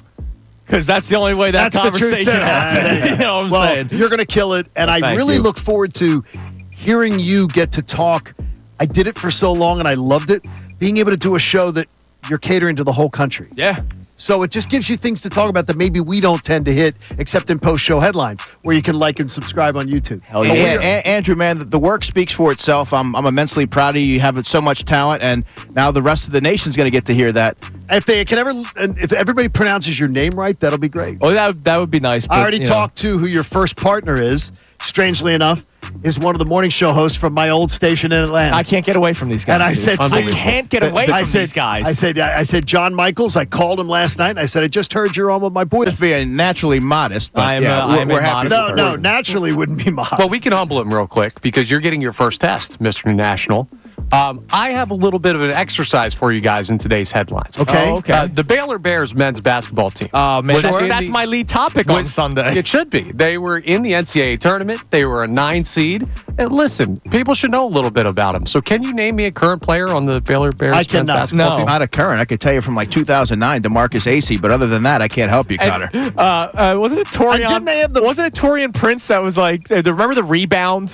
because that's the only way that That's the truth, conversation too. happened. You know what I'm Well, saying? you're going to kill it, and I thank really you. look forward to hearing you get to talk. I did it for so long, and I loved it. Being able to do a show that you're catering to the whole country. Yeah. So it just gives you things to talk about that maybe we don't tend to hit, except in post-show headlines, where you can like and subscribe on YouTube. Hell Yeah, yeah. Andrew, man, the work speaks for itself. I'm immensely proud of you. You have so much talent, and now the rest of the nation's going to get to hear that. If everybody pronounces your name right, that'll be great. Oh, that would be nice. I already talked to who your first partner is. Strangely enough, is one of the morning show hosts from my old station in Atlanta. I can't get away from these guys. And I dude. said, I can't get away from these guys. I said, John Michaels. I called him last night. And I said, I just heard you're on with my boys. Just being naturally modest, but I'm we're a happy. modest No, naturally wouldn't be modest. Well, we can humble him real quick because you're getting your first test, Mr. National. I have a little bit of an exercise for you guys in today's headlines. Okay. Oh, okay. The Baylor Bears men's basketball team. Oh, man, was that's my lead topic on Sunday. It should be. They were in the NCAA tournament. They were a 9 seed. And listen, people should know a little bit about them. So can you name me a current player on the Baylor Bears I men's cannot. basketball No. team? Not a current. I could tell you from like 2009, DeMarcus Acey, but other than that, I can't help you, Connor. Wasn't it Torian? didn't they have wasn't it Torian Prince that was like? Remember the rebound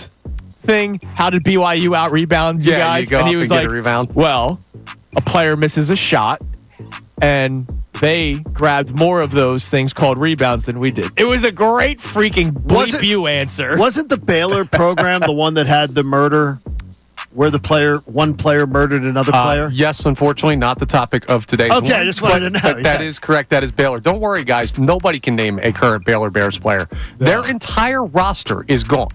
thing? How did BYU out rebound you Yeah, guys? you go and he up was and get like, a rebound. well, a player misses a shot, and they grabbed more of those things called rebounds than we did. It was a great freaking bleep you answer. Wasn't the Baylor program the one that had the murder, where one player murdered another player? Yes, unfortunately, not the topic of today's Okay, one, I just wanted to know, But that yeah. is correct. That is Baylor. Don't worry, guys. Nobody can name a current Baylor Bears player. Their entire roster is gone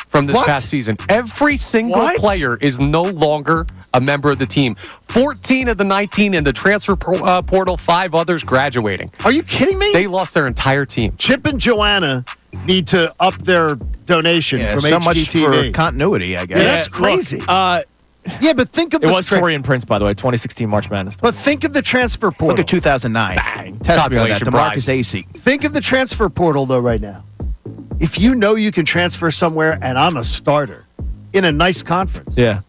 from this What? past season. Every single What? player is no longer a member of the team. 14 of the 19 in the transfer portal, 5 others graduating. Are you kidding me? They lost their entire team. Chip and Joanna need to up their donation Yeah, from so much HGTV. for continuity, I guess. Yeah, that's crazy. Look, Yeah, but think of it the was Torian Prince, by the way, 2016 March Madness. But think of the transfer portal. Look at 2009. Test me on that. Consolation DeMarcus prize. Acey. Think of the transfer portal though right now. If you know you can transfer somewhere and I'm a starter in a nice conference, Yeah.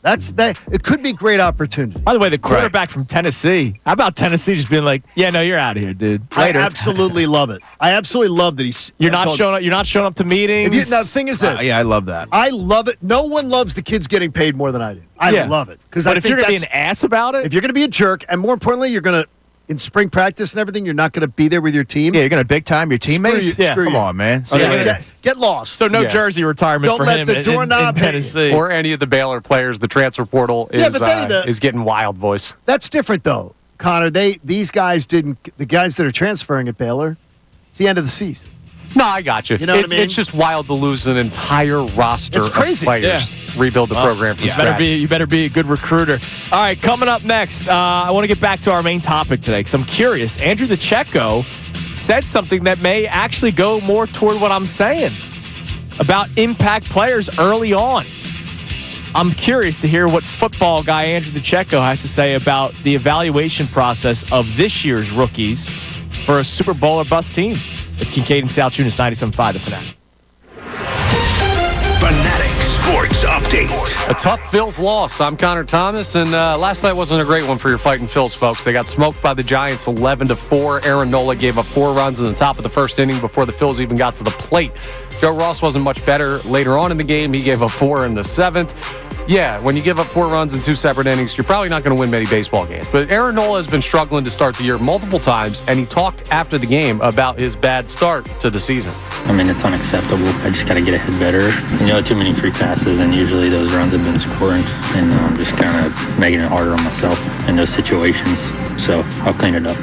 it could be a great opportunity. By the way, the quarterback from Tennessee. How about Tennessee just being like, "Yeah, no, you're out of here, dude." I absolutely love it. I absolutely love that he's You're not showing up. You're not showing up to meetings. Now the thing is this. Yeah, I love that. I love it. No one loves the kids getting paid more than I do. I Yeah. love it. But if you're gonna be an ass about it, if you're going to be a jerk, and more importantly, you're going to in spring practice and everything, you're not going to be there with your team. Yeah, you're going to big time your teammates? Screw you. Yeah. Come on, man. See Yeah, you later. get lost. so no Yeah. jersey retirement Don't for let him the in doorknob hit you. Tennessee. Or any of the Baylor players. The transfer portal Yeah, is but is getting wild, boys. That's different, though, Connor. These guys didn't. The guys that are transferring at Baylor, it's the end of the season. No, I got you. You know what I mean? It's just wild to lose an entire roster It's crazy. of players. Rebuild the program from scratch. You better be a good recruiter. All right, coming up next, I want to get back to our main topic today because I'm curious. Andrew DeCecco said something that may actually go more toward what I'm saying about impact players early on. I'm curious to hear what football guy Andrew DeCecco has to say about the evaluation process of this year's rookies for a Super Bowl or bust team. It's Kincade and Salciunas, 97.5 The Fanatic. Fanatic Sports Update. A tough Phil's loss. I'm Connor Thomas, and last night wasn't a great one for your fighting Phil's folks. They got smoked by the Giants 11-4. Aaron Nola gave up 4 runs in the top of the first inning before the Phils even got to the plate. Joe Ross wasn't much better later on in the game. He gave up 4 in the 7th. Yeah, when you give up 4 runs in 2 separate innings, you're probably not going to win many baseball games. But Aaron Nola has been struggling to start the year multiple times, and he talked after the game about his bad start to the season. I mean, it's unacceptable. I just got to get ahead better. Too many free passes, and usually those runs have been scoring, and I'm just kind of making it harder on myself in those situations. So I'll clean it up.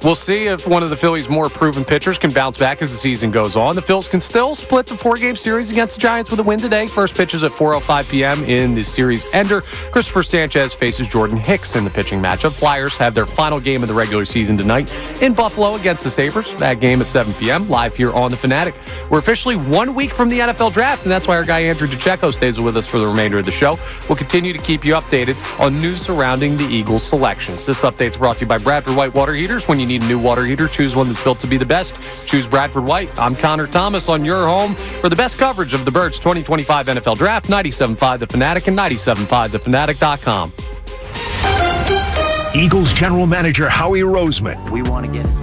We'll see if one of the Phillies' more proven pitchers can bounce back as the season goes on. The Phils can still split the 4-game series against the Giants with a win today. First pitch is at 4:05 p.m. in the series ender. Christopher Sanchez faces Jordan Hicks in the pitching matchup. Flyers have their final game of the regular season tonight in Buffalo against the Sabres. That game at 7 p.m. live here on The Fanatic. We're officially 1 week from the NFL Draft, and that's why our guy Andrew DeCecco stays with us for the remainder of the show. We'll continue to keep you updated on news surrounding the Eagles' selections. This update's brought to you by Bradford White Water Heaters. When you need a new water heater, choose one that's built to be the best. Choose Bradford White. I'm Connor Thomas on your home for the best coverage of the Birds 2025 NFL Draft, 97.5 The Fanatic and 97.5thefanatic.com. Eagles General Manager Howie Roseman. We want to get it.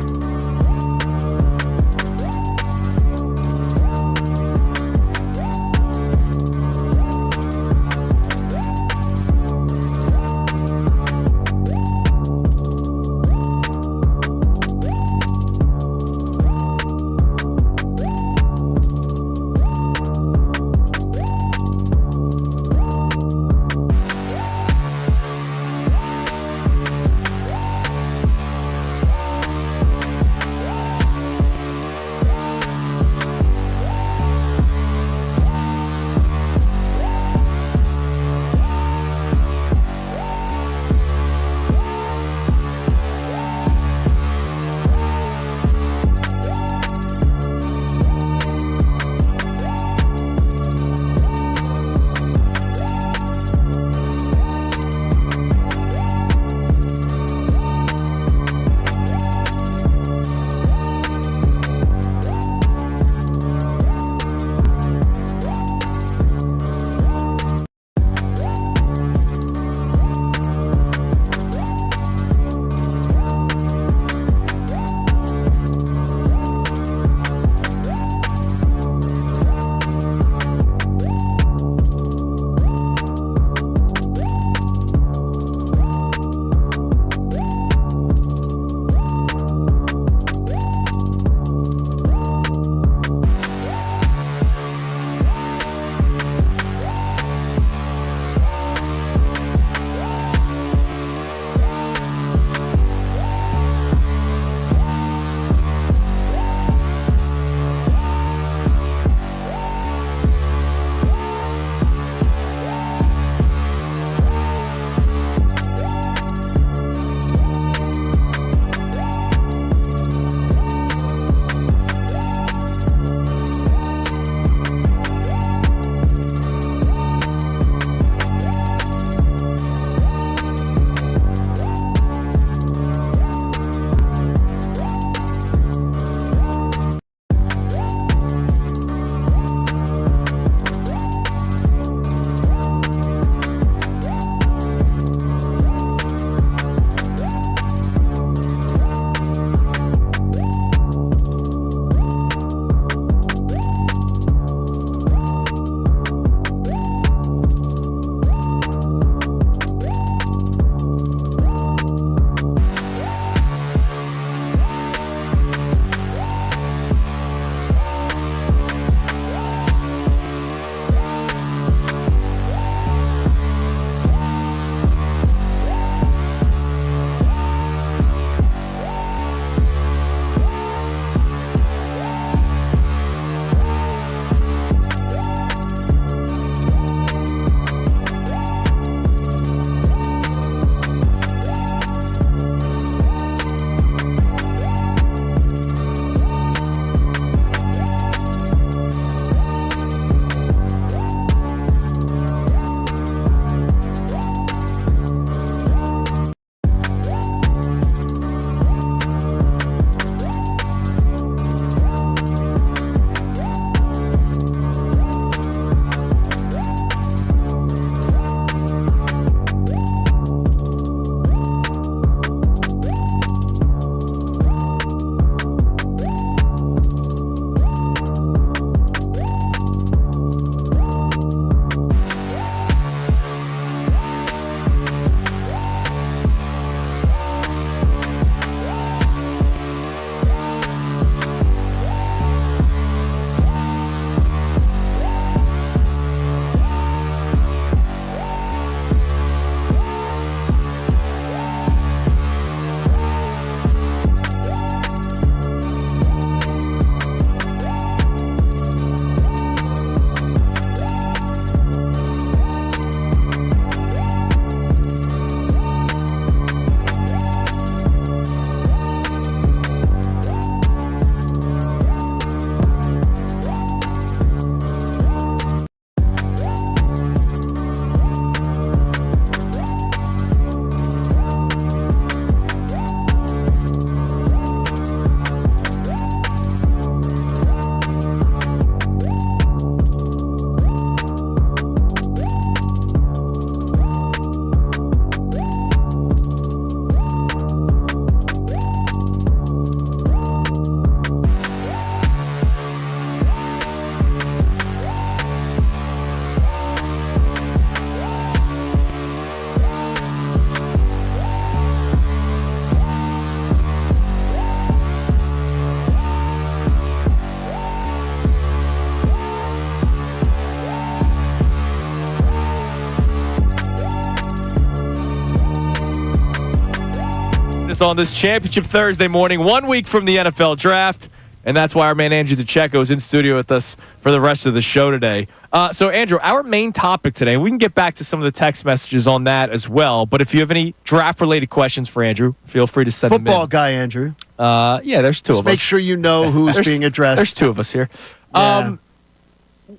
us on this Championship Thursday morning, 1 week from the NFL Draft. And that's why our man Andrew DeCecco is in studio with us for the rest of the show today. So, Andrew, our main topic today, we can get back to some of the text messages on that as well. But if you have any draft-related questions for Andrew, feel free to send them in. Football guy, Andrew. Yeah, there's two Just of us. make sure you know who's being addressed. There's two of us here. Yeah.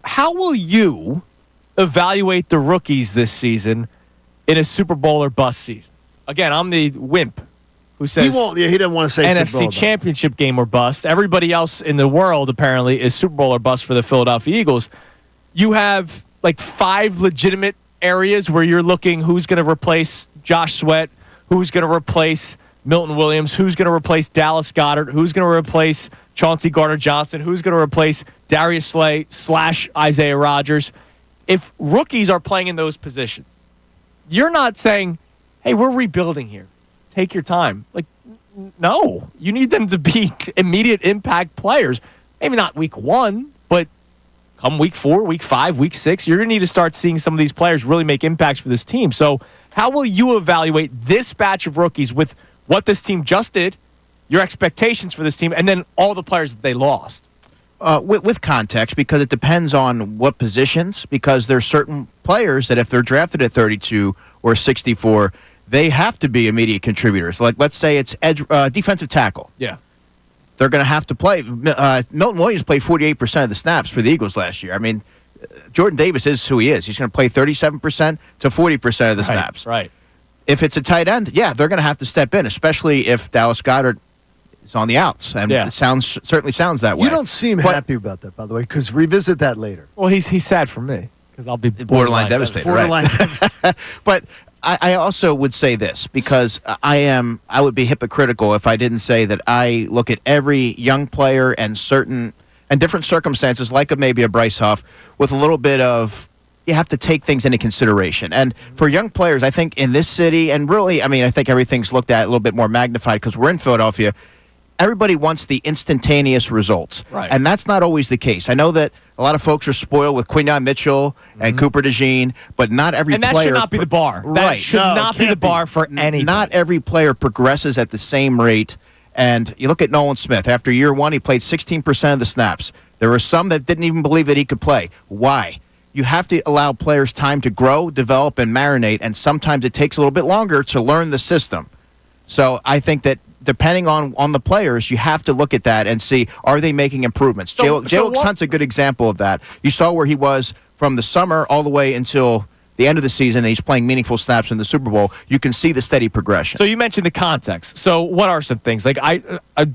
How will you evaluate the rookies this season in a Super Bowl or bust season? Again, I'm the wimp who says he doesn't want to say Super Bowl, NFC Championship game or bust. Everybody else in the world apparently is Super Bowl or bust for the Philadelphia Eagles. You have like 5 legitimate areas where you're looking who's going to replace Josh Sweat, who's going to replace Milton Williams, who's going to replace Dallas Goedert, who's going to replace Chauncey Gardner-Johnson, who's going to replace Darius Slay / Isaiah Rodgers. If rookies are playing in those positions, you're not saying, hey, we're rebuilding here. Take your time. Like, no. You need them to be immediate impact players. Maybe not week 1, but come week 4, week 5, week 6, you're going to need to start seeing some of these players really make impacts for this team. So how will you evaluate this batch of rookies with what this team just did, your expectations for this team, and then all the players that they lost? With context, because it depends on what positions, because there's certain players that if they're drafted at 32 or 64, they have to be immediate contributors. Like, let's say it's defensive tackle. Yeah. They're going to have to play. Milton Williams played 48% of the snaps for the Eagles last year. I mean, Jordan Davis is who he is. He's going to play 37% to 40% of the snaps. Right. If it's a tight end, yeah, they're going to have to step in, especially if Dallas Goedert is on the outs. And it certainly sounds that way. You don't seem happy about that, by the way, because revisit that later. Well, he's sad for me because I'll be borderline devastated. Right? But I also would say this, because I would be hypocritical if I didn't say that I look at every young player and different circumstances, like maybe a Bryce Huff, with a little bit of, you have to take things into consideration. And for young players, I think in this city, and really, I mean, I think everything's looked at a little bit more magnified because we're in Philadelphia. Everybody wants the instantaneous results. Right. And that's not always the case. I know that a lot of folks are spoiled with Quinyon Mitchell and Cooper DeJean, but not every player... And that should not be the bar. Right. That should not be the bar for anybody. Not every player progresses at the same rate. And you look at Nolan Smith. After year 1, he played 16% of the snaps. There were some that didn't even believe that he could play. Why? You have to allow players time to grow, develop, and marinate, and sometimes it takes a little bit longer to learn the system. So I think that depending on the players, you have to look at that and see, are they making improvements? Jalen Hunt's a good example of that. You saw where he was from the summer all the way until the end of the season, and he's playing meaningful snaps in the Super Bowl. You can see the steady progression. So you mentioned the context. So what are some things? Like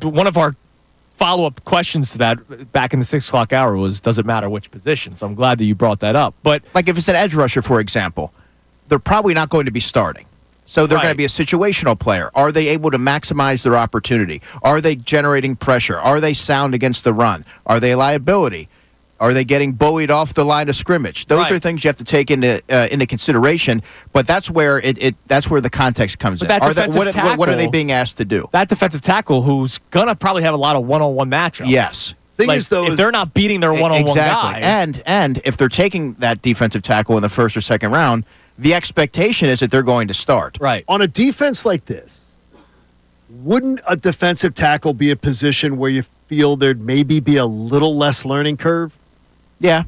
one of our follow-up questions to that back in the 6 o'clock hour was, does it matter which position? So I'm glad that you brought that up. But like if it's an edge rusher, for example, they're probably not going to be starting. So they're going to be a situational player. Are they able to maximize their opportunity? Are they generating pressure? Are they sound against the run? Are they a liability? Are they getting bullied off the line of scrimmage? Those are things you have to take into consideration. But that's where that's where the context comes in. What are they being asked to do? That defensive tackle who's gonna probably have a lot of one-on-one matchups. Yes. Thing is, though, if they're not beating their one-on-one guy, and if they're taking that defensive tackle in the first or second round, the expectation is that they're going to start. Right. On a defense like this, wouldn't a defensive tackle be a position where you feel there'd maybe be a little less learning curve? Yeah.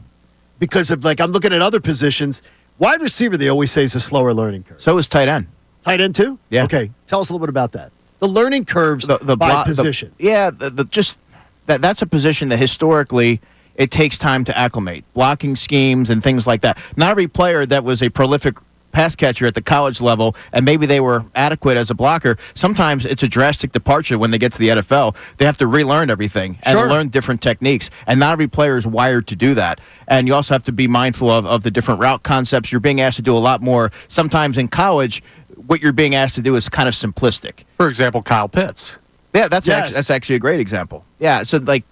Because of, like, I'm looking at other positions. Wide receiver, they always say, is a slower learning curve. So is tight end. Tight end, too? Yeah. Okay. Tell us a little bit about that. The learning curves by position. That's a position that historically it takes time to acclimate. Blocking schemes and things like that. Not every player that was a prolific pass catcher at the college level, and maybe they were adequate as a blocker, sometimes it's a drastic departure when they get to the NFL. They have to relearn everything and learn different techniques, and not every player is wired to do that. And you also have to be mindful of the different route concepts. You're being asked to do a lot more. Sometimes in college, what you're being asked to do is kind of simplistic. For example, Kyle Pitts. Yeah, that's actually a great example. Yeah, so like...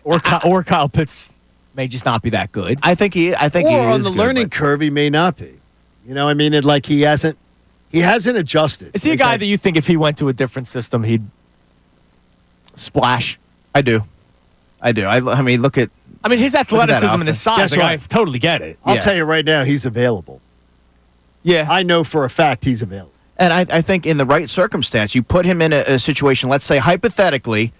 Or Kyle Pitts may just not be that good. I think he is on the good, learning curve, he may not be. You know, I mean, he hasn't adjusted. Is he a guy that you think if he went to a different system, he'd splash? I do. I mean, look at... I mean, his athleticism and his size, I totally get it. I'll tell you right now, he's available. Yeah. I know for a fact he's available. And I think in the right circumstance, you put him in a situation, let's say hypothetically,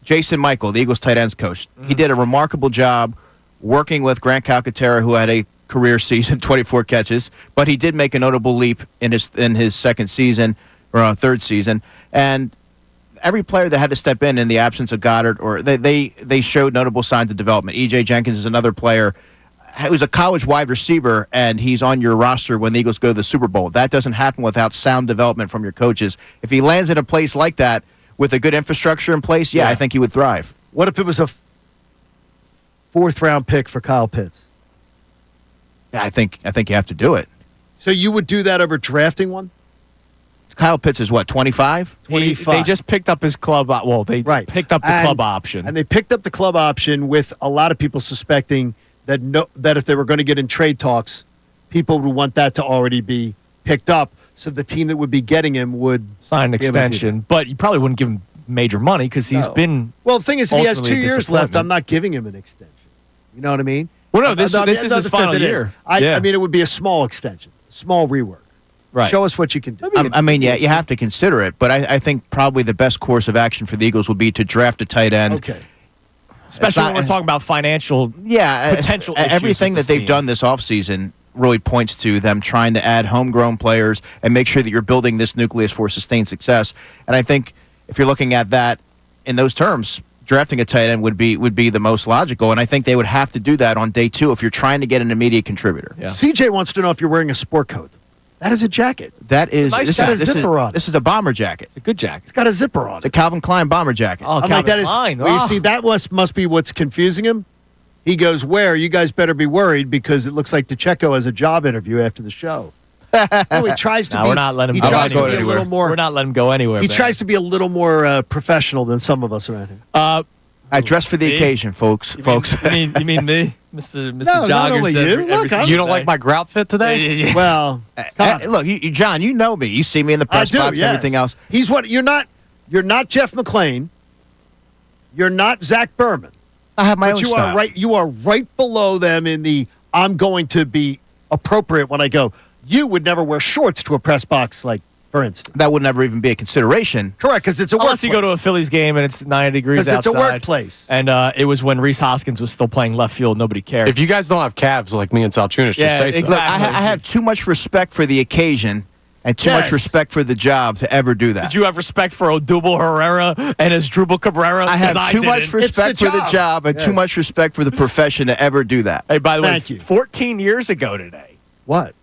Jason Michael, the Eagles tight ends coach, he did a remarkable job working with Grant Calcaterra, who had a career season, 24 catches, but he did make a notable leap in his second season or third season. And every player that had to step in the absence of Goddard, or they showed notable signs of development. E.J. Jenkins is another player who's a college wide receiver, and he's on your roster when the Eagles go to the Super Bowl. That doesn't happen without sound development from your coaches. If he lands in a place like that with a good infrastructure in place, I think he would thrive. What if it was a fourth-round pick for Kyle Pitts? I think you have to do it. So you would do that over drafting one? Kyle Pitts is what, 25? They just picked up his club. Well, they picked up the club option. And they picked up the club option with a lot of people suspecting that if they were going to get in trade talks, people would want that to already be picked up. So the team that would be getting him would sign an extension. But you probably wouldn't give him major money because he's been. Well, the thing is, if he has 2 ultimately a years left, I'm not giving him an extension. You know what I mean? Well, no, this is his final year. I mean, it would be a small extension, small rework. Right. Show us what you can do. You have to consider it, but I think probably the best course of action for the Eagles would be to draft a tight end. Okay. Especially when we're talking about financial potential issues everything that they've team. done this offseason really points to them trying to add homegrown players and make sure that you're building this nucleus for sustained success. And I think if you're looking at that in those terms, drafting a tight end would be the most logical, and I think they would have to do that on day 2 if you're trying to get an immediate contributor. Yeah. CJ wants to know if you're wearing a sport coat. That is a jacket. That is Nice got a zipper on it. This is a bomber jacket. It's a good jacket. It's got a zipper on It's a it. Calvin Klein bomber jacket. Oh, I'm Calvin like, that is. Klein. Well, you Oh. see, that must be what's confusing him. He goes, "Where? You guys better be worried because it looks like DeCecco has a job interview after the show." No, he tries to No, be. we're not letting him he go tries to be anywhere. a little more. We're not letting him go anywhere. He man. tries to be a little more professional than some of us around here. I dress for the Me? occasion, folks. You mean me, Mr. No, not Joggers? only you. Every Look, single You don't day. like my grout fit today? Well, Look, John, you know me. You see me in the I press do. box, Yes. everything else. He's what you're not. You're not Jeff McClain. You're not Zach Berman. I have my But own you style. are right. You are right below them in the. I'm going to be appropriate when I go. You would never wear shorts to a press box, like for instance. That would never even be a consideration. Correct, because it's a Unless workplace. you go to a Phillies game and it's 90 degrees 'Cause outside. it's a workplace. And it was when Reese Hoskins was still playing left field. Nobody cared. If you guys don't have calves like me and Salciunas, just Yeah, say so. exactly. Look, I have too much respect for the occasion and too much Yes. respect for the job to ever do that. Did you have respect for Odubel Herrera and Asdrubal Cabrera? I have 'Cause too much didn't. respect for the job and Yes. too much respect for the profession to ever do that. Hey, by the Thank way, you. 14 years ago today, What?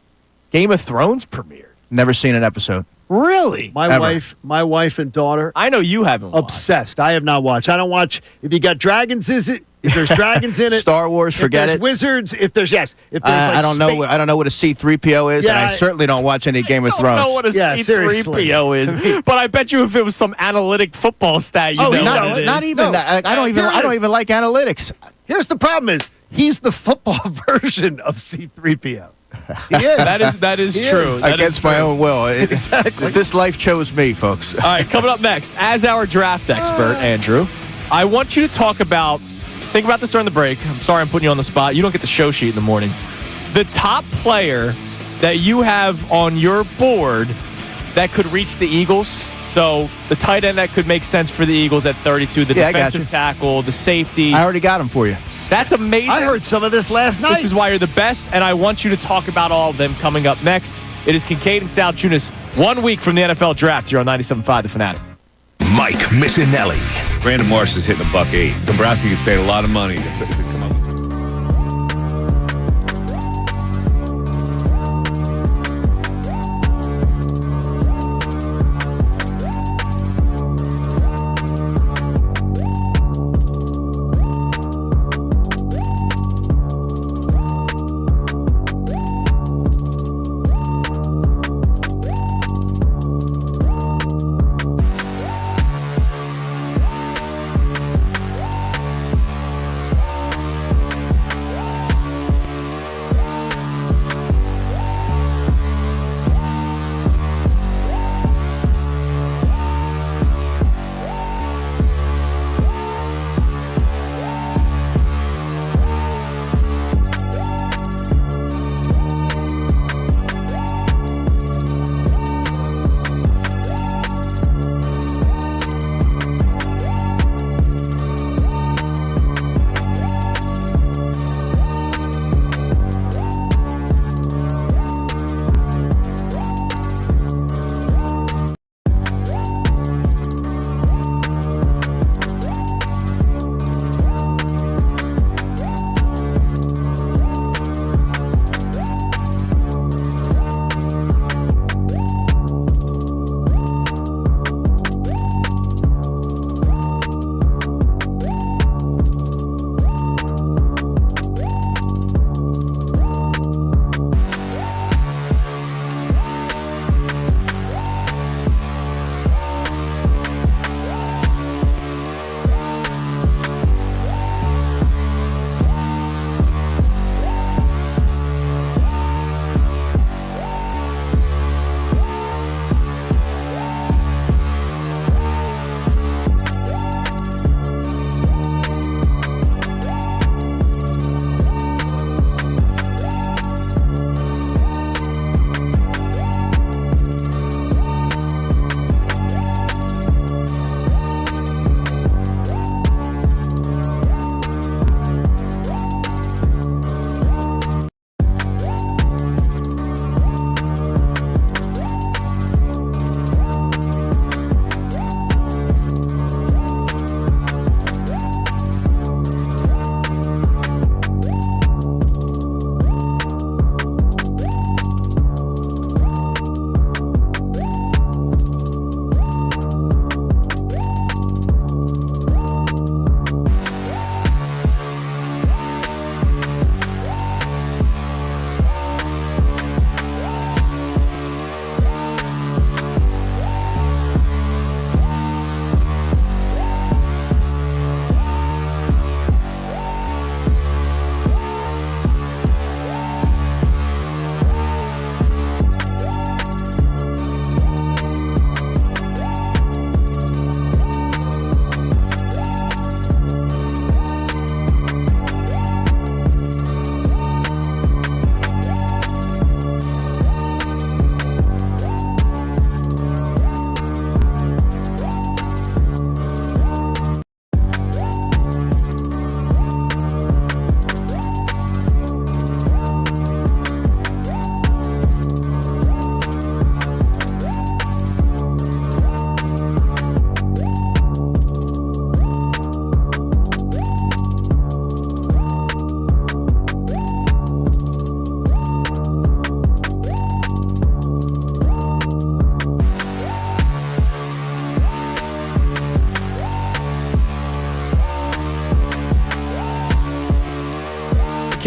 Game of Thrones premiered. Never seen an episode. Really? My Ever. wife and daughter I know you haven't watched. obsessed. I have not watched. I don't watch. If you got dragons, if there's dragons in it, Star Wars, forget if there's it. wizards, if there's if there's like I don't know. space- I don't know what a C-3PO is, and Yeah, I certainly don't watch any Game of I don't Thrones. know what a Yeah, C-3PO is, but I bet you if it was some analytic football stat, you Oh, know you what know it it. is. Not even No. that. I don't even. Here it I don't is. even like analytics. Here's the problem: is he's the football version of C-3PO. He is. That is He true. is. That Against is my true. own will. Exactly. This life chose me, folks. All right, coming up next, as our draft expert, Andrew, I want you to talk about, think about this during the break. I'm sorry I'm putting you on the spot. You don't get the show sheet in the morning. The top player that you have on your board that could reach the Eagles. So the tight end that could make sense for the Eagles at 32, the Yeah, I got defensive you. tackle, the safety. I already got them for you. That's amazing. I heard some of this last night. This is why you're the best, and I want you to talk about all of them coming up next. It is Kincade and Salciunas, 1 week from the NFL draft here on 97.5 The Fanatic. Mike Missanelli. Brandon Marsh is hitting $1.08. Dombrowski gets paid a lot of money to come up with.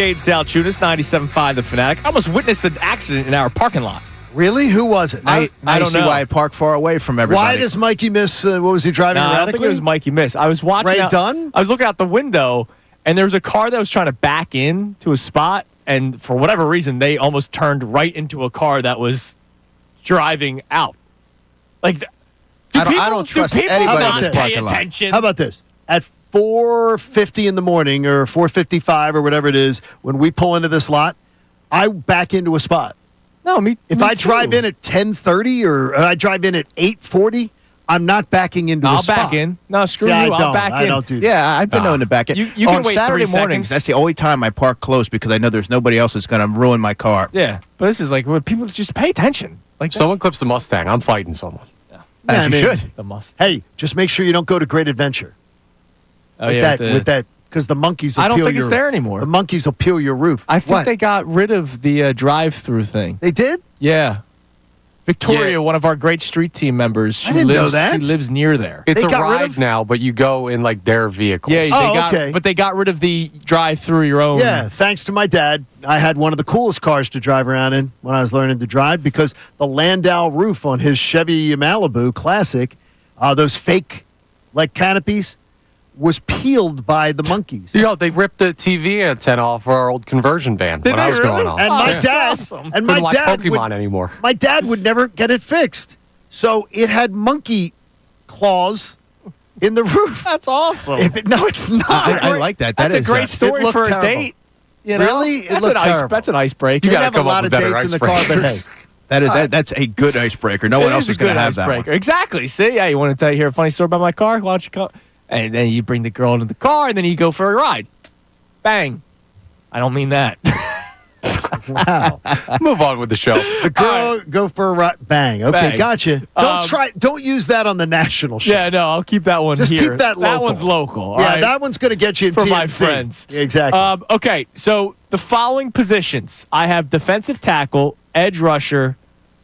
Kincade Salciunas, 97.5 The Fanatic. I almost witnessed an accident in our parking lot. Really? Who was it? I I don't see know. why I park far away from everybody. Why does Mikey miss? What was he driving No, I don't erratically? think it was Mikey Miss. I was watching. Ray Dunn? I was looking out the window, and there was a car that was trying to back in to a spot, and for whatever reason, they almost turned right into a car that was driving out. Like, I don't trust do people anybody not in this pay parking lot. attention? How about this? At 4:50 in the morning or 4:55 or whatever it is, when we pull into this lot, I back into a spot. No, me. If me I too. drive in at 10:30 or I drive in at 8:40, I'm not backing into a I'll spot. back in. No, screw See, you. I I'll don't. back in. I don't do that. Yeah, I've been known to back it. You can On wait Saturday 3 mornings, seconds. that's the only time I park close because I know there's nobody else that's going to ruin my car. Yeah, but this is like when people just pay attention. Like Someone clips a Mustang. I'm fighting someone. As Yeah, you I mean, should. the must. Hey, just make sure you don't go to Great Adventure Oh, with yeah, that, because the monkeys will I don't peel think it's your- there anymore. The monkeys will peel your roof. I think What? they got rid of the drive-through thing. They did? Yeah. Victoria, Yeah. one of our great street team members, she I didn't know lives, that. She lives near there. It's They a got rid ride of- now, but you go in like their vehicles. Yeah, Oh, they got, okay. but they got rid of the drive-through your own. Yeah, thanks to my dad, I had one of the coolest cars to drive around in when I was learning to drive because the Landau roof on his Chevy Malibu Classic, those fake like canopies, was peeled by the monkeys. You know, they ripped the TV antenna off our old conversion van Did when I they was really? going on. And Oh, my that's dad, awesome. and my Couldn't watch dad Pokemon would, anymore. My dad would never get it fixed, so it had monkey claws in the roof. That's awesome. No, it's not. I like that. That's a is, great story looked for a terrible. date. You know? Really? It That's looked an terrible. That's an icebreaker. You They gotta have a come up lot with of better dates in the car, but hey, icebreakers. that's a good icebreaker. No It one else is a is going to good have that icebreaker. one. Exactly. See, yeah, you want to hear a funny story about my car? Why don't you come? And then you bring the girl into the car, and then you go for a ride. Bang. I don't mean that. wow. Move on with the show. The girl go for a ride. Bang. Okay, Bang. gotcha. Don't use that on the national show. Yeah, no, I'll keep that one Just here. keep that local. That one's local. all Yeah, right? that one's going to get you in for TMZ. my friends. Exactly. Okay, so the following positions I have: defensive tackle, edge rusher,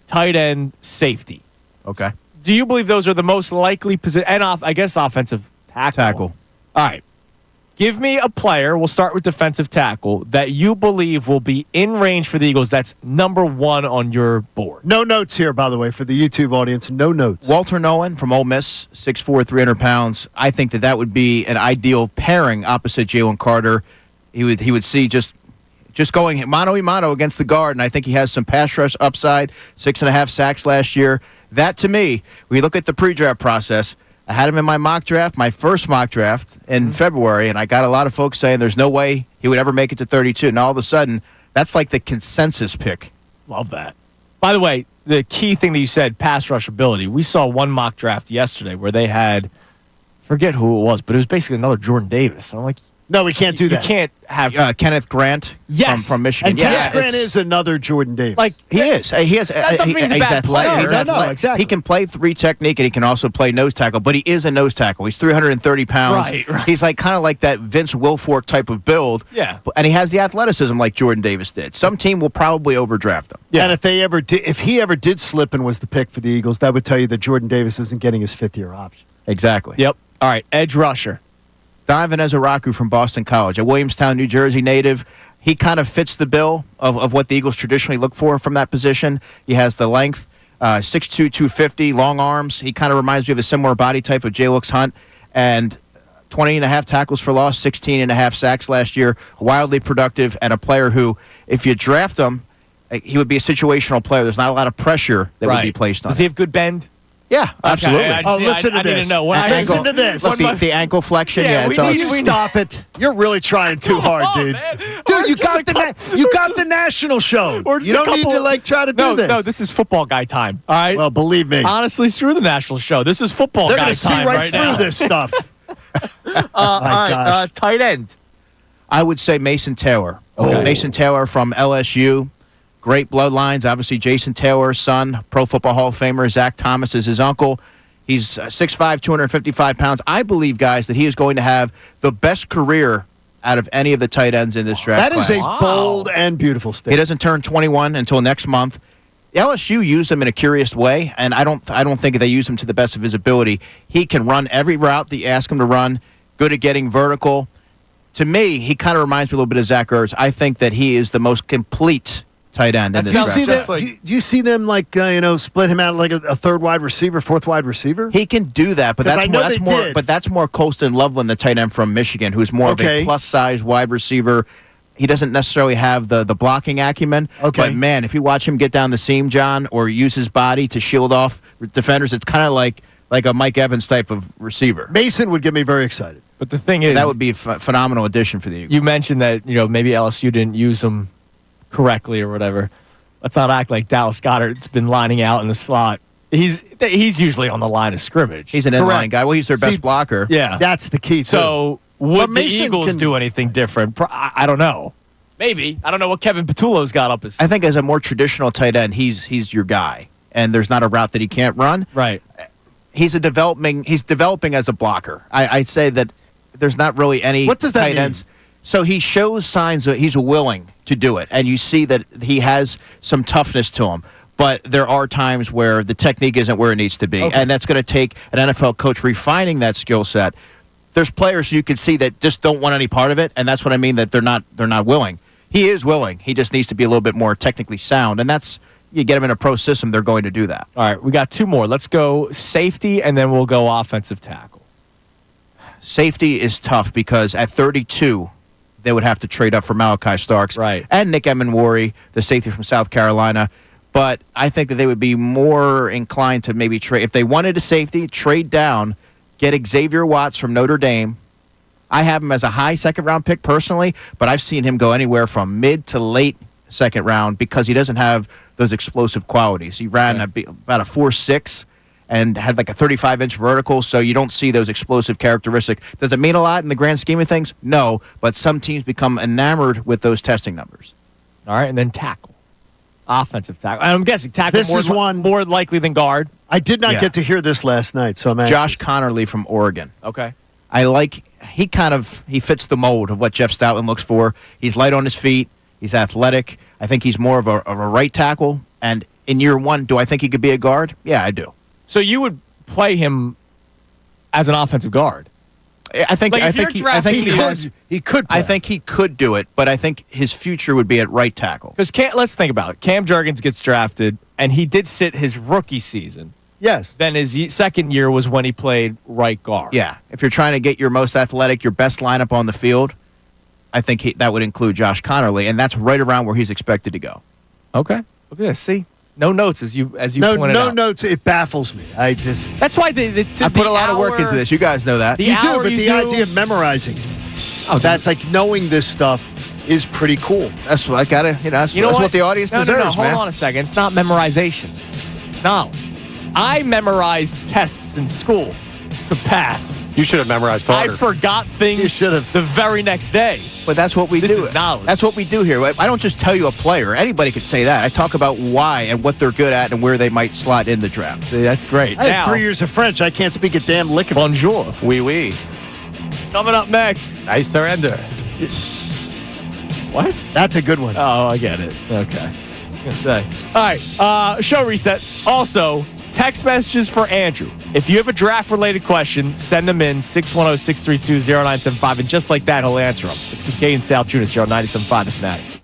tight end, safety. Okay. Do you believe those are the most likely position? And I guess offensive tackle. All right. Give me a player. We'll start with defensive tackle that you believe will be in range for the Eagles. That's number one on your board. No notes here, by the way, for the YouTube audience. No notes. Walter Nolan from Ole Miss, 6'4", 300 pounds. I think that would be an ideal pairing opposite Jalen Carter. He would see just going mano-a-mano against the guard, and I think he has some pass rush upside, 6.5 sacks last year. That, to me, when you look at the pre-draft process, I had him in my mock draft, my first mock draft in February, and I got a lot of folks saying there's no way he would ever make it to 32. And all of a sudden, that's like the consensus pick. Love that. By the way, the key thing that you said, pass rush ability. We saw one mock draft yesterday where they had, forget who it was, but it was basically another Jordan Davis. I'm like, no, we can't do that. You can't have Kenneth Grant from Michigan. And Kenneth Grant is another Jordan Davis. like He is. He has. That doesn't mean he's a bad player. He's I know, athletic. exactly. He can play three technique and he can also play nose tackle. But he is a nose tackle. He's 330 pounds. Right. He's like kind of like that Vince Wilfork type of build. Yeah. And he has the athleticism like Jordan Davis did. Some team will probably overdraft him. Yeah. And if he ever did slip and was the pick for the Eagles, that would tell you that Jordan Davis isn't getting his fifth-year option. Exactly. Yep. All right, edge rusher. Donovan Ezeraku from Boston College, a Williamstown, New Jersey native. He kind of fits the bill of what the Eagles traditionally look for from that position. He has the length, 6'2", 250, long arms. He kind of reminds me of a similar body type of J-Lux Hunt. And 20.5 tackles for loss, 16.5 sacks last year. Wildly productive and a player who, if you draft him, he would be a situational player. There's not a lot of pressure that would be placed on Does him. he have good bend? Yeah, absolutely. Okay, I Listen to I this. need to know. When I Listen to this. Look, the ankle flexion. Yeah, Yeah, we it's all, need- we Stop it. You're really trying too hard, on, dude. man. Dude, Or you just got a the national show. Or just You a don't need couple- to try to do this. No, this is football guy time. All right. Well, believe me. Honestly, screw the national show. This is football They're guy going to see time right through now. this stuff. All right, gosh. tight end. I would say Mason Taylor. Okay. Mason Taylor from LSU. Great bloodlines. Obviously, Jason Taylor's son, Pro Football Hall of Famer. Zach Thomas is his uncle. He's 6'5", 255 pounds. I believe, guys, that he is going to have the best career out of any of the tight ends in this draft That is class. a bold and beautiful He statement. doesn't turn 21 until next month. LSU used him in a curious way, and I don't think they use him to the best of his ability. He can run every route that you ask him to run, good at getting vertical. to me, he kind of reminds me a little bit of Zach Ertz. I think that he is the most complete tight end in this Do you draft. see them? Do you see them split him out like a third wide receiver, fourth wide receiver? He can do that, but 'Cause I know that's they more. did. But that's more Colston Loveland, the tight end from Michigan, who's more of Okay. a plus size wide receiver. He doesn't necessarily have the blocking acumen. Okay. But man, if you watch him get down the seam, John, or use his body to shield off defenders, it's kind of like a Mike Evans type of receiver. Mason would get me very excited. But the thing is, That would be a phenomenal addition for the Eagles. you mentioned that maybe LSU didn't use him correctly or whatever. Let's not act like Dallas Goedert's been lining out in the slot. He's usually on the line of scrimmage. He's an inline Correct. guy. Well, he's their best See, blocker. Yeah. That's the key. So But would the Mason Eagles can- do anything different? I don't know. Maybe. I don't know what Kevin Petullo's got up his. I think as a more traditional tight end, he's your guy, and there's not a route that he can't run. Right. He's developing as a blocker. I'd say that there's not really any What does that tight mean? ends. So he shows signs that he's willing to do it, and you see that he has some toughness to him. But there are times where the technique isn't where it needs to be, and that's going to take an NFL coach refining that skill set. There's players you can see that just don't want any part of it, and that's what I mean that they're not willing. He is willing. He just needs to be a little bit more technically sound, and that's you get him in a pro system, they're going to do that. All right, we got two more. Let's go safety, and then we'll go offensive tackle. Safety is tough because at 32, they would have to trade up for Malachi Starks Right. and Nick Emenwari, the safety from South Carolina. But I think that they would be more inclined to maybe trade. If they wanted a safety, trade down, get Xavier Watts from Notre Dame. I have him as a high second-round pick personally, but I've seen him go anywhere from mid to late second round because he doesn't have those explosive qualities. He ran about a 4.6 and had like a 35-inch vertical, so you don't see those explosive characteristics. Does it mean a lot in the grand scheme of things? No, but some teams become enamored with those testing numbers. All right, and then tackle. Offensive tackle. I'm guessing tackle This is one- more likely than guard. I did not Yeah. get to hear this last night, so I'm anxious. Josh Connerly from Oregon. Okay. I like he fits the mold of what Jeff Stoutland looks for. He's light on his feet. He's athletic. I think he's more of a right tackle. And in year one, do I think he could be a guard? Yeah, I do. So you would play him as an offensive guard. I think Like, if you're drafting he could play. I think he could do it, but I think his future would be at right tackle. Because let's think about it. Cam Jurgens gets drafted, and he did sit his rookie season. Yes. Then his second year was when he played right guard. Yeah, if you're trying to get your most athletic, your best lineup on the field, I think that would include Josh Connerly, and that's right around where he's expected to go. Okay. Look at this. See? No notes as you No pointed out. notes. It baffles me. I just That's why I put a lot of work into this. You guys know that. The you do, hour but you the do- idea of memorizing it, Oh, that's like knowing this stuff is pretty cool. That's what I gotta. That's what the audience no, deserves, no, man. Hold on a second. It's not memorization. It's knowledge. I memorized tests in school to pass. You should have memorized I harder. forgot things the very next day. But that's what we This do. is knowledge. That's what we do here. I don't just tell you a player. Anybody could say that. I talk about why and what they're good at and where they might slot in the draft. See, that's great. I had Now, 3 years of French. I can't speak a damn lick of it. bonjour. Oui, oui. Coming up next. I surrender. What? That's a good one. Oh, I get it. Okay. I was going to say. All right. Show reset. Also, text messages for Andrew. If you have a draft-related question, send them in 610-632-0975. And just like that, he'll answer them. It's Kincade Salciunas here on 97.5 The Fanatic.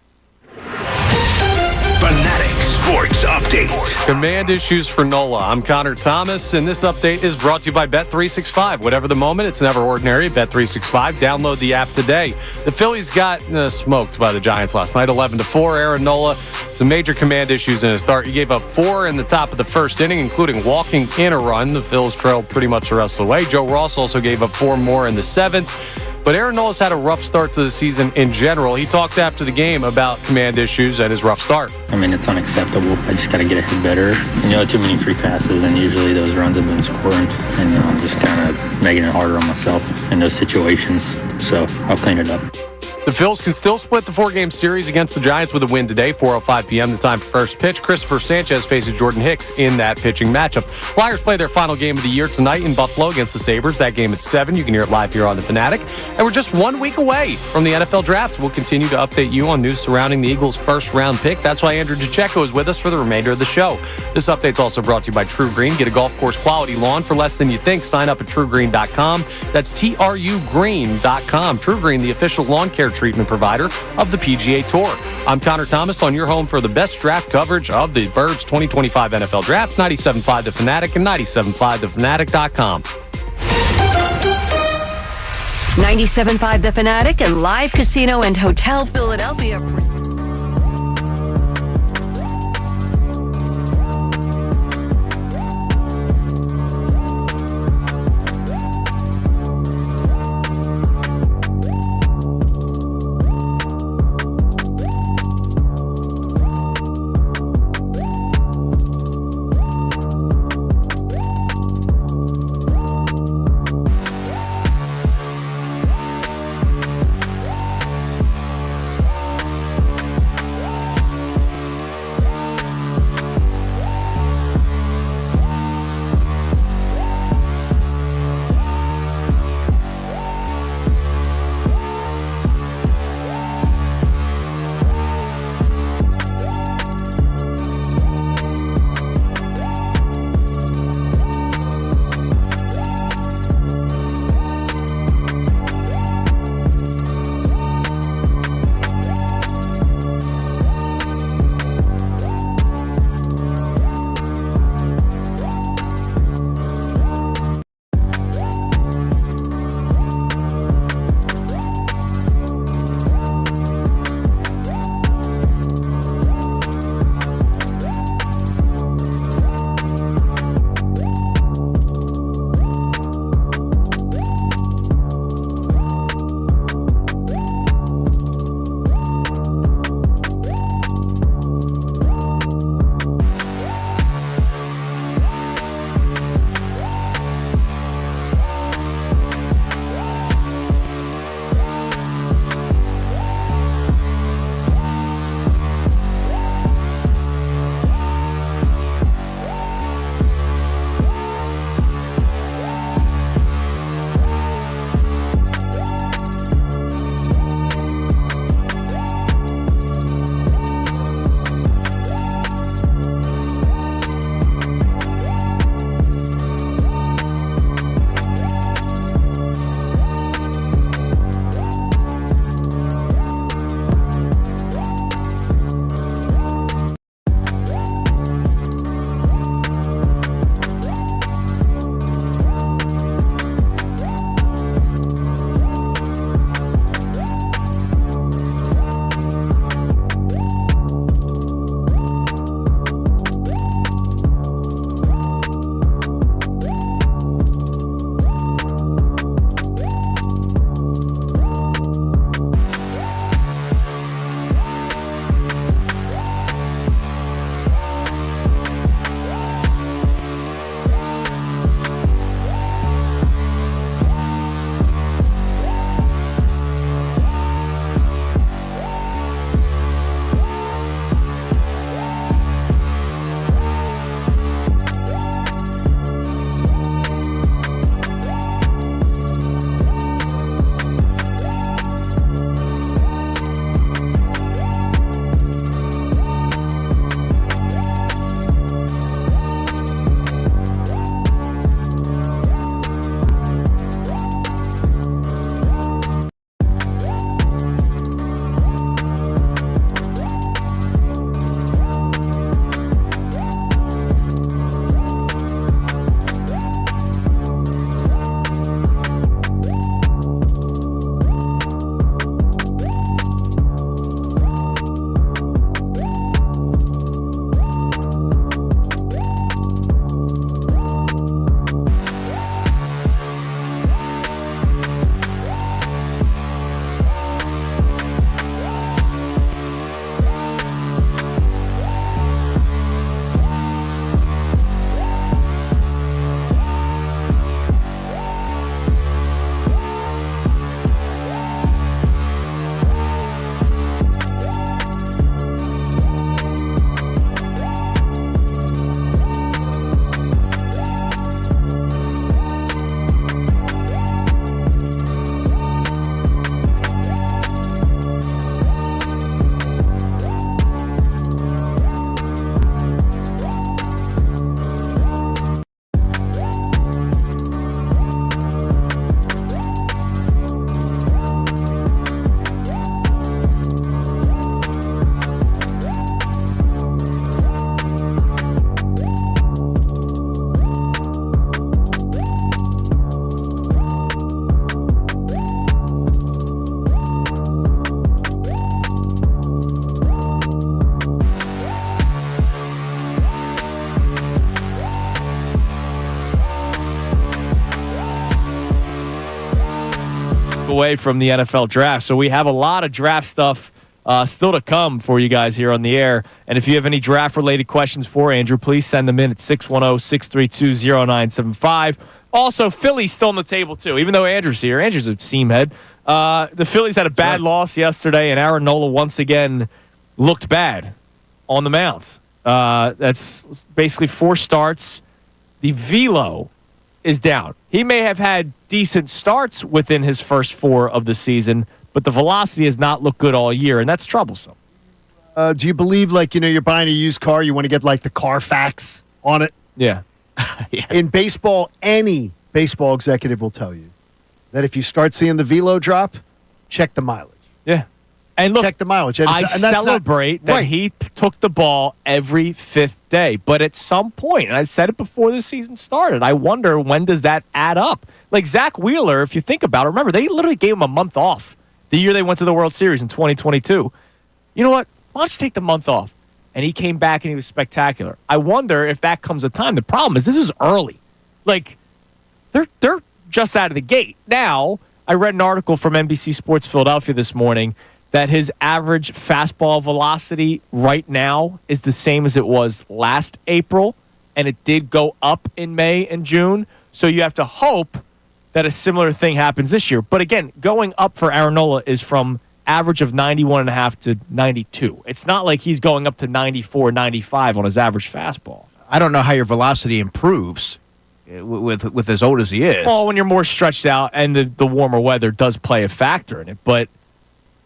Fanatic Sports Update. Command issues for NOLA. I'm Connor Thomas, and this update is brought to you by Bet365. Whatever the moment, it's never ordinary. Bet365. Download the app today. The Phillies got smoked by the Giants last night, 11-4. Aaron Nola, some major command issues in his start. He gave up 4 in the top of the first inning, including walking in a run. The Phillies trailed pretty much the rest of the way. Joe Ross also gave up 4 more in the 7th. But Aaron Nola's had a rough start to the season in general. He talked after the game about command issues and his rough start. I mean, it's unacceptable. I just got to get a hit better. Too many free passes, and usually those runs have been scoring. And I'm just kind of making it harder on myself in those situations. So I'll clean it up. The Phils can still split the 4-game series against the Giants with a win today, 4:05 p.m. the time for first pitch. Christopher Sanchez faces Jordan Hicks in that pitching matchup. Flyers play their final game of the year tonight in Buffalo against the Sabres. That game at 7. You can hear it live here on The Fanatic. And we're just 1 week away from the NFL Draft. We'll continue to update you on news surrounding the Eagles' first-round pick. That's why Andrew DiCecco is with us for the remainder of the show. This update's also brought to you by True Green. Get a golf course quality lawn for less than you think. Sign up at TrueGreen.com. That's TrueGreen.com. True Green, the official lawn care treatment provider of the PGA Tour. I'm Connor Thomas on your home for the best draft coverage of the Birds 2025 NFL Draft. 97.5 The Fanatic and 97.5thefanatic.com. 97.5 The Fanatic and Live Casino and Hotel Philadelphia. away from the NFL draft. So we have a lot of draft stuff still to come for you guys here on the air. And if you have any draft-related questions for Andrew, please send them in at 610-632-0975. Also, Phillies still on the table, too. Even though Andrew's here, Andrew's a seam head. The Phillies had a bad loss yesterday, and Aaron Nola once again looked bad on the mound. That's basically 4 starts. The velo is down. He may have had decent starts within his first 4 of the season, but the velocity has not looked good all year, and that's troublesome. Do you believe, you're buying a used car, you want to get, the Carfax on it? Yeah. In baseball, any baseball executive will tell you that if you start seeing the velo drop, check the mileage. Yeah. And look, check the mileage. I celebrate that right. he took the ball every 5th day. But at some point, and I said it before the season started, I wonder when does that add up? Like Zach Wheeler, if you think about it, remember, they literally gave him a month off the year they went to the World Series in 2022. You know what? Why don't you take the month off? And he came back and he was spectacular. I wonder if that comes a time. The problem is this is early. They're just out of the gate. Now, I read an article from NBC Sports Philadelphia this morning that his average fastball velocity right now is the same as it was last April, and it did go up in May and June. So you have to hope that a similar thing happens this year. But again, going up for Aaron Nola is from average of 91.5 to 92. It's not like he's going up to 94, 95 on his average fastball. I don't know how your velocity improves with as old as he is. Well, when you're more stretched out and the warmer weather does play a factor in it. But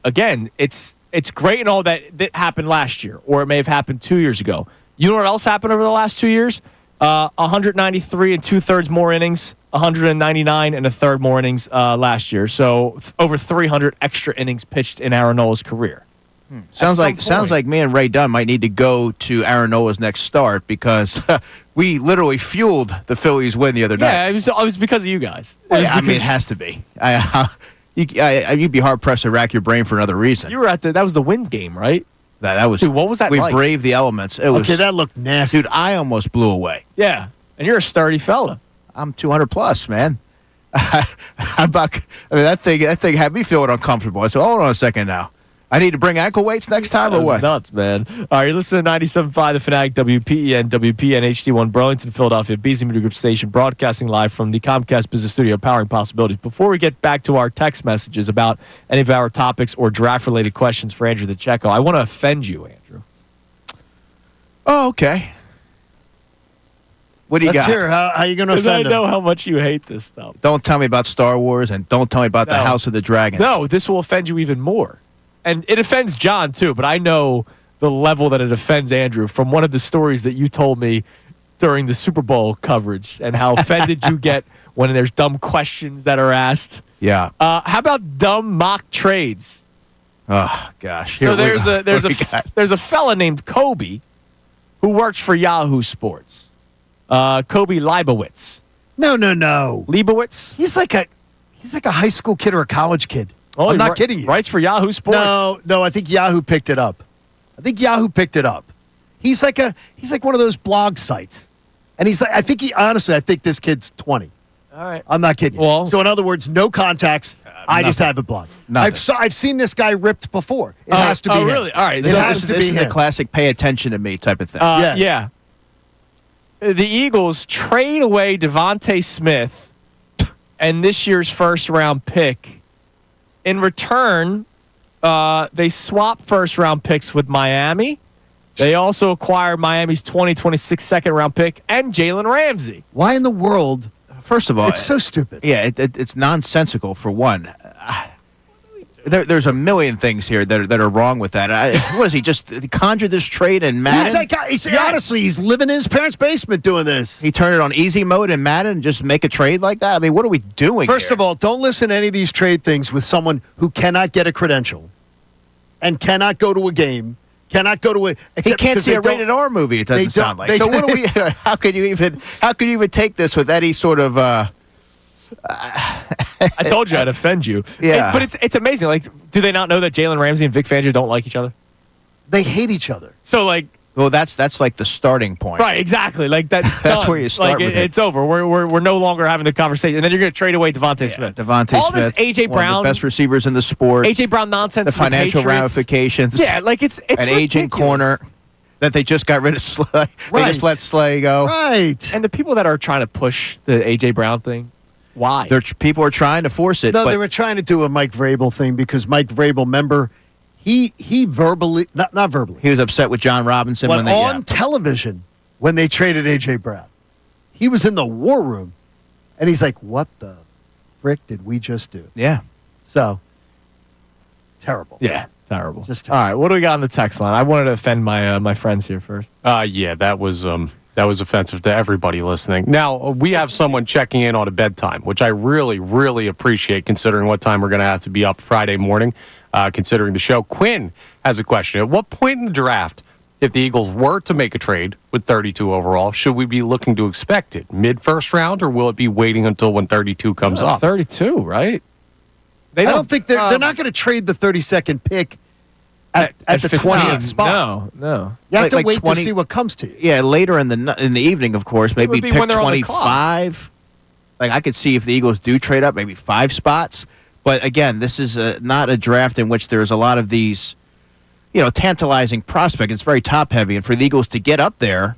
again, it's great and all that happened last year, or it may have happened 2 years ago. You know what else happened over the last 2 years? 193 and 2/3 more innings, 199 and a third more innings last year. So over 300 extra innings pitched in Aaron Nola's career. Sounds like me and Ray Dunn might need to go to Aaron Nola's next start because we literally fueled the Phillies win the other night. Yeah, it was because of you guys. It has to be. You'd be hard pressed to rack your brain for another reason. You were at that was the wind game, right? That was. Dude, what was that we like? braved the elements. Okay, that looked nasty. Dude, I almost blew away. Yeah, and you're a sturdy fella. I'm 200 plus, man. That thing had me feeling uncomfortable. I said, hold on a second now. I need to bring ankle weights next time or what? Nuts, man. All right, you're listening to 97.5 The Fanatic, WPEN, WPN HD1 Burlington, Philadelphia, BZ Media Group Station, broadcasting live from the Comcast Business Studio, powering possibilities. Before we get back to our text messages about any of our topics or draft-related questions for Andrew DeCecco, I want to offend you, Andrew. Oh, okay. What do you Let's got? hear. How are you going to offend I know how much you hate this stuff. Don't tell me about Star Wars and don't tell me about the House of the Dragons. No, this will offend you even more. And it offends John, too, but I know the level that it offends Andrew from one of the stories that you told me during the Super Bowl coverage and how offended you get when there's dumb questions that are asked. Yeah. How about dumb mock trades? Oh, gosh. So there's a fella named Kobe who works for Yahoo Sports. Kobe Leibowitz. No. Leibowitz? He's like a high school kid or a college kid. I'm not kidding you. Writes for Yahoo Sports. No, I think Yahoo picked it up. He's like one of those blog sites. And he's like, I think this kid's 20. All right. I'm not kidding you. Well, so in other words, no contacts. I just have a blog. I've seen this guy ripped before. It has to be him. Really? All right. This is the classic pay attention to me type of thing. Yeah. The Eagles trade away Devontae Smith and this year's first-round pick. In return, they swap first-round picks with Miami. They also acquire Miami's 2026 second-round pick and Jalen Ramsey. Why in the world? First of all, it's so stupid. Yeah, it's nonsensical for one. There's a million things here that are wrong with that. What is he just conjured this trade in Madden? Honestly, he's living in his parents' basement doing this. He turned it on easy mode in Madden and just make a trade like that? I mean, what are we doing First of all, don't listen to any of these trade things with someone who cannot get a credential and cannot go to a game, cannot go to a. He can't see a rated R movie. It doesn't sound like. So what do we? How could you even take this with any sort of? I told you I'd offend you. Yeah, but it's amazing. Like, do they not know that Jalen Ramsey and Vic Fangio don't like each other? They hate each other. So like, Well, that's like the starting point. Right, exactly. Like that. That's where you start with it. It's over. We're no longer having the conversation. And then you're going to trade away Devontae Smith. Devontae All Smith, this A.J. one Brown. of the best receivers in the sport. A.J. Brown nonsense. The financial ramifications. Yeah, like it's an aging ridiculous. corner that they just got rid of Slay. They just let Slay go. Right. And the people that are trying to push the A.J. Brown thing, why? People are trying to force it. No, but they were trying to do a Mike Vrabel thing because Mike Vrabel, remember, he verbally, not verbally, he was upset with John Robinson but when they on television when they traded A.J. Brown. He was in the war room, and he's like, what the frick did we just do? Yeah. So, terrible. Yeah, terrible. Just All right, what do we got on the text line? I wanted to offend my friends here first. Yeah, that was offensive to everybody listening. Now, we have someone checking in on a bedtime, which I really, really appreciate considering what time we're going to have to be up Friday morning, considering the show. Quinn has a question. At what point in the draft, if the Eagles were to make a trade with 32 overall, should we be looking to expect it? Mid-first round, or will it be waiting until when 32 comes up? 32, right? I don't think they're not going to trade the 32nd pick at the 15. 20th spot. No. You have to Like wait 20 to see what comes to you. Yeah, later in the evening, of course, maybe would be pick when they're on the 25. Like I could see if the Eagles do trade up, maybe 5 spots. But again, this is not a draft in which there's a lot of these, tantalizing prospects. It's very top heavy, and for the Eagles to get up there,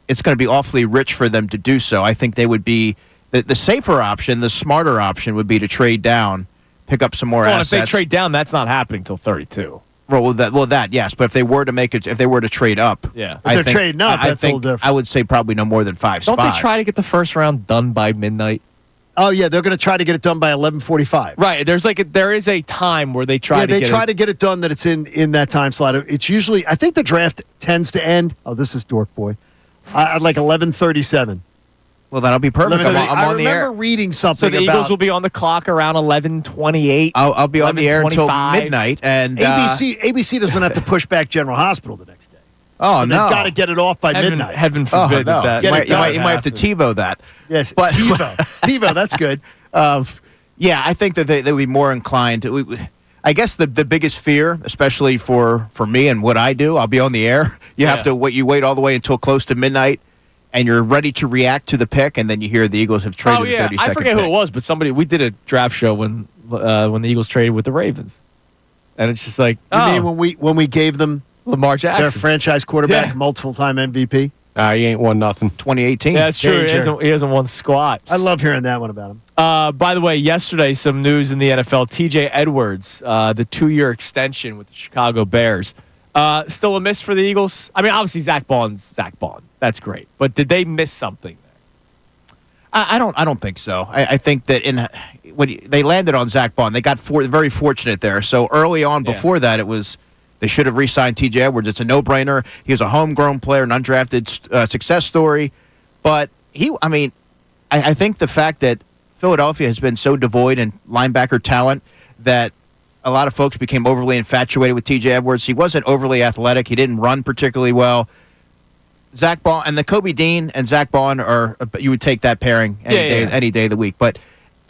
it's going to be awfully rich for them to do so. I think they would be the safer option, the smarter option would be to trade down, pick up some more Well, assets. if they trade down, that's not happening till 32. Well, that yes, but if they were to make it, if they were to trade up, Yeah. If they're trading up, that's a little different. I would say probably no more than 5 Don't spots. they try to get the first round done by midnight? Oh, yeah, they're going to try to get it done by 11:45. Right. There is a time where they try to get it done that it's in that time slot. It's usually, I think the draft tends to end. Oh, this is Dork Boy. At like 11:37. Well, that'll be perfect. I'm on the air. I remember reading something So the about Eagles will be on the clock around 11:28. I'll be on the air until 11:25. midnight, and ABC doesn't have to push back General Hospital the next day. Oh, They've no. got to get it off by midnight. Heaven Oh, forbid no. that. You might have to TiVo that. Yes, But- TiVo, that's good. Yeah, I think that they would be more inclined to. I guess the biggest fear, especially for me and what I do, I'll be on the air. You have to wait. You wait all the way until close to midnight, and you're ready to react to the pick, and then you hear the Eagles have traded the 32nd I forget who pick. it was, but we did a draft show when the Eagles traded with the Ravens, and it's just like, You mean when we gave them Lamar their Jackson, franchise quarterback, Yeah. multiple-time MVP? He ain't won nothing. 2018. Yeah, that's true. Danger. He hasn't won squat. I love hearing that one about him. By the way, yesterday, some news in the NFL. TJ Edwards, the 2-year extension with the Chicago Bears. Still a miss for the Eagles? I mean, obviously, Zach Baughn's Zach Baughan. That's great. But did they miss something there? I don't think so. I think that when they landed on Zach Baughan, they got very fortunate there. So early on, before that, it was they should have re-signed T.J. Edwards. It's a no-brainer. He was a homegrown player, an undrafted success story. But I think the fact that Philadelphia has been so devoid in linebacker talent that a lot of folks became overly infatuated with T.J. Edwards. He wasn't overly athletic. He didn't run particularly well. Zach Baughan and the Kobe Dean and Zach Baughan you would take that pairing any day of the week. But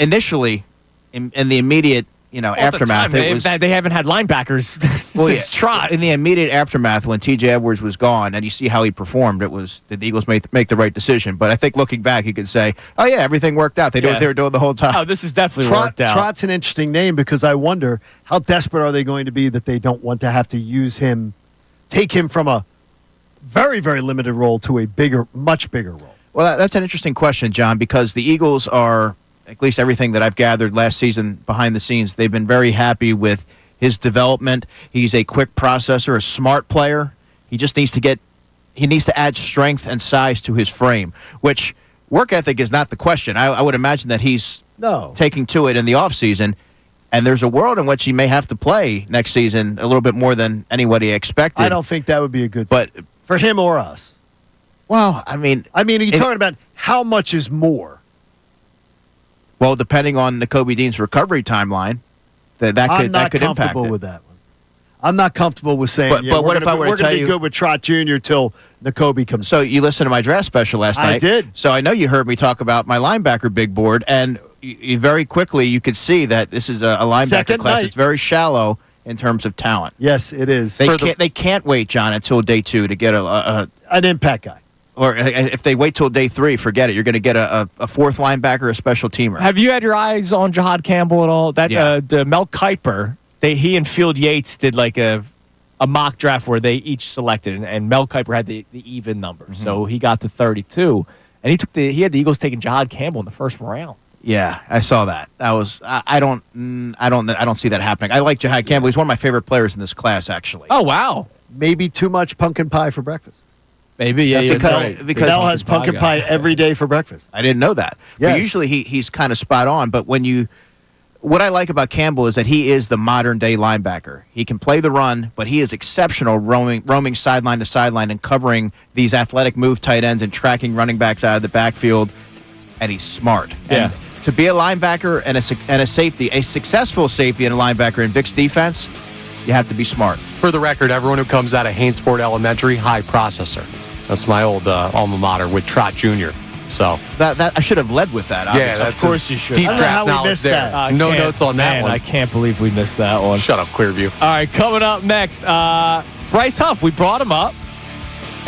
initially, in the immediate aftermath, they haven't had linebackers since Trot. In the immediate aftermath, when T.J. Edwards was gone, and you see how he performed, it was the Eagles make the right decision. But I think looking back, you could say, "Oh yeah, everything worked out. They knew what they were doing the whole time." Oh, this is definitely worked out. Trot's an interesting name because I wonder how desperate are they going to be that they don't want to have to use him, take him from a very, very limited role to a much bigger role. Well, that's an interesting question, John, because the Eagles are, at least everything that I've gathered last season behind the scenes, they've been very happy with his development. He's a quick processor, a smart player. He just needs to add strength and size to his frame, which work ethic is not the question. I would imagine that he's taking to it in the offseason, and there's a world in which he may have to play next season a little bit more than anybody expected. I don't think that would be a good thing. But for him or us. Well, I mean, are you talking about how much is more? Well, depending on the Kobe Dean's recovery timeline, that could I'm not impact it. comfortable with that one. I'm not comfortable with saying. But what if I were to tell you we're going to be good with Trot Jr. till Nakobe comes? So you listened to my draft special last night. I did. So I know you heard me talk about my linebacker big board, and you very quickly you could see that this is a linebacker Second class. night. It's very shallow in terms of talent. Yes, it is. They can't wait, John, until day 2 to get an impact guy. Or if they wait till day 3, forget it. You're going to get a fourth linebacker, a special teamer. Have you had your eyes on Jahad Campbell at all? Mel Kiper, he and Field Yates did like a mock draft where they each selected, and Mel Kiper had the even number, so he got to 32, and he had the Eagles taking Jahad Campbell in the first round. Yeah, I saw that. That was I don't see that happening. I like Jahad Campbell. He's one of my favorite players in this class, actually. Oh wow, maybe too much pumpkin pie for breakfast. Maybe, yeah. That's right. Because Mel has pumpkin pie every day for breakfast. I didn't know that. Yes. But usually he's kind of spot on. But what I like about Campbell is that he is the modern day linebacker. He can play the run, but he is exceptional roaming sideline to sideline and covering these athletic move tight ends and tracking running backs out of the backfield. And he's smart. Yeah. And to be a linebacker and a safety, a successful safety and a linebacker in Vic's defense, you have to be smart. For the record, everyone who comes out of Hainsport Elementary, high processor. That's my old alma mater with Trot Jr. So that I should have led with that. Yeah, obviously. Of course you should. Deep I don't know draft how we knowledge missed there. that. No notes on that one. I can't believe we missed that one. Shut up, Clearview. All right, coming up next, Bryce Huff. We brought him up,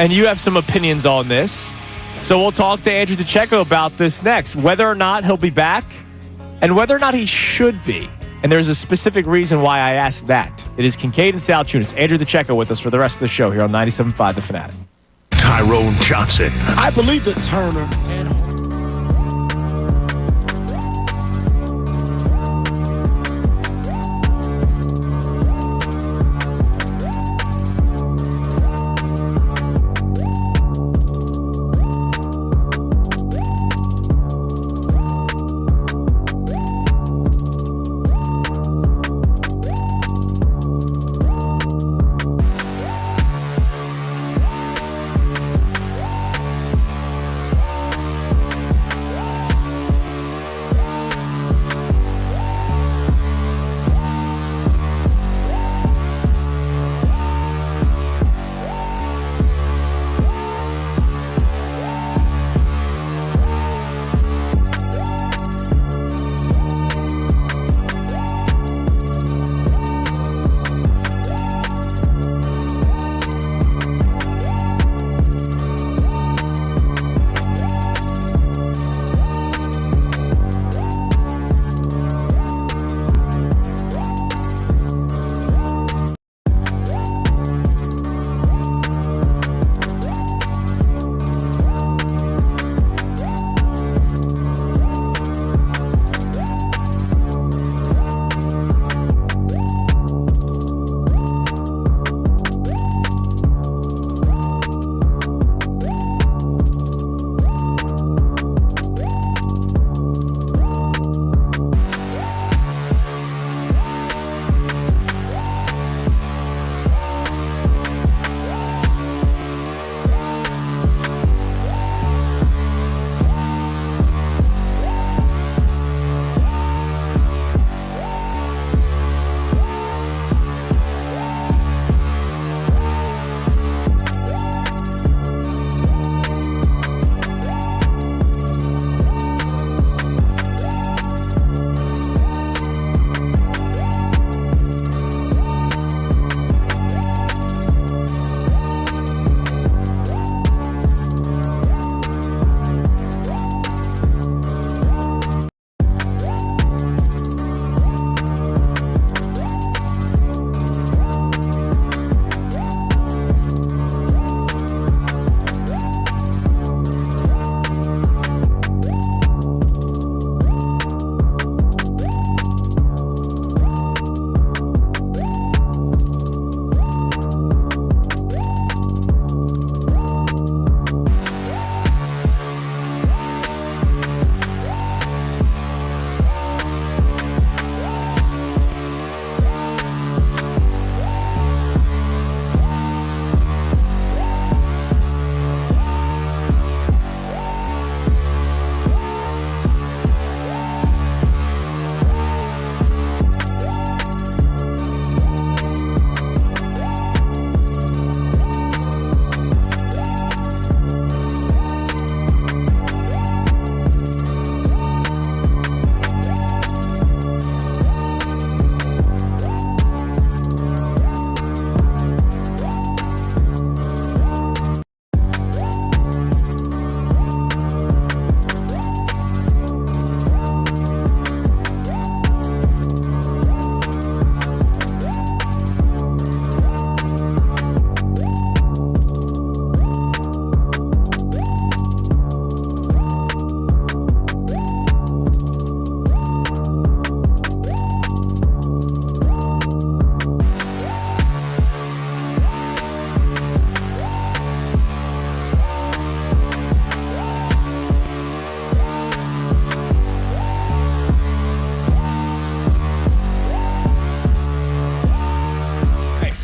and you have some opinions on this. So we'll talk to Andrew DeCecco about this next, whether or not he'll be back and whether or not he should be. And there's a specific reason why I asked that. It is Kincade Salciunas. Andrew DeCecco with us for the rest of the show here on 97.5 The Fanatic. Tyrone Johnson. I believe that Turner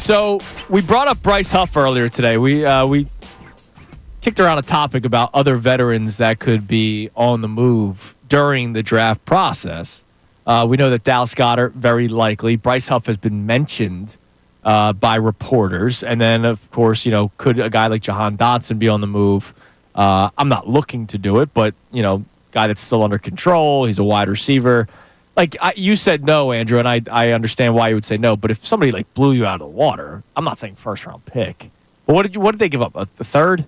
So we brought up Bryce Huff earlier today. We kicked around a topic about other veterans that could be on the move during the draft process. We know that Dallas Goedert, very likely. Bryce Huff has been mentioned by reporters. And then, of course, could a guy like Jahan Dotson be on the move? I'm not looking to do it, but, guy that's still under control. He's a wide receiver. You said no, Andrew, and I understand why you would say no. But if somebody blew you out of the water, I'm not saying first round pick. But what did they give up? A third?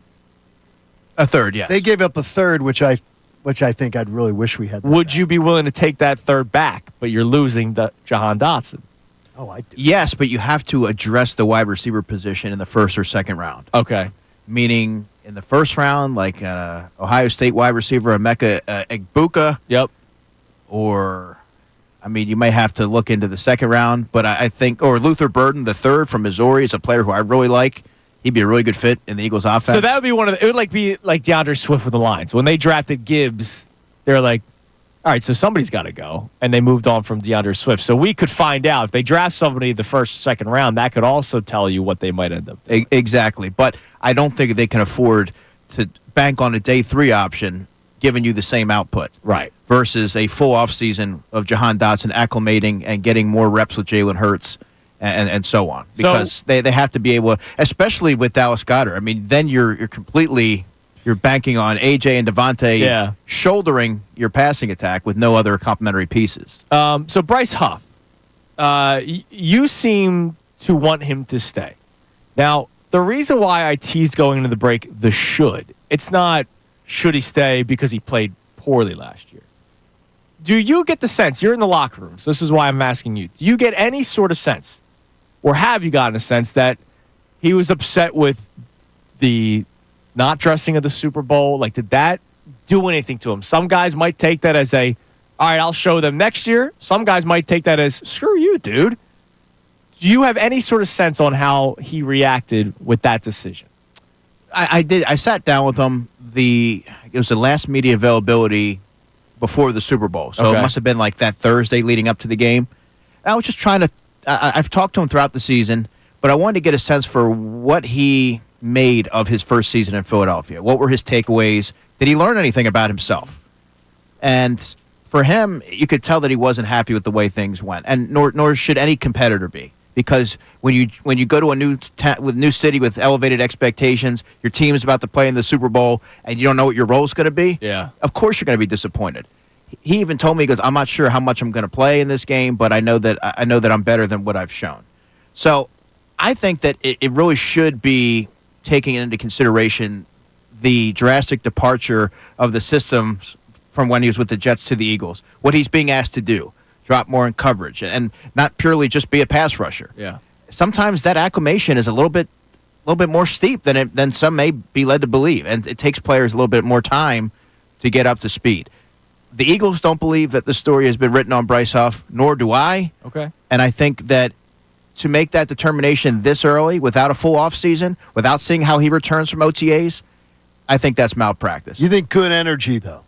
A third, yes. They gave up a third, which I think I'd really wish we had. Would you be willing to take that third back? But you're losing the Jahan Dotson. Oh, I do. Yes, but you have to address the wide receiver position in the first or second round. Okay. Meaning in the first round, like Ohio State wide receiver Emeka Egbuka. Yep. Or, you may have to look into the second round, but I think, or Luther Burden, the third from Missouri, is a player who I really like. He'd be a really good fit in the Eagles' offense. So that would be it would be like DeAndre Swift with the Lions. When they drafted Gibbs, they're like, all right, so somebody's got to go. And they moved on from DeAndre Swift. So we could find out if they draft somebody the first or second round, that could also tell you what they might end up doing. Exactly. But I don't think they can afford to bank on a day 3 option giving you the same output. Right. Versus a full offseason of Jahan Dotson acclimating and getting more reps with Jalen Hurts and so on. Because they have to be able, especially with Dallas Goedert. Then you're completely banking on AJ and Devontae shouldering your passing attack with no other complementary pieces. So Bryce Huff, you seem to want him to stay. Now, the reason why I teased going into the break the it's not should he stay because he played poorly last year. Do you get the sense, you're in the locker room, so this is why I'm asking you, do you get any sort of sense, or have you gotten a sense that he was upset with the not dressing of the Super Bowl? Did that do anything to him? Some guys might take that as all right, I'll show them next year. Some guys might take that as, screw you, dude. Do you have any sort of sense on how he reacted with that decision? I did. I sat down with him. It was the last media availability before the Super Bowl. So It must have been that Thursday leading up to the game. And I was just trying to, I've talked to him throughout the season, but I wanted to get a sense for what he made of his first season in Philadelphia. What were his takeaways? Did he learn anything about himself? And for him, you could tell that he wasn't happy with the way things went, and nor should any competitor be. Because when you go to a new city with elevated expectations, your team is about to play in the Super Bowl, and you don't know what your role is going to be. Yeah, of course you're going to be disappointed. He even told me, he goes, "I'm not sure how much I'm going to play in this game, but I know that I'm better than what I've shown." So I think that it really should be taking into consideration the drastic departure of the systems from when he was with the Jets to the Eagles. What he's being asked to do. Drop more in coverage and not purely just be a pass rusher. Yeah. Sometimes that acclimation is a little bit more steep than some may be led to believe, and it takes players a little bit more time to get up to speed. The Eagles don't believe that the story has been written on Bryce Huff, nor do I. Okay. And I think that to make that determination this early, without a full offseason, without seeing how he returns from OTAs, I think that's malpractice. You think good energy, though?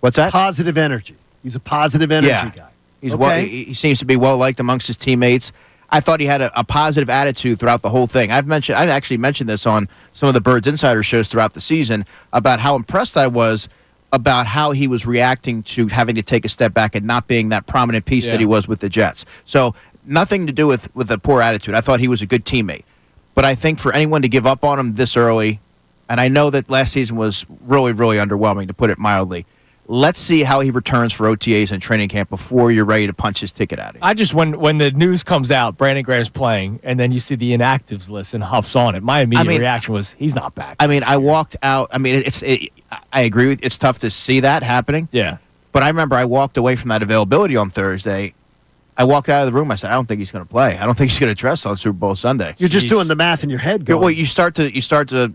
What's that? Positive energy. He's a positive energy guy. He seems to be well liked amongst his teammates. I thought he had a positive attitude throughout the whole thing. I've actually mentioned this on some of the Birds Insider shows throughout the season about how impressed I was about how he was reacting to having to take a step back and not being that prominent piece that he was with the Jets. So nothing to do with a poor attitude. I thought he was a good teammate. But I think for anyone to give up on him this early, and I know that last season was really, really underwhelming, to put it mildly. Let's see how he returns for OTAs and training camp before you're ready to punch his ticket out of him. I just, when the news comes out, Brandon Graham's playing, and then you see the inactives list and Huff's on it, my immediate reaction was, he's not back. I walked out. I agree with it's tough to see that happening. Yeah. But I remember I walked away from that availability on Thursday. I walked out of the room. I said, I don't think he's going to play. I don't think he's going to dress on Super Bowl Sunday. You're just doing the math in your head. Going. Well, you start to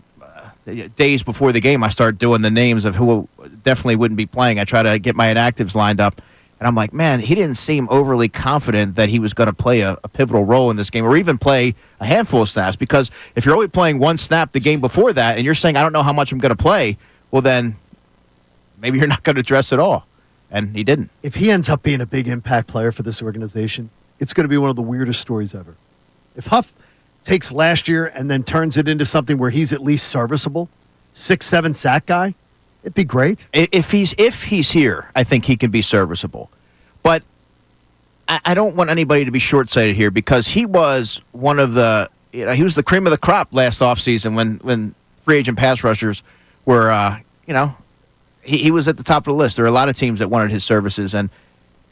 days before the game, I start doing the names of who definitely wouldn't be playing. I try to get my inactives lined up, and I'm like, man, he didn't seem overly confident that he was going to play a pivotal role in this game, or even play a handful of snaps, because if you're only playing one snap the game before that, and you're saying, I don't know how much I'm going to play, well, then maybe you're not going to dress at all, and he didn't. If he ends up being a big impact player for this organization, it's going to be one of the weirdest stories ever. If Huff takes last year and then turns it into something where he's at least serviceable, 6'7" sack guy, it'd be great. If he's here, I think he can be serviceable. But I don't want anybody to be short-sighted here because he was one of the he was the cream of the crop last offseason when free agent pass rushers were he was at the top of the list. There were a lot of teams that wanted his services, and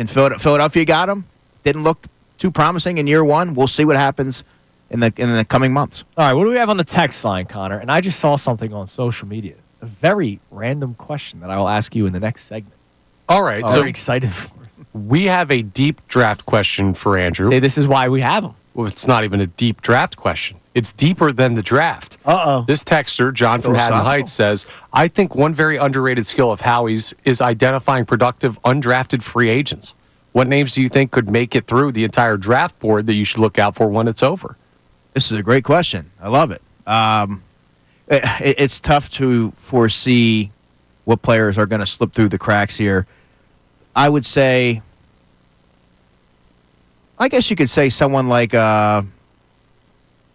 Philadelphia got him. Didn't look too promising in year one. We'll see what happens in the coming months. All right, what do we have on the text line, Connor? And I just saw something on social media. A very random question that I will ask you in the next segment. All right, So excited for it. We have a deep draft question for Andrew. Say this is why we have him. Well, it's not even a deep draft question. It's deeper than the draft. Uh-oh. This texter, John from Haddon Heights, says, I think one very underrated skill of Howie's is identifying productive undrafted free agents. What names do you think could make it through the entire draft board that you should look out for when it's over? This is a great question. I love it. It's tough to foresee what players are going to slip through the cracks here. I would say, I guess you could say someone like a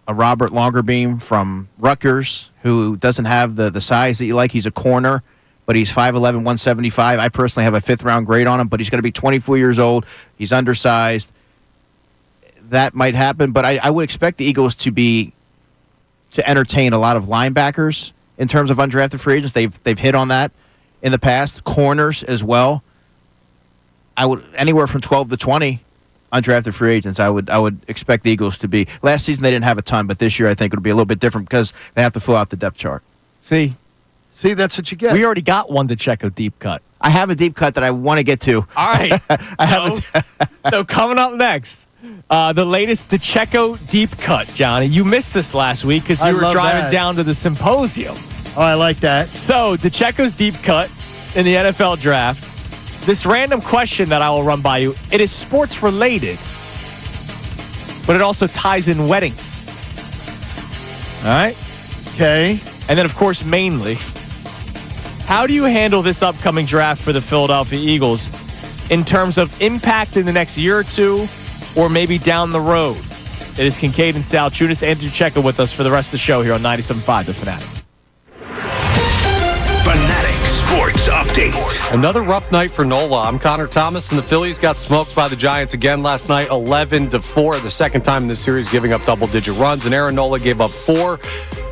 Robert Longerbeam from Rutgers, who doesn't have the size that you like. He's a corner, but he's 5'11", 175. I personally have a fifth-round grade on him, but he's going to be 24 years old. He's undersized. That might happen, but I would expect the Eagles to entertain a lot of linebackers in terms of undrafted free agents. They've hit on that in the past. Corners as well. I would anywhere from 12 to 20 undrafted free agents. I would expect the Eagles to be. Last season they didn't have a ton, but this year I think it'll be a little bit different because they have to fill out the depth chart. See, that's what you get. We already got one DeCecco deep cut. I have a deep cut that I want to get to. All right. So coming up next, the latest DeCecco deep cut, Johnny. You missed this last week because you were driving down to the symposium. Oh, I like that. So DeCecco's deep cut in the NFL draft. This random question that I will run by you, it is sports related, but it also ties in weddings. All right? Okay. And then, of course, mainly, how do you handle this upcoming draft for the Philadelphia Eagles in terms of impact in the next year or two, or maybe down the road? It is Kincade and Salciunas. Andrew DeCecco with us for the rest of the show here on 97.5 The Fanatic. Fanatic Sports Update. Another rough night for Nola. I'm Connor Thomas, and the Phillies got smoked by the Giants again last night, 11-4. The second time in this series giving up double-digit runs, and Aaron Nola gave up 4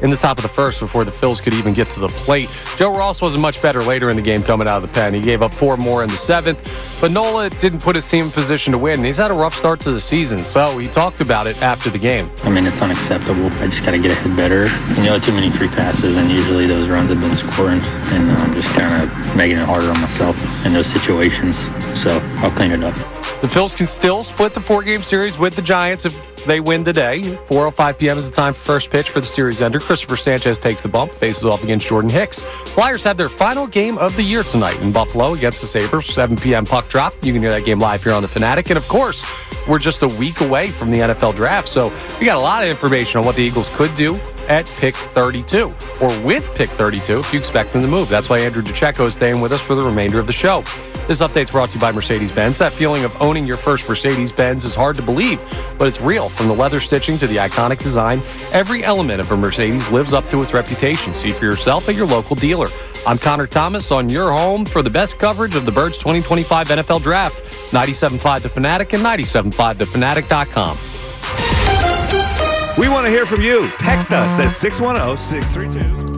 in the top of the first before the Phils could even get to the plate. Joe Ross wasn't much better later in the game coming out of the pen. He gave up 4 more in the 7th, but Nola didn't put his team in position to win, and he's had a rough start to the season, so he talked about it after the game. I mean, it's unacceptable. I just got to get a hit better. Too many free passes, and usually those runs have been scoring, and I'm just kind of making it harder on myself in those situations, so I'll clean it up. The Phils can still split the 4-game series with the Giants if they win today. 4:05 p.m. is the time for first pitch for the series ender. Christopher Sanchez takes the bump, faces off against Jordan Hicks. Flyers have their final game of the year tonight in Buffalo against the Sabres. 7 p.m. puck drop. You can hear that game live here on The Fanatic. And, of course, we're just a week away from the NFL draft, so we got a lot of information on what the Eagles could do at pick 32, or with pick 32 if you expect them to move. That's why Andrew DeCecco is staying with us for the remainder of the show. This update's brought to you by Mercedes-Benz. That feeling of owning your first Mercedes-Benz is hard to believe, but it's real. From the leather stitching to the iconic design, every element of a Mercedes lives up to its reputation. See for yourself at your local dealer. I'm Connor Thomas on your home for the best coverage of the Birds 2025 NFL Draft. 97.5 The Fanatic and 97.5thefanatic.com. We want to hear from you. Text us at 610-632.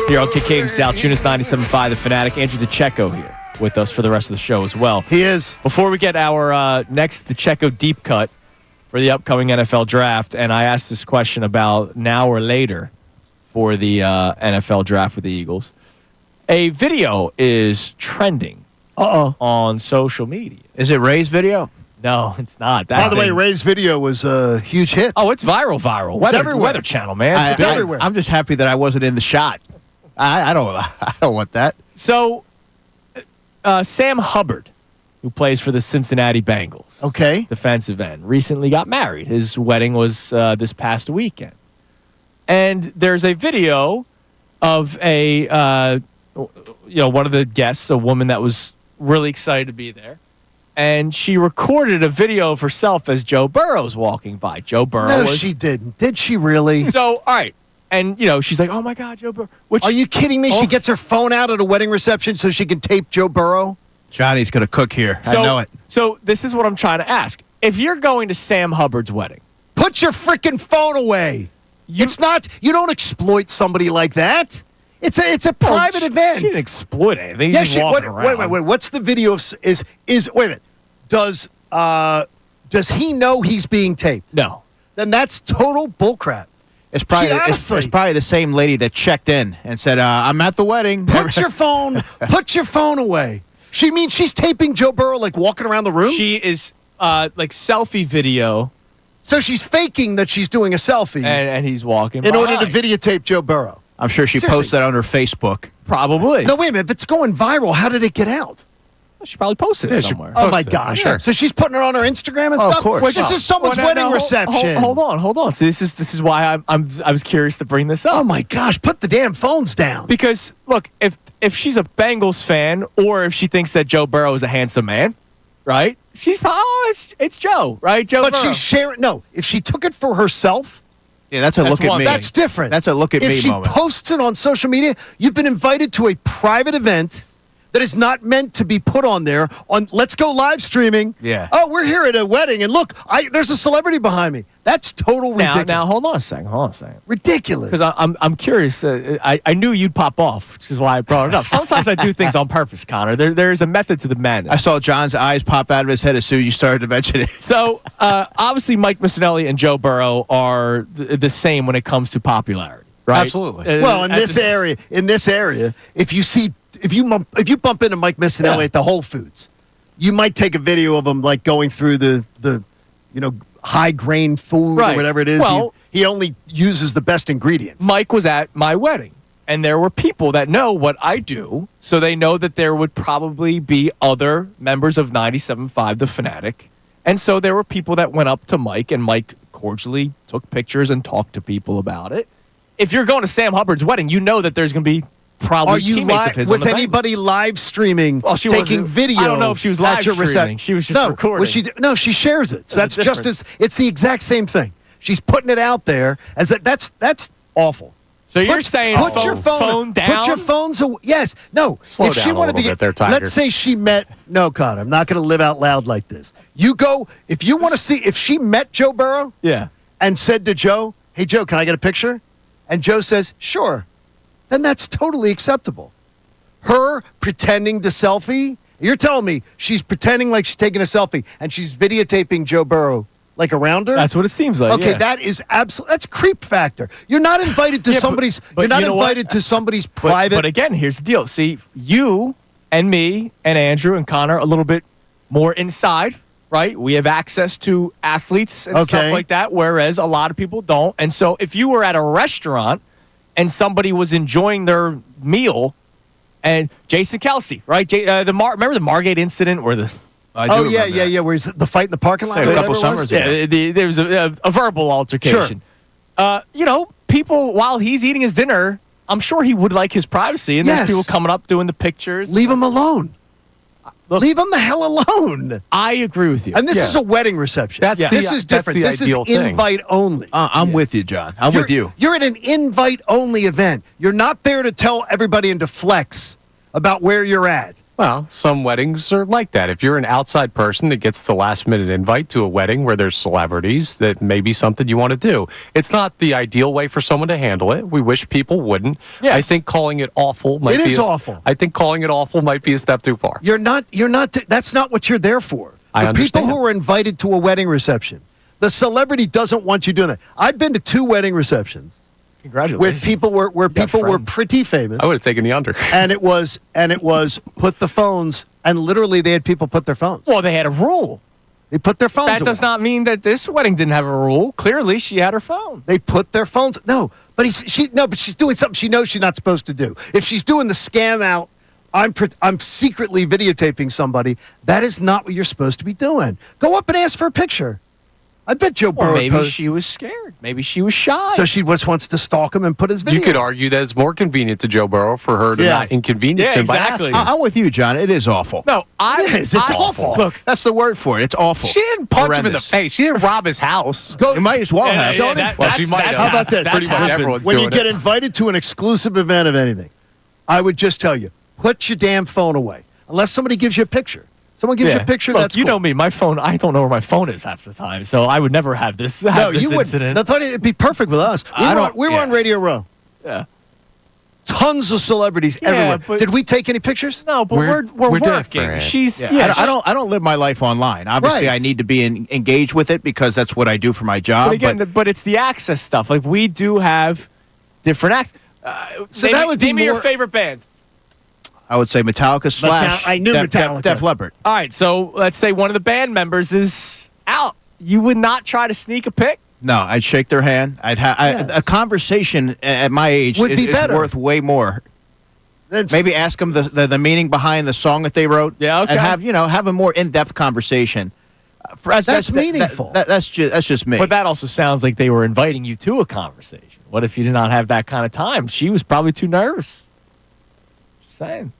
Here on Kincade Salciunas 97.5 The Fanatic. Andrew DeCecco here with us for the rest of the show as well. He is. Before we get our next DeCecco deep cut for the upcoming NFL draft, and I asked this question about now or later for the NFL draft with the Eagles. A video is trending on social media. Is it Ray's video? No, it's not. By the way, Ray's video was a huge hit. Oh, it's viral. It's everywhere. Weather Channel, man. It's everywhere. I'm just happy that I wasn't in the shot. I don't want that. So, Sam Hubbard, who plays for the Cincinnati Bengals, defensive end, recently got married. His wedding was this past weekend, and there's a video of one of the guests, a woman that was really excited to be there. And she recorded a video of herself as Joe Burrow's walking by. Joe Burrow. No, she didn't. Did she really? So, all right. And, she's like, oh, my God, Joe Burrow. Are you kidding me? She gets her phone out at a wedding reception so she can tape Joe Burrow? Johnny's going to cook here. I know it. So this is what I'm trying to ask. If you're going to Sam Hubbard's wedding. Put your freaking phone away. You don't exploit somebody like that. It's a private event. She didn't exploit anything. Yeah, wait. What's the video of is wait a minute. Does he know he's being taped? No. Then that's total bullcrap. It's probably the same lady that checked in and said, "I'm at the wedding." Put your phone away. She means she's taping Joe Burrow like walking around the room? She is like selfie video. So she's faking that she's doing a selfie. And he's walking in order to videotape Joe Burrow. I'm sure she posted that on her Facebook. Probably. No, wait a minute. If it's going viral, how did it get out? She probably posted it somewhere. Oh, my gosh. Sure. So she's putting it on her Instagram and stuff? Of course. This is someone's wedding reception. Hold on. So this is why I was curious to bring this up. Oh, my gosh. Put the damn phones down. Because, look, if she's a Bengals fan or if she thinks that Joe Burrow is a handsome man, right? She's probably, it's Joe, right? Joe Burrow. But she's sharing. No, if she took it for herself. Yeah, that's a look at me. That's different. That's a look at me moment. If she posts it on social media, you've been invited to a private event that is not meant to be put on there on Let's Go live streaming. Yeah. Oh, we're here at a wedding, and look, there's a celebrity behind me. That's total ridiculous. Now, hold on a second. Ridiculous. Because I'm curious. I knew you'd pop off, which is why I brought it up. Sometimes I do things on purpose, Connor. There is a method to the madness. I saw John's eyes pop out of his head as soon as you started to mention it. So, obviously, Mike Missanelli and Joe Burrow are the same when it comes to popularity, right? Absolutely. Well, in this area, if you bump into Mike Missanelli at the Whole Foods, you might take a video of him like going through the high grain food or whatever it is. Well, he only uses the best ingredients. Mike was at my wedding, and there were people that know what I do, so they know that there would probably be other members of 97.5 The Fanatic. And so there were people that went up to Mike, and Mike cordially took pictures and talked to people about it. If you're going to Sam Hubbard's wedding, you know that there's going to be probably teammates of his. Was on the anybody live streaming, taking video? I don't know if she was live streaming. She was just recording. She shares it. So that's just as it's the exact same thing. She's putting it out there as that's awful. So you're saying put your phone down? Put your phones away. Yes. No. Slow if down she wanted a little bit there, Tiger. Let's say she met. No, Connor. I'm not going to live out loud like this. You go if you want to see if she met Joe Burrow. Yeah. And said to Joe, "Hey Joe, can I get a picture?" And Joe says, "Sure." Then that's totally acceptable. Her pretending to selfie, you're telling me she's pretending like she's taking a selfie and she's videotaping Joe Burrow like around her? That's what it seems like. Okay, yeah. that is that's creep factor. You're not invited to somebody's to somebody's private. But again, here's the deal. See, you and me and Andrew and Connor a little bit more inside, right? We have access to athletes and stuff like that, whereas a lot of people don't. And so if you were at a restaurant and somebody was enjoying their meal, and Jason Kelsey, right? Remember the Margate incident where the yeah, where the fight in the parking lot? A couple summers ago. Yeah, there was a verbal altercation. Sure. People, while he's eating his dinner, I'm sure he would like his privacy, and there's people coming up doing the pictures. Leave him alone. Look, leave him the hell alone. I agree with you. And this is a wedding reception. This is different. This is invite only. I'm with you, John. I'm with you. You're at an invite only event. You're not there to tell everybody and to flex about where you're at. Well, some weddings are like that. If you're an outside person that gets the last-minute invite to a wedding where there's celebrities, that may be something you want to do. It's not the ideal way for someone to handle it. We wish people wouldn't. Yes. I think calling it awful might It be is awful. I think calling it awful might be a step too far. You're not. That's not what you're there for. I The understand. people who are invited to a wedding reception, the celebrity doesn't want you doing that. I've been to 2 wedding receptions Congratulations. with people where You got people were friends. pretty famous. I would have taken the under. and it was put the phones, and literally they had people put their phones. Well, they had a rule. They put their phones That does away. not mean that this wedding didn't have a rule. Clearly, she had her phone. They put their phones. No, but she's doing something she knows she's not supposed to do. If she's doing the scam out, I'm secretly videotaping somebody. That is not what you're supposed to be doing. Go up and ask for a picture. I bet Joe Or Burrow. maybe she was scared. Maybe she was shy. So she just wants to stalk him and put his video. You could argue that it's more convenient to Joe Burrow for her to Yeah. not inconvenience Yeah, him by exactly. asking. I'm with you, John. It is awful. no, It's awful. Look, That's the word for it. It's awful. She didn't punch him in the Horrendous. face. She didn't rob his house. You might as well have. yeah, that- Well, she that's- might that's have. How about this? that's Pretty much happened. everyone's When you doing get it. invited to an exclusive event of anything, I would just tell you, put your damn phone away. Unless somebody gives you a picture. Someone gives you a picture, Look, that's you cool. know me. My phone, I don't know where my phone is half the time, so I would never have this, No, you wouldn't. incident. I thought it'd be perfect with us. We were on Radio Row. Yeah. Tons of celebrities Yeah, everywhere. but- Did we take any pictures? No, but we're we're working. different. She's Yeah, I don't live my life online. Obviously, Right. I need to be engaged with it because that's what I do for my job. But again, but it's the access stuff. Like we do have different acts. So that would be name me your more- favorite band. I would say Metallica slash I knew Metallica. Def Leppard. All right, so let's say one of the band members out. You would not try to sneak a pic? No, I'd shake their hand. I'd have a conversation at my age Would is, be is better. worth way more. That's- Maybe ask them the meaning behind the song that they wrote. Yeah, okay. And have a more in-depth conversation. That's meaningful. That's just me. But that also sounds like they were inviting you to a conversation. What if you did not have that kind of time? She was probably too nervous. Just saying.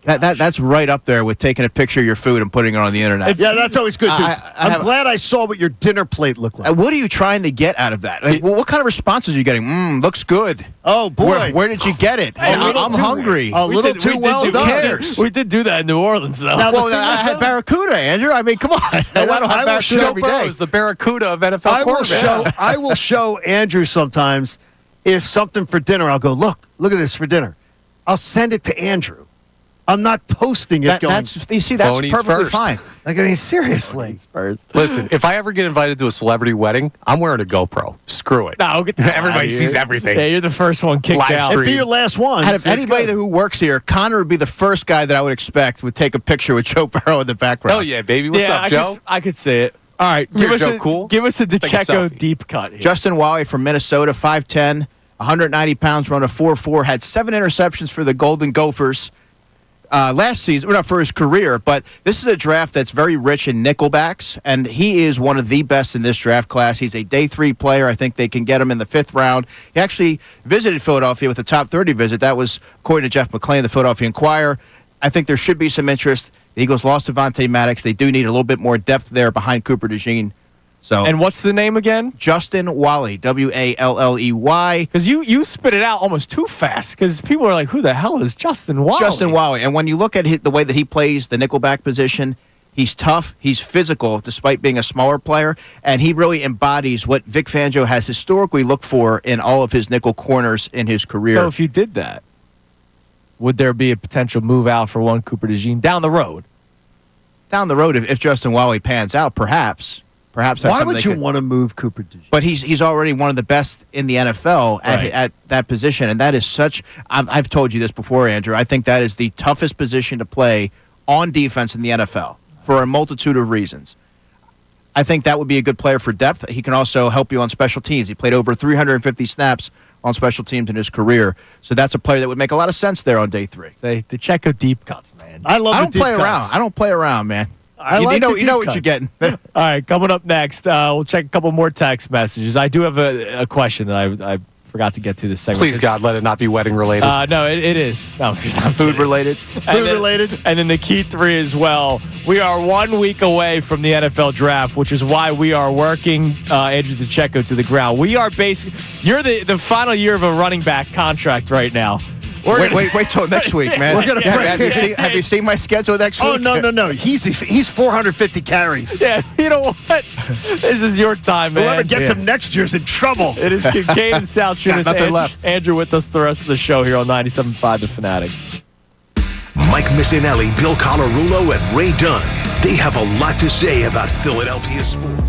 That's right up there with taking a picture of your food and putting it on the internet. Yeah, that's always good, too. I'm have- glad I saw what your dinner plate looked like. What are you trying to get out of that? Like, what kind of responses are you getting? Looks good. Oh, boy. Where did you get it? I'm hungry. A little too well done. We did do that in New Orleans, though. Now, Well, the thing I is, had though- Barracuda, Andrew. I mean, come on. I don't have I will Barracuda show every Joe day. Burrow's the Barracuda of NFL quarterbacks. I will show Andrew sometimes if something for dinner, I'll go, look at this for dinner. I'll send it to Andrew. I'm not posting it That's Phone perfectly eats first. fine. like, I mean, seriously. Listen, if I ever get invited to a celebrity wedding, I'm wearing a GoPro. Screw it. No, get the hell Everybody outta here. sees everything. Yeah, you're the first one kicked Live out. stream. It'd be your last one. Out of so it's anybody good. who works here, Connor would be the first guy that I would expect would take a picture with Joe Burrow in the background. Hell yeah, baby. What's Yeah, up, Joe? I could say it. All right, Come here, give us Joe a Cool. give us a Take a DeCecco selfie. deep cut here. Justin Wally from Minnesota, 5'10", 190 pounds, run a 4.4, had 7 interceptions for the Golden Gophers last season, or not for his career, but this is a draft that's very rich in nickelbacks, and he is one of the best in this draft class. He's a day 3 player. I think they can get him in the 5th round. He actually visited Philadelphia with a top 30 visit. That was according to Jeff McClain, the Philadelphia Inquirer. I think there should be some interest. The Eagles lost Devontae Maddox. They do need a little bit more depth there behind Cooper DeJean. So And what's the name again? Justin Wally, Walley. Because you spit it out almost too fast. Because people are like, "Who the hell is Justin Wally?" Justin Wally. And when you look at the way that he plays the nickelback position, he's tough, he's physical, despite being a smaller player, and he really embodies what Vic Fangio has historically looked for in all of his nickel corners in his career. So if you did that, would there be a potential move out for one Cooper DeJean down the road? Down the road, if Justin Wally pans out, perhaps that's Why something would they you could- want to move Cooper DeJean? But he's already one of the best in the NFL Right. at that position, and that is such. I've told you this before, Andrew. I think that is the toughest position to play on defense in the NFL for a multitude of reasons. I think that would be a good player for depth. He can also help you on special teams. He played over 350 snaps on special teams in his career, so that's a player that would make a lot of sense there on day 3. Say the Checo deep cuts, man. I love I the don't deep play cuts. around. I don't play around, man. I you like know the you know deep what you're cuts. getting. All right, coming up next, we'll check a couple more text messages. I do have a question that I forgot to get to this segment. Please, God, let it not be wedding related. No, it is. No, it's just not Food related. Food related. And then the key 3 as well. We are 1 week away from the NFL draft, which is why we are working Andrew DeCecco to the ground. We are basically, you're the final year of a running back contract right now. Wait till next week, man. We're gonna have you seen my schedule next week? Oh, no. He's 450 carries. Yeah, you know what? This is your time, man. Whoever gets him next year's in trouble. It is Kincade and Salciunas. Got nothing left. Andrew with us the rest of the show here on 97.5 The Fanatic. Mike Missanelli, Bill Colarulo, and Ray Dunn. They have a lot to say about Philadelphia sports.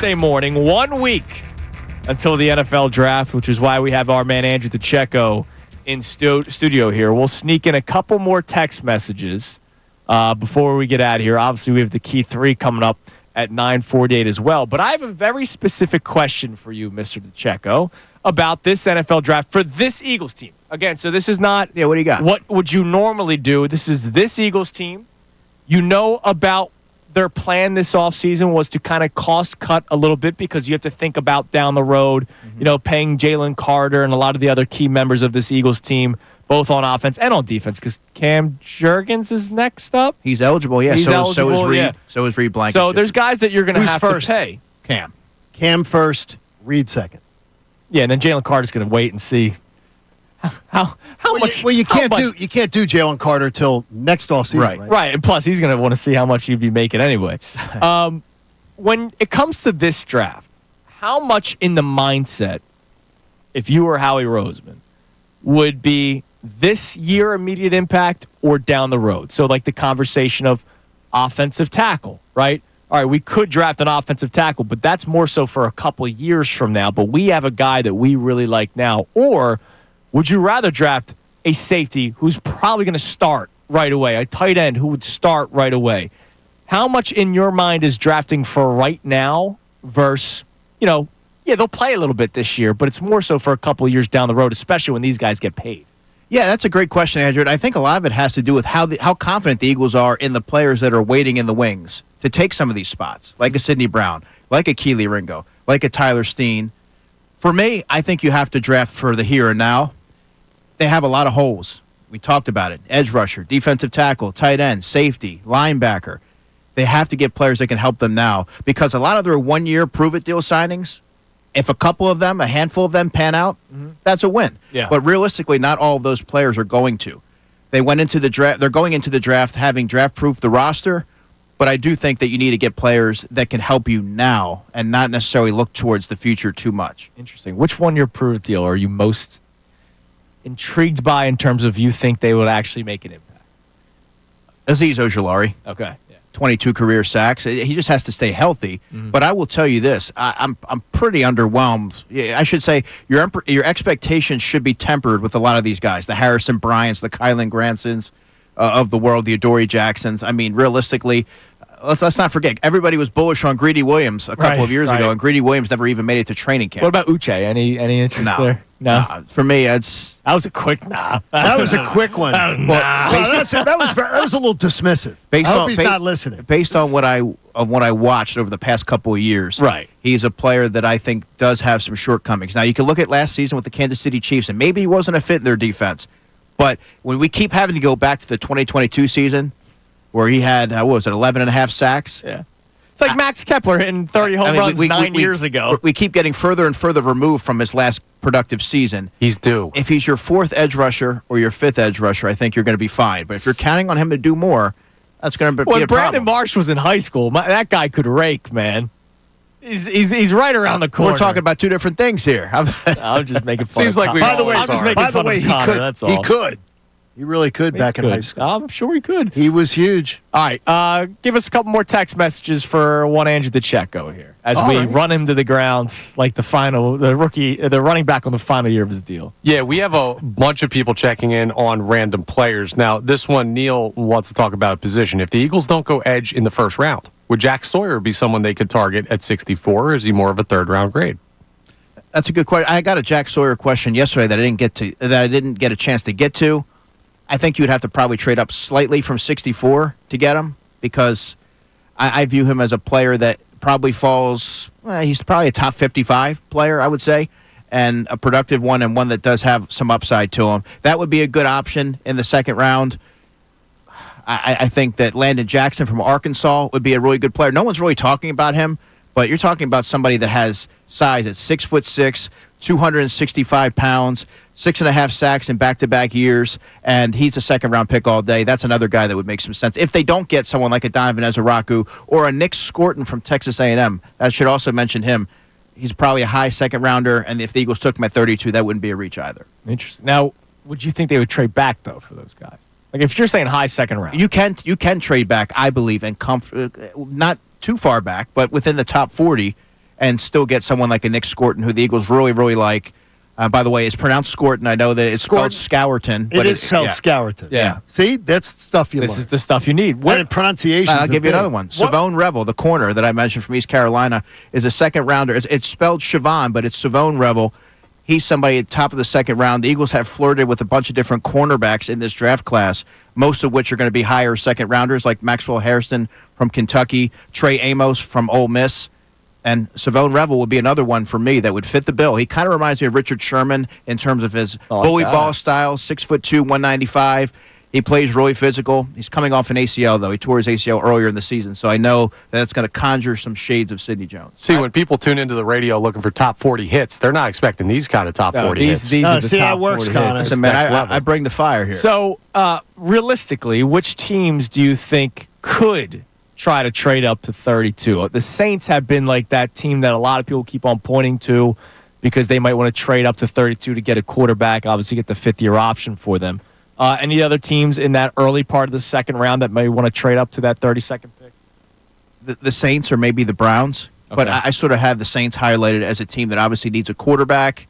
Thursday morning, 1 week until the NFL draft, which is why we have our man Andrew DeCecco in studio here. We'll sneak in a couple more text messages before we get out of here. Obviously, we have the key three coming up at 9:48 as well. But I have a very specific question for you, Mr. DeCecco, about this NFL draft for this Eagles team. Again, so this is not what do you got? What would you normally do? This is this Eagles team. You know about their plan this offseason was to kind of cost cut a little bit because you have to think about down the road, paying Jalen Carter and a lot of the other key members of this Eagles team, both on offense and on defense, because Cam Jurgens is next up. He's eligible, yeah. He's so eligible, is Reed. yeah. So is Reed Blankenship. So there's guys that you're going to have first? to pay. Cam first, Reed second. Yeah, and then Jalen Carter's going to wait and see how much. You can't do Jalen Carter till next offseason, Right, and plus he's going to want to see how much he'd be making anyway. When it comes to this draft, how much in the mindset, if you were Howie Roseman, would be this year immediate impact or down the road? So like the conversation of offensive tackle, right? All right, we could draft an offensive tackle, but that's more so for a couple of years from now. But we have a guy that we really like now. Or would you rather draft a safety who's probably going to start right away, a tight end who would start right away? How much in your mind is drafting for right now versus, they'll play a little bit this year, but it's more so for a couple of years down the road, especially when these guys get paid? Yeah, that's a great question, Andrew. And I think a lot of it has to do with how confident the Eagles are in the players that are waiting in the wings to take some of these spots, like a Sidney Brown, like a Keely Ringo, like a Tyler Steen. For me, I think you have to draft for the here and now. They have a lot of holes. We talked about it. Edge rusher, defensive tackle, tight end, safety, linebacker. They have to get players that can help them now because a lot of their one-year prove-it deal signings, if a couple of them, a handful of them pan out, that's a win. Yeah. But realistically, not all of those players are going to. They went into the draft. They're going into the draft having draft-proof the roster, but I do think that you need to get players that can help you now and not necessarily look towards the future too much. Interesting. Which one-year prove-it deal are you most intrigued by in terms of you think they would actually make an impact? Azeez Ojulari. Okay. 22 career sacks. He just has to stay healthy. But I will tell you this: I'm pretty underwhelmed. I should say your expectations should be tempered with a lot of these guys, the Harrison Bryants, the Kylan Gransons of the world, the Adoree Jacksons. I mean, realistically, let's not forget everybody was bullish on Greedy Williams a couple of years ago, and Greedy Williams never even made it to training camp. What about Uche? Any interest there? No. For me, that was a quick nah. That was a quick one. That was a little dismissive. I hope he's not listening. Based on what I watched over the past couple of years, right? He's a player that I think does have some shortcomings. Now you can look at last season with the Kansas City Chiefs, and maybe he wasn't a fit in their defense. But when we keep having to go back to the 2022 season, where he had 11 and a half sacks. Yeah. It's like Max Kepler hitting 30 home runs 9 years ago. We keep getting further and further removed from his last productive season. He's due. If he's your fourth edge rusher or your fifth edge rusher, I think you're going to be fine. But if you're counting on him to do more, that's going to be a problem. When Brandon Marsh was in high school, that guy could rake, man. He's right around the corner. We're talking about two different things here. I'm just making fun. Seems like we. By the way, that's all. He could. He really could back in high school. I'm sure he could. He was huge. All right, give us a couple more text messages for one Andrew DeCecco here as we run him to the ground like the running back on the final year of his deal. Yeah, we have a bunch of people checking in on random players. Now, this one, Neil wants to talk about a position. If the Eagles don't go edge in the first round, would Jack Sawyer be someone they could target at 64, or is he more of a third-round grade? That's a good question. I got a Jack Sawyer question yesterday that I didn't get a chance to get to. I think you'd have to probably trade up slightly from 64 to get him because I view him as a player that probably falls. He's probably a top 55 player, I would say, and a productive one and one that does have some upside to him. That would be a good option in the second round. I think that Landon Jackson from Arkansas would be a really good player. No one's really talking about him, but you're talking about somebody that has size at 6'6", 265 pounds, 6.5 sacks in back-to-back years, and he's a second-round pick all day. That's another guy that would make some sense. If they don't get someone like a Donovan Ezeraku or a Nick Scorton from Texas A&M, I should also mention him. He's probably a high second-rounder, and if the Eagles took him at 32, that wouldn't be a reach either. Interesting. Now, would you think they would trade back, though, for those guys? Like, if you're saying high second round. You can trade back, I believe, and not too far back, but within the top 40, and still get someone like a Nick Scorton, who the Eagles really, really like. By the way, it's pronounced Scorton. I know that it's spelled Scourton. But it's spelled Scourton. Yeah. See, that's stuff you learn. This is the stuff you need. And in pronunciation. I'll give you another one. Savone Revel, the corner that I mentioned from East Carolina, is a second rounder. It's spelled Siobhan, but it's Savone Revel. He's somebody at the top of the second round. The Eagles have flirted with a bunch of different cornerbacks in this draft class, most of which are going to be higher second rounders, like Maxwell Hairston from Kentucky, Trey Amos from Ole Miss. And Savone Revel would be another one for me that would fit the bill. He kind of reminds me of Richard Sherman in terms of his bully ball style, 6'2", 195. He plays really physical. He's coming off an ACL, though. He tore his ACL earlier in the season, so I know that's going to conjure some shades of Sidney Jones. See, when people tune into the radio looking for top 40 hits, they're not expecting these kind of top 40 hits. These are the top how it works, 40 Connor. hits. Listen, man, I bring the fire here. So, realistically, which teams do you think could try to trade up to 32? The Saints have been like that team that a lot of people keep on pointing to because they might want to trade up to 32 to get a quarterback, obviously get the fifth-year option for them. Any other teams in that early part of the second round that may want to trade up to that 32nd pick? The Saints or maybe the Browns, but I sort of have the Saints highlighted as a team that obviously needs a quarterback.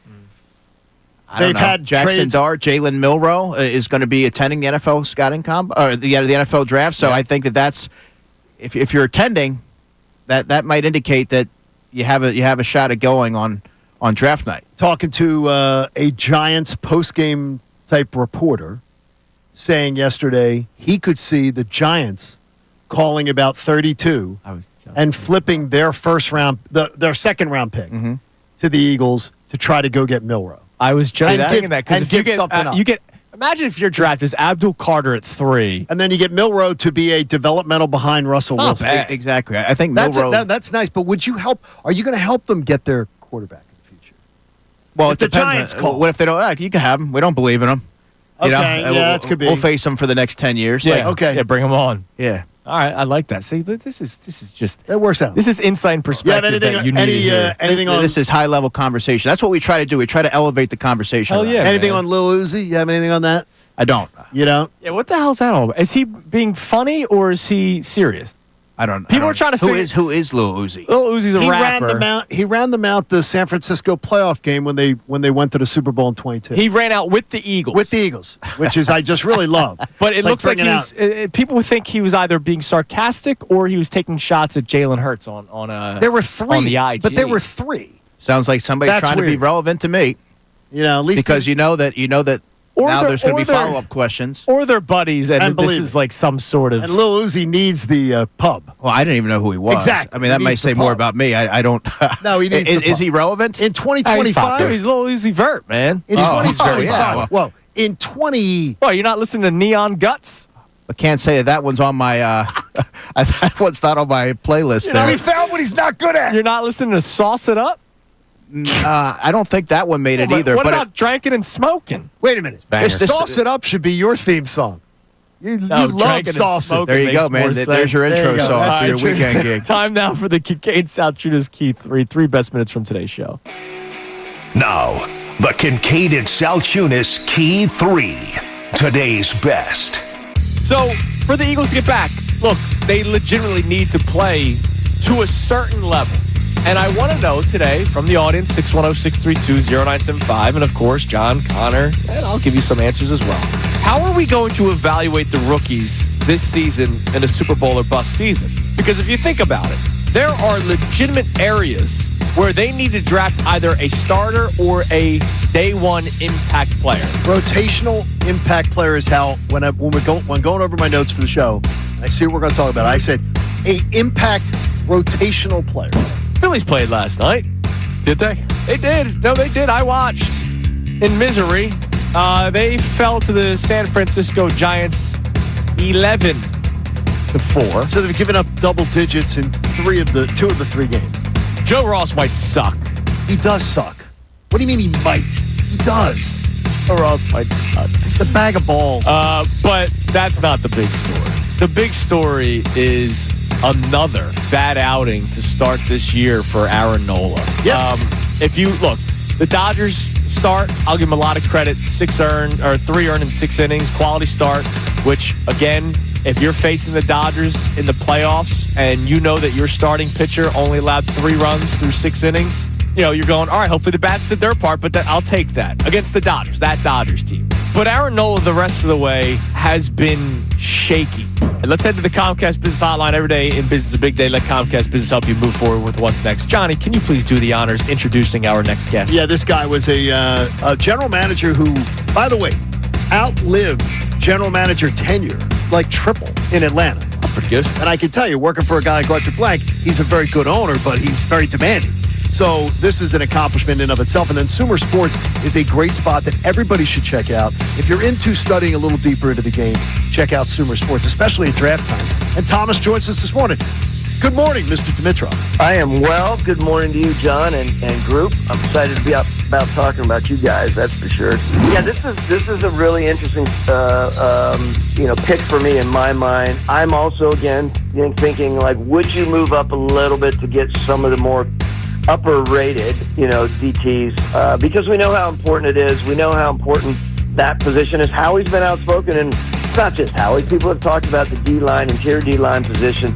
They've had Jackson trades. Dart, Jalen Milroe is going to be attending the NFL scouting or the NFL draft, so I think that's if you're attending, that might indicate that you have a shot at going on draft night. Talking to a Giants postgame type reporter, saying yesterday he could see the Giants calling about 32 and flipping their their second round pick to the Eagles to try to go get Milroe. I was just thinking that because if you get imagine if your draft is Abdul Carter at 3, and then you get Milroe to be a developmental behind Russell Wilson. Exactly. I think that's Milroe. that's nice, but would you help? Are you going to help them get their quarterback in the future? Well, if it the depends. Giants call. What if they don't? You can have them. We don't believe in them. Okay, that could be. We'll face them for the next 10 years. Yeah, okay, bring them on. Yeah. All right, I like that. See, this is just it works out. This is insight and perspective that you need to hear. Anything on this is high level conversation. That's what we try to do. We try to elevate the conversation. Hell yeah. anything man. on Lil Uzi? You have anything on that? I don't. You don't? Yeah, what the hell's that all about? Is he being funny or is he serious? I don't. People are trying to figure who is Lil Uzi? Lil Uzi's a rapper. He ran them out the San Francisco playoff game when they went to the Super Bowl in 22. He ran out with the Eagles. With the Eagles, which is I just really love. But it looks like he was. People would think he was either being sarcastic or he was taking shots at Jalen Hurts on there were 3 on the IG. but there were 3. Sounds like somebody That's trying to be weird. relevant to me. At least because you know that Or now they're- there's going to or be they're- follow up questions. or their buddies, and And this believe is it. like some sort of. and Lil Uzi needs the pub. Well, I didn't even know who he was. Exactly. I mean, He that might needs the say more pub. about me. I don't. No, he needs the Is pub. he relevant? In 2025, He's Lil Uzi Vert, man. in Oh, 2025, he's very- yeah. well, in 20, Well, you're not listening to Neon Guts. I can't say that one's on my. That one's not on my playlist. there. found what he's not good at. You're not listening to Sauce It Up. I don't think that one made it either. What but about Drinking and Smoking? Wait a minute. banger. Sauce It Up should be your theme song. You love Drinking and Sauce It. Smoking there you makes go, man. more There's sense. your There intro you go. song That's for your interesting. weekend gig. Time now for the Kincade Salciunas Key 3 best minutes from today's show. Now, the Kincade Salciunas Key 3. Today's best. So, for the Eagles to get back, look, they legitimately need to play to a certain level. And I want to know today from the audience, 610-632-0975, and of course, John, Connor, and I'll give you some answers as well. How are we going to evaluate the rookies this season in a Super Bowl or bust season? Because if you think about it, there are legitimate areas where they need to draft either a starter or a day one impact player. Rotational impact player is how when going over my notes for the show, I see what we're going to talk about. I said a impact rotational player. Phillies played last night. Did they? They did. No, they did. I watched in misery. They fell to the San Francisco Giants 11-4. So they've given up double digits in two of the 3 games. Joe Ross might suck. He does suck. What do you mean he might? He does. Joe Ross might suck. It's a bag of balls. But that's not the big story. The big story is another bad outing to start this year for Aaron Nola. Yep. If you look, the Dodgers start, I'll give them a lot of credit. 3 earned in 6 innings, quality start, which again, if you're facing the Dodgers in the playoffs and you know that your starting pitcher only allowed 3 runs through 6 innings, you're going, all right, hopefully the bats did their part, but I'll take that against the Dodgers, that Dodgers team. But Aaron Nola, the rest of the way, has been shaky. And let's head to the Comcast Business Hotline. Every day in business is a big day. Let Comcast Business help you move forward with what's next. Johnny, can you please do the honors introducing our next guest? Yeah, this guy was a general manager who, by the way, outlived general manager tenure, like triple in Atlanta. That's pretty good. And I can tell you, working for a guy like Arthur Blank, he's a very good owner, but he's very demanding. So this is an accomplishment in of itself. And then Sumer Sports is a great spot that everybody should check out. If you're into studying a little deeper into the game, check out Sumer Sports, especially at draft time. And Thomas joins us this morning. Good morning, Mr. Dimitrov. I am well. Good morning to you, John and group. I'm excited to be about talking about you guys. That's for sure. Yeah, this is a really interesting pick for me in my mind. I'm also again thinking like, would you move up a little bit to get some of the more upper rated DTs because we know how important it is. We know how important that position is. Howie's been outspoken, and it's not just Howie. People have talked about the D-line, interior D-line position.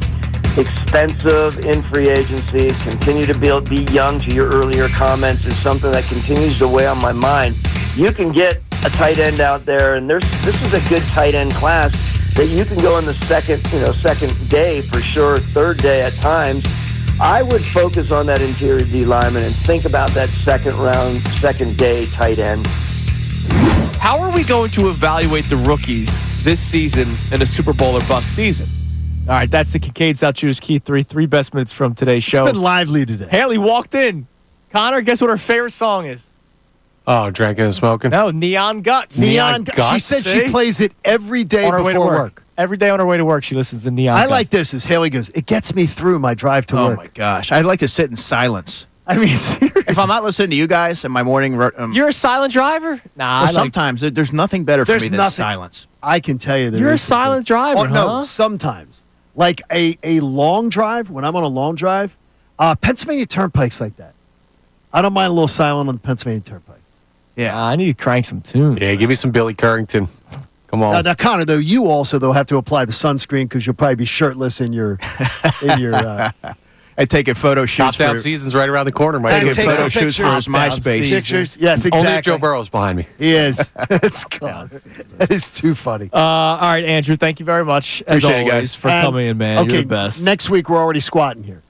Expensive in free agency, continue to be young, to your earlier comments, is something that continues to weigh on my mind. You can get a tight end out there, and this is a good tight end class that you can go in the second day for sure, third day at times. I would focus on that interior D lineman and think about that second round, second day tight end. How are we going to evaluate the rookies this season in a Super Bowl or bust season? All right, that's the Kincade Salciunas Key 3 best minutes from today's show. It's been lively today. Haley walked in. Connor, guess what her favorite song is? Oh, drinking and smoking? No, Neon Guts. Neon Guts. She said she plays it every day before work. Every day on her way to work, she listens to Neon Guts. I like this as Haley goes, it gets me through my drive to work. Oh, my gosh. I'd like to sit in silence. I mean, seriously. If I'm not listening to you guys in my morning... You're a silent driver? Nah, sometimes. There's nothing better for me than silence. I can tell you that. You're a silent driver, huh? No, sometimes. Like a long drive, when I'm on a long drive, Pennsylvania Turnpike's like that. I don't mind a little silent on the Pennsylvania Turnpike. Yeah, I need to crank some tunes. Yeah, give me some Billy Currington. Come on. Now, Connor, though, you also have to apply the sunscreen because you'll probably be shirtless in your I take a photo shoots. Top-down season's right around the corner. I take photo shoots for his MySpace. Pictures. Yes, exactly. Only if Joe Burrow's behind me. He is. That is too funny. All right, Andrew, thank you very much, as Appreciate always, it, guys. for coming in, man. Okay, You're the best. Next week, we're already squatting here.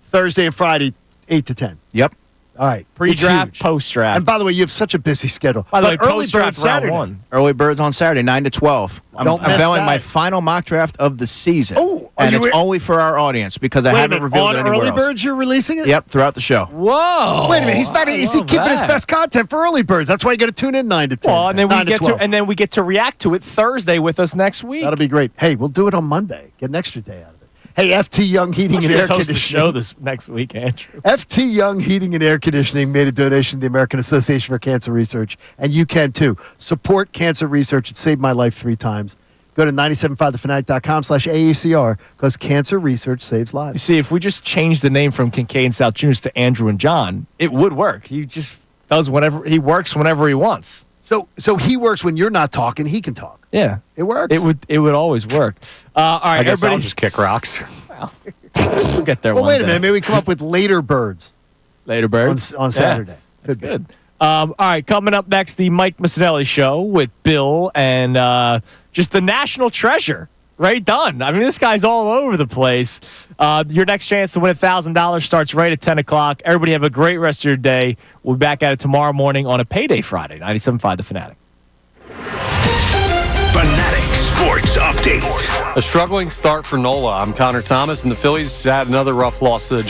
Thursday and Friday, 8 to 10. Yep. All right. Pre-draft, post-draft. And by the way, you have such a busy schedule. By the way, early post-draft bird Saturday. round 1. Early birds on Saturday, 9 to 12. I'm Don't miss going that. my final mock draft of the season. Oh, and you it's only for our audience because I Wait a haven't minute, revealed it on anywhere early else. birds, you're releasing it? Yep, throughout the show. Whoa! Wait a minute, he's not. Is he keeping his best content for early birds? That's why you got to tune in 9 to 10. Well, and then 9 12. we get to react to it Thursday with us next week. That'll be great. Hey, we'll do it on Monday. Get an extra day out of it. Hey, FT Young Heating and Air host the Conditioning. show this next week, Andrew. FT Young Heating and Air Conditioning made a donation to the American Association for Cancer Research, and you can too. Support cancer research. It saved my life 3 times. Go to 975thefanatic.com/AACR because cancer research saves You lives. see, if we just change the name from Kincade Salciunas to Andrew and John, it would work. He just does whatever he works whenever he wants. So he works when you're not talking. He can talk. Yeah, It works. It would always work. All right, I guess everybody, I'll just kick rocks. we'll get there. Well, one wait a day. minute. Maybe we come up with later birds Later, birds on Saturday. Yeah, that's good. All right, coming up next, the Mike Missanelli show with Bill and just the national treasure, Ray Dunn. I mean, this guy's all over the place. Your next chance to win $1,000 starts right at 10 o'clock. Everybody have a great rest of your day. We'll be back at it tomorrow morning on a payday Friday, 97.5 The Fanatic. Fanatic Sports Update. A struggling start for Nola. I'm Connor Thomas, and the Phillies had another rough loss to the